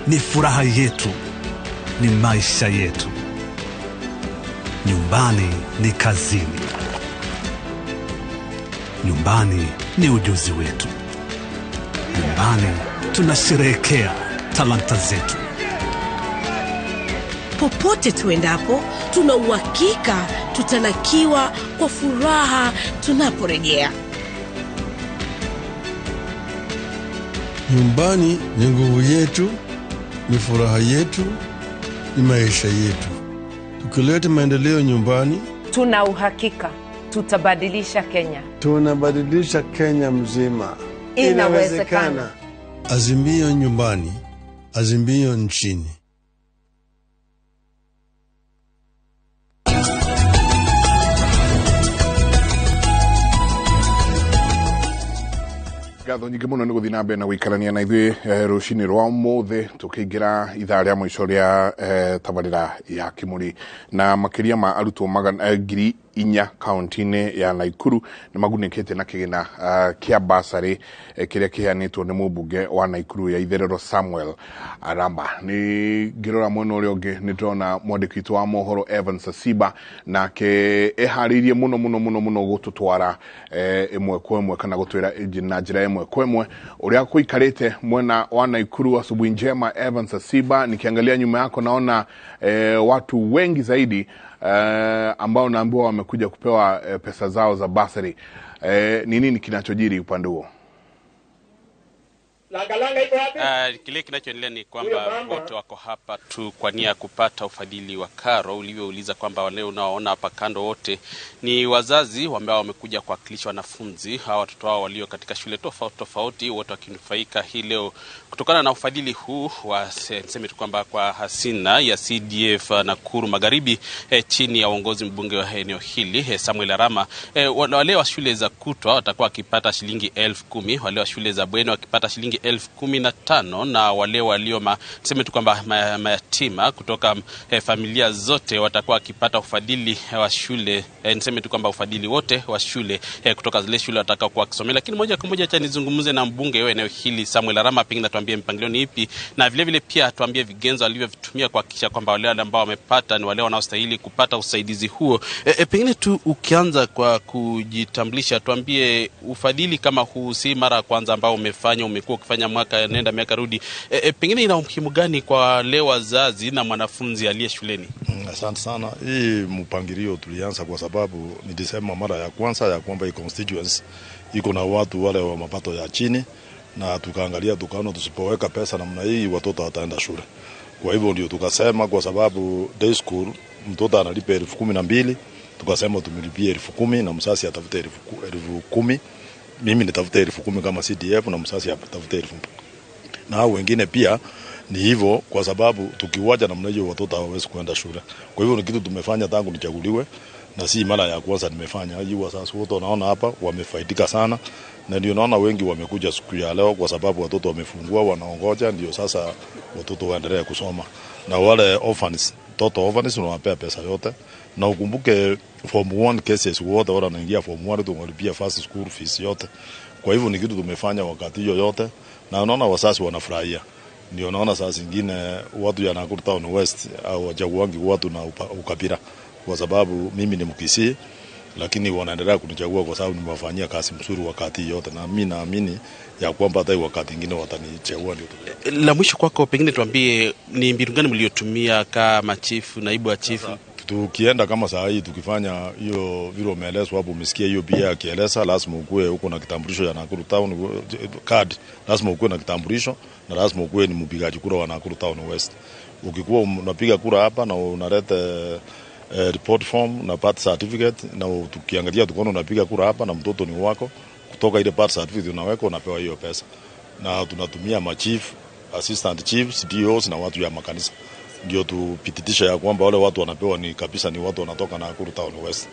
Ni furaha yetu, ni maisha yetu. Nyumbani ni kazini. Nyumbani ni ujuzi wetu. Nyumbani tunasherehekea talanta zetu. Popote tuendapo, tuna uhakika tutalakiwa kwa furaha tunaporejea. Nyumbani ni nguvu yetu, ni furaha yetu, ni maisha yetu. Tukileta maendeleo nyumbani, tuna uhakika tutabadilisha Kenya. Tunabadilisha Kenya mzima. Inawezekana. Azimio nyumbani, azimio nchini. Gatho nyingĩ mũno nĩ gũthiĩ na mbere na gũikarania na ithuĩ rũcinĩ rwa ũmũthĩ tũkĩingĩra ithaa rĩa mũico rĩa tabarĩra ya Kĩmũrĩ, na makĩria ma arutwo 4,000 kaunti-inĩ ya Naikuru nĩ magunĩkĩte na kĩgĩna kĩa basarĩ kĩrĩa kĩheanĩtwo nĩ mũmbunge wa Naikuru ya Itherero Samuel Aramba. Nĩ ngĩrora mwena ũrĩa ũngĩ nĩ ndĩrona mwandĩki witũ wa mohoro Evans Sasiba, nake eharĩirie mũno gũtũtwara ĩmwe kwa ĩmwe kana gũtwĩra na njĩra ĩmwe kwa ĩmwe ũrĩa kũikarĩte mwena wa Naikuru. Asubuhi njema Evans Sasiba. Nikiangalia nyuma yako naona watu wengi zaidi ambao naambiwa wamekuja kupewa pesa zao za basari. Ni nini kinachojiri upande huo? Kile kinachoendelea ni kwamba wote wako hapa tu kwa nia kupata ufadhili wa karo. Ulivyouliza kwamba wale unaoona hapa kando wote ni wazazi ambao wamekuja kuwakilisha wanafunzi hawa watoto wao walio katika shule tofauti, wote wakinufaika hii leo kutokana na ufadhili huu wa niseme tu kwamba kwa hazina ya CDF Nakuru Magharibi chini ya uongozi mbunge wa eneo hili Samuel Arama. Wale wa shule za kutwa watakuwa wakipata shilingi 10,000, wale wa shule za bweni wakipata shilingi 15,000, na wale walio niseme tu kwamba mayatima kutoka familia zote watakuwa wakipata ufadhili wa shule. Niseme tu kwamba ufadhili wote wa shule kutoka zile shule watakao kuwa kusomea. Lakini moja kwa moja acha nizungumze na mbunge wa eneo hili Samuel Arama, pengine tuambie mpangilio ni ipi, na vile vile pia tuambie vigenzo alivyovitumia kuhakikisha kwamba wale ambao wamepata ni wale wanaostahili kupata usaidizi huo. Pengine tu ukianza kwa kujitambulisha, tuambie ufadhili kama huu si mara ya kwanza ambao umekuwa ukifanya mwaka nenda miaka rudi. Pengine ina umuhimu gani kwa leo wazazi na mwanafunzi aliye shuleni? Asante sana. Hii mpangilio tulianza kwa sababu nilisema mara ya kwanza ya kwamba hii constituency iko na watu wale wa mapato ya chini, na tukaangalia tukaona tusipoweka pesa namna hii watoto wataenda shule. Kwa hivyo ndio tukasema kwa sababu day school mtoto analipa 12,000, tukasema tumlipie 10,000 na msasi atafute 10,000. Mimi nitafuta 10,000 kama CDF na msasi atafute 10,000. Na wengine pia ni hivyo kwa sababu tukiwacha namna hiyo watoto hawawezi kwenda shule. Kwa hivyo ni kitu tumefanya tangu nichaguliwe, na si mara ya kwanza nimefanya. Hiyo sasa wote wanaona hapa wamefaidika sana, na ndio naona wengi wamekuja siku ya leo kwa sababu watoto wamefungua, wanaongoja ndio sasa watoto waendelee kusoma. Na wale orphans, orphans unawapea pesa yote, na ukumbuke form 1 cases wote wale wanaingia form 1 tunalipia first school fees yote. Kwa hivyo ni kitu tumefanya wakati hiyo yote, na unaona wasasi wanafurahia. Ndio naona saa zingine watu ya Nakuru Town West au wachaguangi watu na ukabila, kwa sababu mimi ni Mkisii, lakini wanaendelea kunichagua kwa sababu nimewafanyia kazi mzuri wakati yote, na mimi naamini ya kwamba hata wakati mwingine watanichagua. Ndio la mwisho kwako, pengine tuambie ni mbinu gani mliotumia kama chifu, naibu wa chifu? Tukienda kama saa hii tukifanya hiyo vile umeelezwa hapo, umesikia hiyo pia akieleza, lazima ukue huko na kitambulisho ya Nakuru Town card, lazima ukue na kitambulisho, na lazima ukue ni mpigaji kura wa Nakuru Town West. Ukikuwa unapiga kura hapa na unaleta report form na birth certificate, na tukiangalia tukoona unapiga kura hapa na mtoto ni wako, kutoka ile birth certificate unaweka, unapewa hiyo pesa. Na tunatumia machief, assistant chiefs, DOs na watu ya makanisa, ndio tupititisha ya kwamba wale watu wanapewa ni kabisa ni watu wanatoka Nakuru Town West.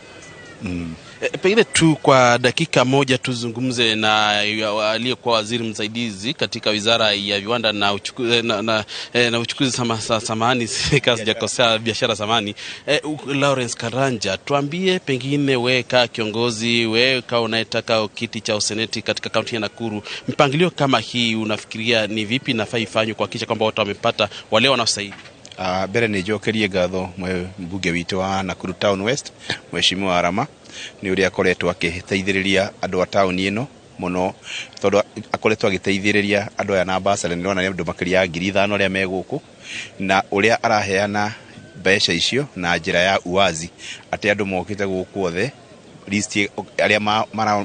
Pengine tu kwa dakika moja tuzungumze na aliyekuwa waziri msaidizi katika wizara ya viwanda na uchukuzi samahani kazi jakosea biashara samani, Lawrence Karanja, tuambie pengine wewe kama kiongozi, wewe kama unayetaka kiti cha useneti katika kaunti ya Nakuru, mpangilio kama hii unafikiria ni vipi nafaa ifanywe kuhakikisha kwamba watu wamepata wale wanaostahili? Mbere ni njokerie ngatho mbunge witu wa Nakuru Town West Mheshimiwa Arama ni uria akoretwo akiteithiriria andu a town ino muno, tondu akoretwo agiteithiriria andu aya na basari, ndirona ni andu makiria ya 5,000 aria me guku, na uria araheana mbeca icio na njira ya uwazi, ati andu mokite guku othe list aria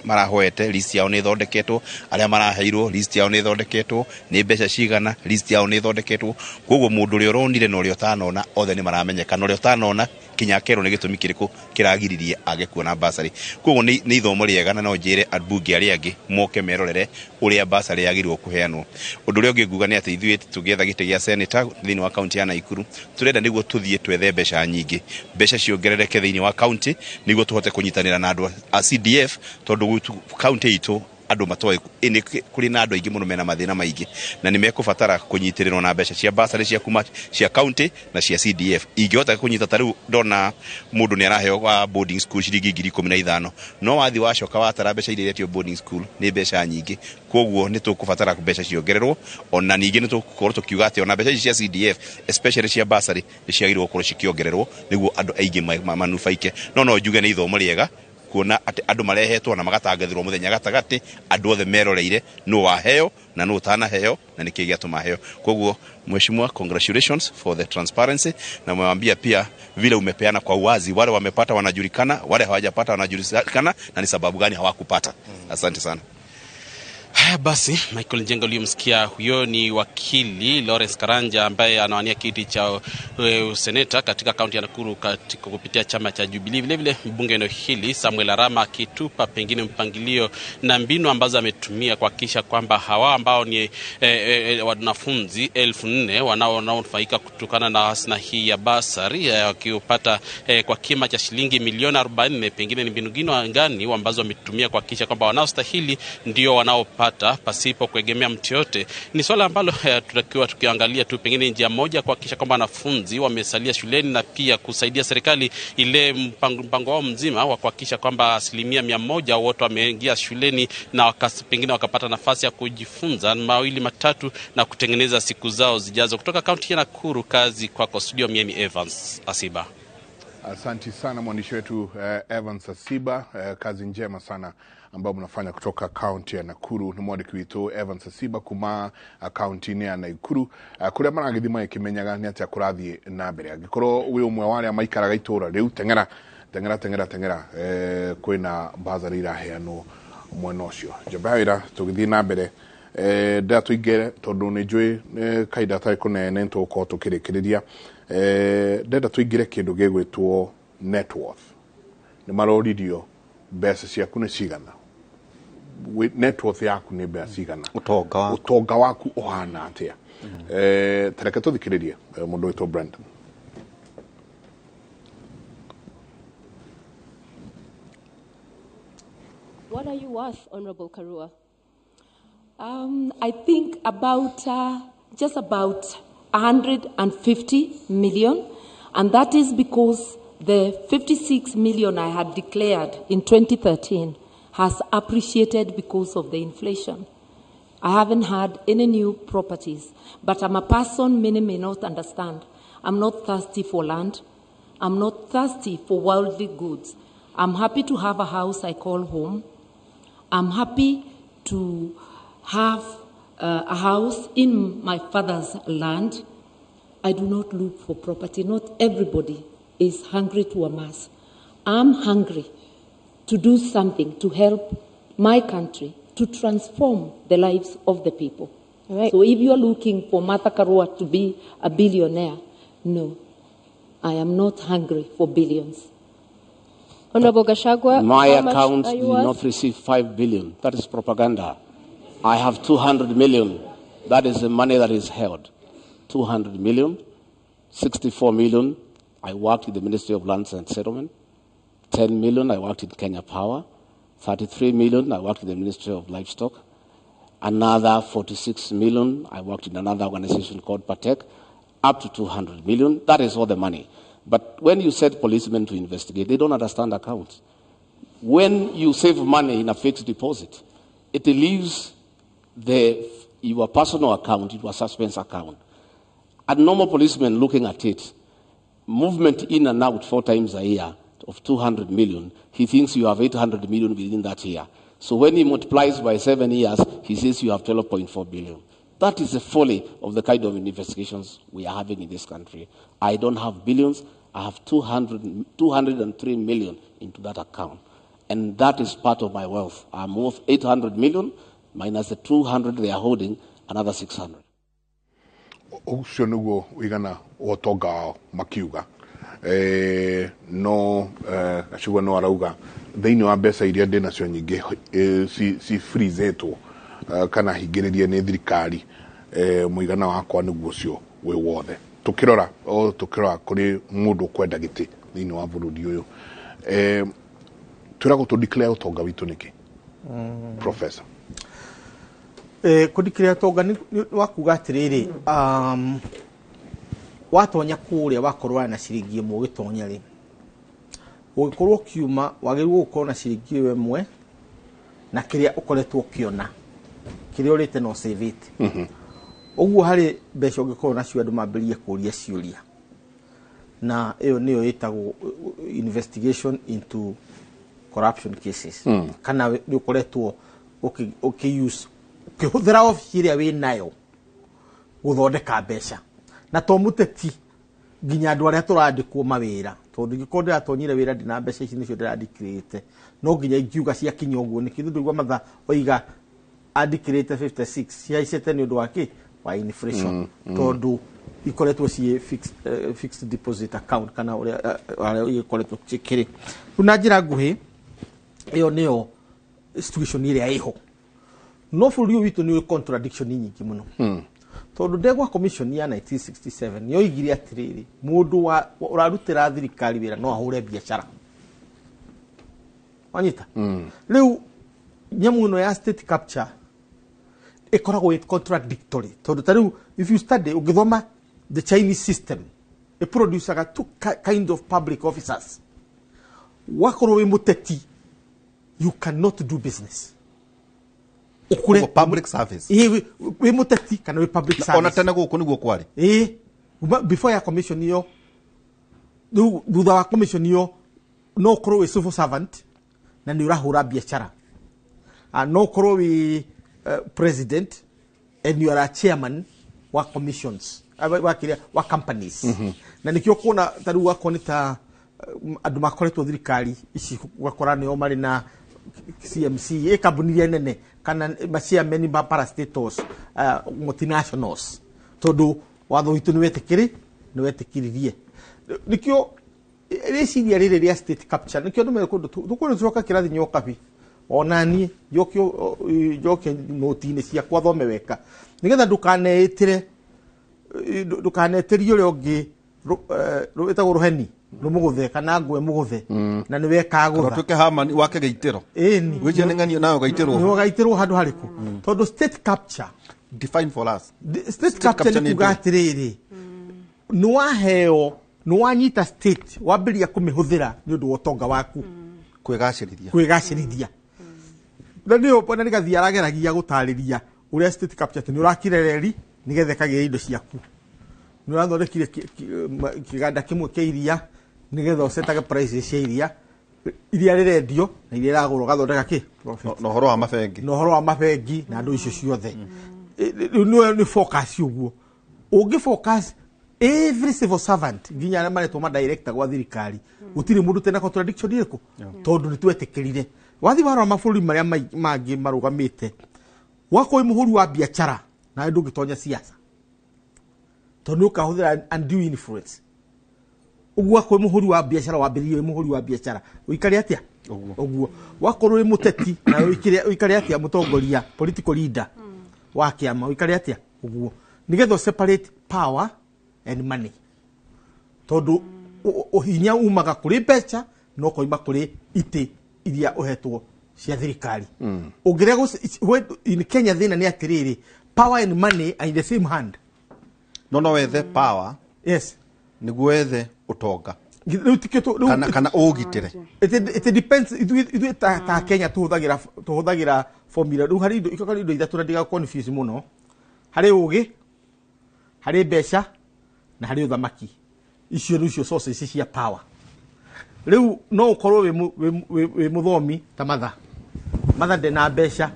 marahoete list yao ni thondeketwo, aria maraheirwo list yao ni thondeketwo, ni mbeca cigana list yao ni thondeketwo. Koguo mundu uri uronire na uri utanona othe ni maramenyeka, na uri utanona kinya kero ni gitumi kiriku kiragiririe age kuona basari. Koguo ni ithomo riega, na no njire abunge aria angi moke merorere uria basari yagirwo kuheanwo. Undu uria ungi ni ati ithuĩ tugetha gite gia senator thini wa county ya Nakuru, turenda niguo tuthie twethe mbeca nyingi, mbeca ciongerereke thini wa county niguo tuhote kunyitanira na andu a CDF, tondu county itu andu matoe ini kuri na andu aingi muno mena mathina maingi, na nimekubatara kunyitiriro na mbeca cia basari cia kuma cia county na cia CDF. Ingihota kunyita tariu ndona mundu ni araheo wa boarding school ciringi 15,000, no wathi wacoka watara mbeca iria tio boarding school ni mbeca nyingi. Koguo ni tukubatara mbeca ciongererwo, ona ningi ni tukukorwo tukiuga ati ona mbeca cia CDF especially cia basari ni ciagirwo gukorwo cikiongererwo niguo andu aingi manufaike. No njuge ni ithomo riega kuona ati andu marehetwo na magatangathirwo muthenya gatagati, andu othe meroreire no waheo na no utanaheo na niki giatuma heo. Koguo Mheshimiwa, congratulations for the transparency, na mwambia pia vile umepeana kwa uwazi, wale wamepata wanajulikana, wale hawajapata wanajulikana, na ni sababu gani hawakupata. Asante sana. Basi Michael Njenga uliyomsikia huyo ni wakili Lawrence Karanja ambaye anawania kiti cha seneta katika kaunti ya Nakuru katika kupitia chama cha Jubilee. Vile vile mbunge eneo hili Samuel Arama akitupa pengine mpangilio na mbinu ambazo ametumia kuhakikisha kwamba hawa ambao ni wanafunzi 4,000 wanaonufaika kutokana na hasina hii ya basari wakiupata kwa kima cha shilingi milioni 40, pengine ni mbinu gani ambazo wametumia kuhakikisha kwamba wanaostahili ndio wanaopata pasipo kuegemea mtu yote. Ni swala ambalo tutakiwa tukiangalia tu pengine njia moja kuhakikisha kwamba wanafunzi wamesalia shuleni, na pia kusaidia serikali ile mpango wao mzima wa kuhakikisha kwamba 100% wote wameingia shuleni na pengine wakapata nafasi ya kujifunza mawili matatu na kutengeneza siku zao zijazo. Kutoka kaunti ya Nakuru, kazi kwako studio, mimi Evans Asiba. Asante sana mwandishi wetu Evans Asiba, kazi njema sana ambao mnafanya kutoka kaunti ya Nakuru. Ni mwandishi wetu Evans Asiba kuma kaunti ya Nakuru, kuria maragithima ikimenyaga ni ati akurathie na mbere. Angikoro we umwe wale amaikaraga itura riu tengera kwina bazari iraheanwo mwena ucio. Jabaira tugithie na mbere nda tuigere tondu ni njui kaida tai kunene ntuko tukirikiriria ndenda tuigire kindu gigwitwo net worth. Ni maroririo mbeca ciaku ni cigana, net worth yaku ni mbeca cigana, utonga waku uhana atia. Tareke tuthikiririe mundu witwo Brandon. What are you worth, Honorable Karua? I think about just about 150 million, and that is because the 56 million I had declared in 2013 has appreciated because of the inflation. I haven't had any new properties, but I'm a person many may not understand. I'm not thirsty for land. I'm not thirsty for worldly goods. I'm happy to have a house I call home. I'm happy to have a house in my father's land. I do not look for property. Not everybody is hungry to amass. I'm hungry to do something to help my country to transform the lives of the people. Right. So if you're looking for Martha Karua to be a billionaire, no, I am not hungry for billions. Honorable Gachagua, My how much account are did you worth? not receive 5 billion. That is propaganda. I have 200 million. That is the money that is held. 200 million, 64 million. I worked in the Ministry of Lands and Settlement. 10 million, I worked in Kenya Power. 33 million, I worked in the Ministry of Livestock. Another 46 million, I worked in another organization called Patek. Up to 200 million, that is all the money. But when you set policemen to investigate, they don't understand accounts. When you save money in a fixed deposit, it leaves your personal account into a suspense account. A normal policeman looking at it, movement in and out 4 times a year of 200 million, he thinks you have 800 million within that year. So when he multiplies by 7 years, he says you have 12.4 billion. That is the folly of the kind of investigations we are having in this country. I don't have billions. I have 203 million into that account. And that is part of my wealth. I'm worth 800 million minus the 200 they are holding, another 600. Ucio niguo wigana wotonga wao makiuga no Gachagua no arauga thiini wa mbeca iria ndi nacio nyingi si freezetwo kana hingiririe ni thirikari muigana wakwa niguo ucio wi wothe tukirora kuri mundu kwenda giti thiini wa burudi uyu turago to declare utonga witu niki professor kudikira utonga ni wakuga atiriri watonya kuria wakorwa na ciringi imwe gitonya ri ugikorwo kiuma wagirwo gukorwo na ciringi imwe na kiria ukoretwo kiona kiria urite no save it uguo hari mbeca ugikorwo nacio andu mambirie kuria ciuria na iyo niyo itagwo investigation into corruption cases kana ni ukoretwo use ukihuthira office iria wi nayo guthondeka mbeca na to muteti nginya andu aria turandikwo mawira tondu ngiko ndiratonyire wira ndina mbeca ici nicio ndirandikirite no nginya ingiuga cia kinya uguo nikithu ndigwa matha oiga andikirite 56 ciaicete ni undu waki wa inflation tondu ikoretwo ci fixed deposit account kana uria ikoretwo cikiri kuna njira nguhi iyo niyo situation iria iho no for you witu ni contradiction nyingi muno tondu ndegwa commission ya 1967 yo igiri atiriri mundu urarutira thirikari wira no ahure biashara wanyita riu nyamu no ya state capture ikoragwo with contradictory tondu tariu if you study ugithoma the Chinese system it produces two kind of public officers wakoro we muteti you cannot do business ukure public service we muteti kana we public service ona tena guku niguo kwari before ya commission yo thutha wa commission yo no korwo we civil servant na ni urahura biashara no korwo we president and you are a chairman wa commissions wa companies na nikio kuona tariu wakonita andu makoretwo thirikari ici gwakora nio mari na CMC kambuni nene kana macia many parastatals multinationals tondu watho witu ni wetikiririe nikio reciria riri ria state capture nikio ndume kundu tukwenda turoka kirathi nyokabi onani joke notine cia kwathome weka nigetha ndukaneitirio ri ungi ruitagwo ruheni no muguthe kana ngwe muguthe na ni weka gutha tuke hamani wake geitero ni gwiche ni ng'ani nayo geitero no geitero handu hariku tondu state capture define for us state capture ni kugatiriri no waheo no wanyita state wambiria kumihuthira ni undu wotonga waku kwigacirithia na ni opona ni gathia rageragia gutariria uria state capture ni urakirereri ni gethe kagire indo ciaku ni urathondekire kiganda kimwe kia iria ni gethe ucetage prices cia iria rirendio na iria iragurwo gathondeka ki no horo wa mabengi na andu icio ciothe ni focus uguo ungi focus every civil servant nginya na maretwo ma director gwa thirikari gutiri mundu tena contradiction iriko tondu ni twetikirire wathi waro maburi maria mangi marugamite wako muhuri wa biashara na ndu gitonya siasa tondu ukahuthira undue influence ugwa kwa muhuri wa biashara wambirie muhuri wa biashara uikari atia uguo wakorwo ri muteti na uikari atia mutongoria political leader wa kiama uikari atia uguo nigetho separate power and money tondu hinya umaga kuri mbeca no koima kuri ite iria uhetwo cia thirikari ungirego in Kenya thina ni atiriri power and money are in the same hand no wethe power yes niguo wethe utonga kana ugitire it depends ithu ta Kenya tuhuthagira formula ru hari indo ithatu na ndiga confuse muno hari ugi hari mbeca na hari uthamaki icio nicio sources cia power riu no ukorwo we muthomi ta matha de na mbeca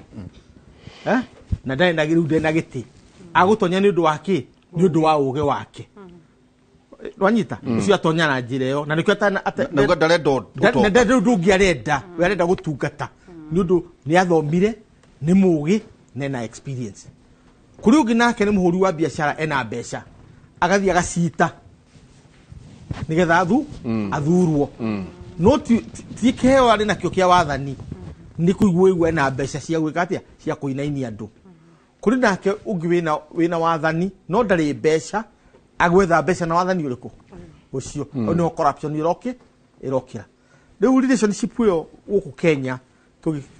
na ndari na giru de na giti agutonya ni undu wake ni undu wa uge wake rwanyita ucio atonya na njira yo na nikyo na ndare ndungiarenda werenda gutungata ni undu ni athomire ni mugi na experience kuri ugi nake ni muhuri wa biashara ena mbeca agathia agacita nigetha athurwo no ti keheo ari nakio kia wathani ni kuigwa na mbeca cia gwika atia cia kuinainia andu kuri nake ungi wina wathani no ndari mbeca agwetha mbeca na wathani uriku ucio no corruption irokira riu relationship yo guku Kenya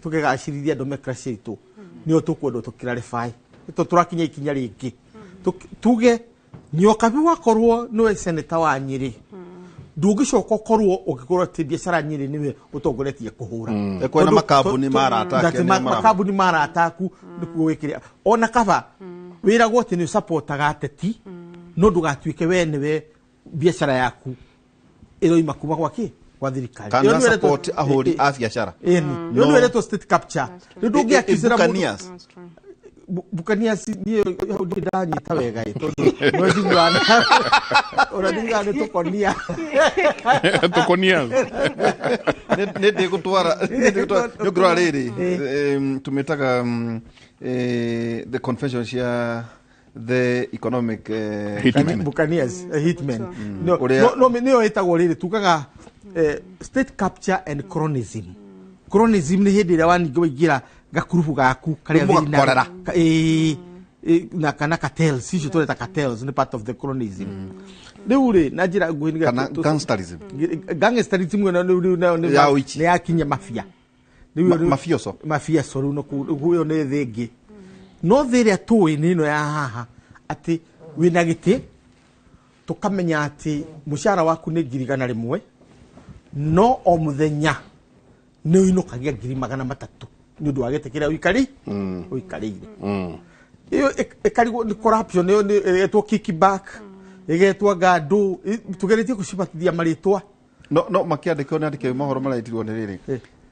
tukigacirithia democracy itu ni tukwenda tukirarify ito turakinya ikinya ringi tuge nyokabi wakorwo no senator wa Nyeri ndungicoka korwo ugikorwo ti biashara Nyeri niwe utongoretie kuhura kwena makambuni mara ataku nikuwikiria ona kaba wira gwote ni supportaga ateti no ndugatuike we niwe biashara yaku iroima kuma kwa thirikari kana support ahuri a biashara no no ereto state capture ndungi akizira Buccaneers ni hudi ndani tawega no ndingwana ora ndingane tokonia ne de gutwara no grwa riri tumetaga the confession ya the economic Buccaneers hitman no no etagwo riri tukaga state capture and cronyism ni hindi ria wani ngira gakurubu gaku karia thina na kana cartels icio tureta cartels ni part of the cronyism riu ri na njira nguhini kana gangsterism ni yakinya mafia mafioso riu no kuyo ni thingi no thiria tuwi ni no ya haha ati wina giti tukamenya ati mushara waku ni 100,000 no o muthenya ni inukagia 300,000 ni undu agetekera uikari iyo ekarigo ni corruption yo ni etwo kickback egetwa gadu tugeretie kucibatithia maritwa no makiandikwo ni andike mohoro maraitirwo ni riri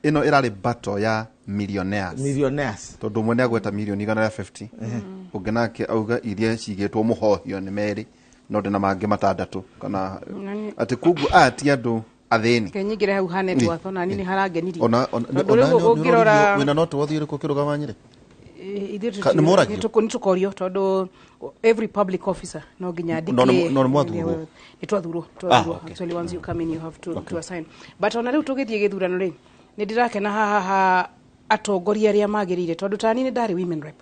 ino irari battle ya millionaires tondu mwe ni agweta milioni 150 ungenake auga iria cigitwo muhohio ni meri no ndina mangi matandatu kana ati kugu ati andu athini kenyigire hau hanet watho na nini harangenirie ona ungirora wina no twothire ku kirugama nitukorio tondu every public officer no ginya ndike no mwathuro nitwathuro actually once you come in you have to assign but ona riu tugithie githurano ri ni ndirakena haha atongoria aria magirire tondu tani ni ndari women rep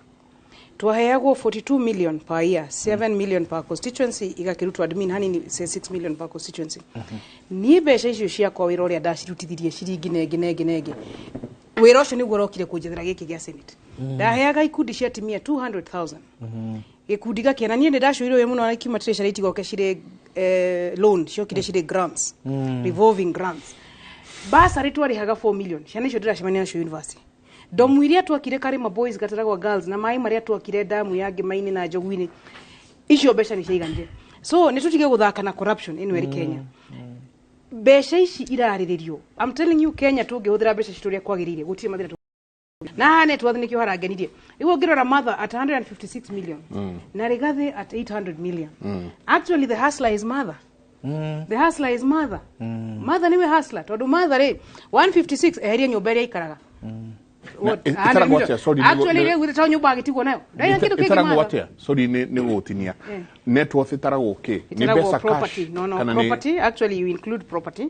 twaheagwo 42 million per year, 7 million per constituency, igakirutwo admin hani ni 6 million per constituency. Ni mbeca icio ciakwa wira uria ndacirutithirie ciringi nenge wira ucio niguo rokire kunjethera giki gia senate. Ndaheaga ikundi cia timia 200,000. Gikundi gakiana nie ndacurire we muno akiuma treasury itigoke cire loan ciokire cire grants, revolving grants. Basari twarihaga 4 million. Ciana icio ndiracemania nacio university. Domu iria twakire Karima boys gataragwa girls na mai maria twakire damu ya Gemaini na Njogwini icio mbeca ni ciaiganire. So nitutige guthaka na corruption ino eri Kenya. Mbeca ici irariririo. I'm telling you Kenya tungihuthira mbeca cituria kwagirire gutire mathira na ne twathinikio harangenirie. Igo ngirora mother at 156 million. Na Rigathi at 800 million. Actually the hustler is mother. The hustler is mother. Mother niwe hustler. Tondu mother re 156 eheria nyumba iria ikaraga. Actually we with the nyumba agitigwo nayo. Ndai kitu kiki mother. Sorry ni gutinia. Net worth itaragwo ki? Ni pesa cash. No, property. Actually you include property.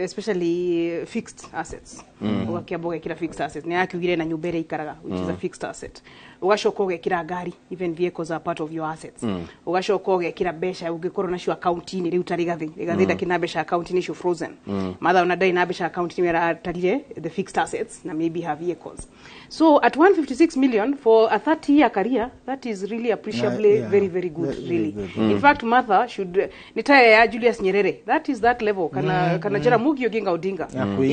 Especially fixed assets. Ugakiambo gekira fixed assets. Ni akiugire na nyumba iria ikaraga which is a fixed asset. Ugacoka ugekira ngari, even vehicles are part of your assets. Ugacoka ugekira mbeca ungikorwo nacio account ni riu tari gathi ndakina mbeca account ni cio frozen. Mother una dai na mbeca account ni wera tarire the fixed assets na maybe her vehicles. So at 156 million for a 30-year career, that is really appreciably very good, really. In fact, mother should nitaye ya Julius Nyerere. That is that level. Kana Jaramogi Oginga Odinga.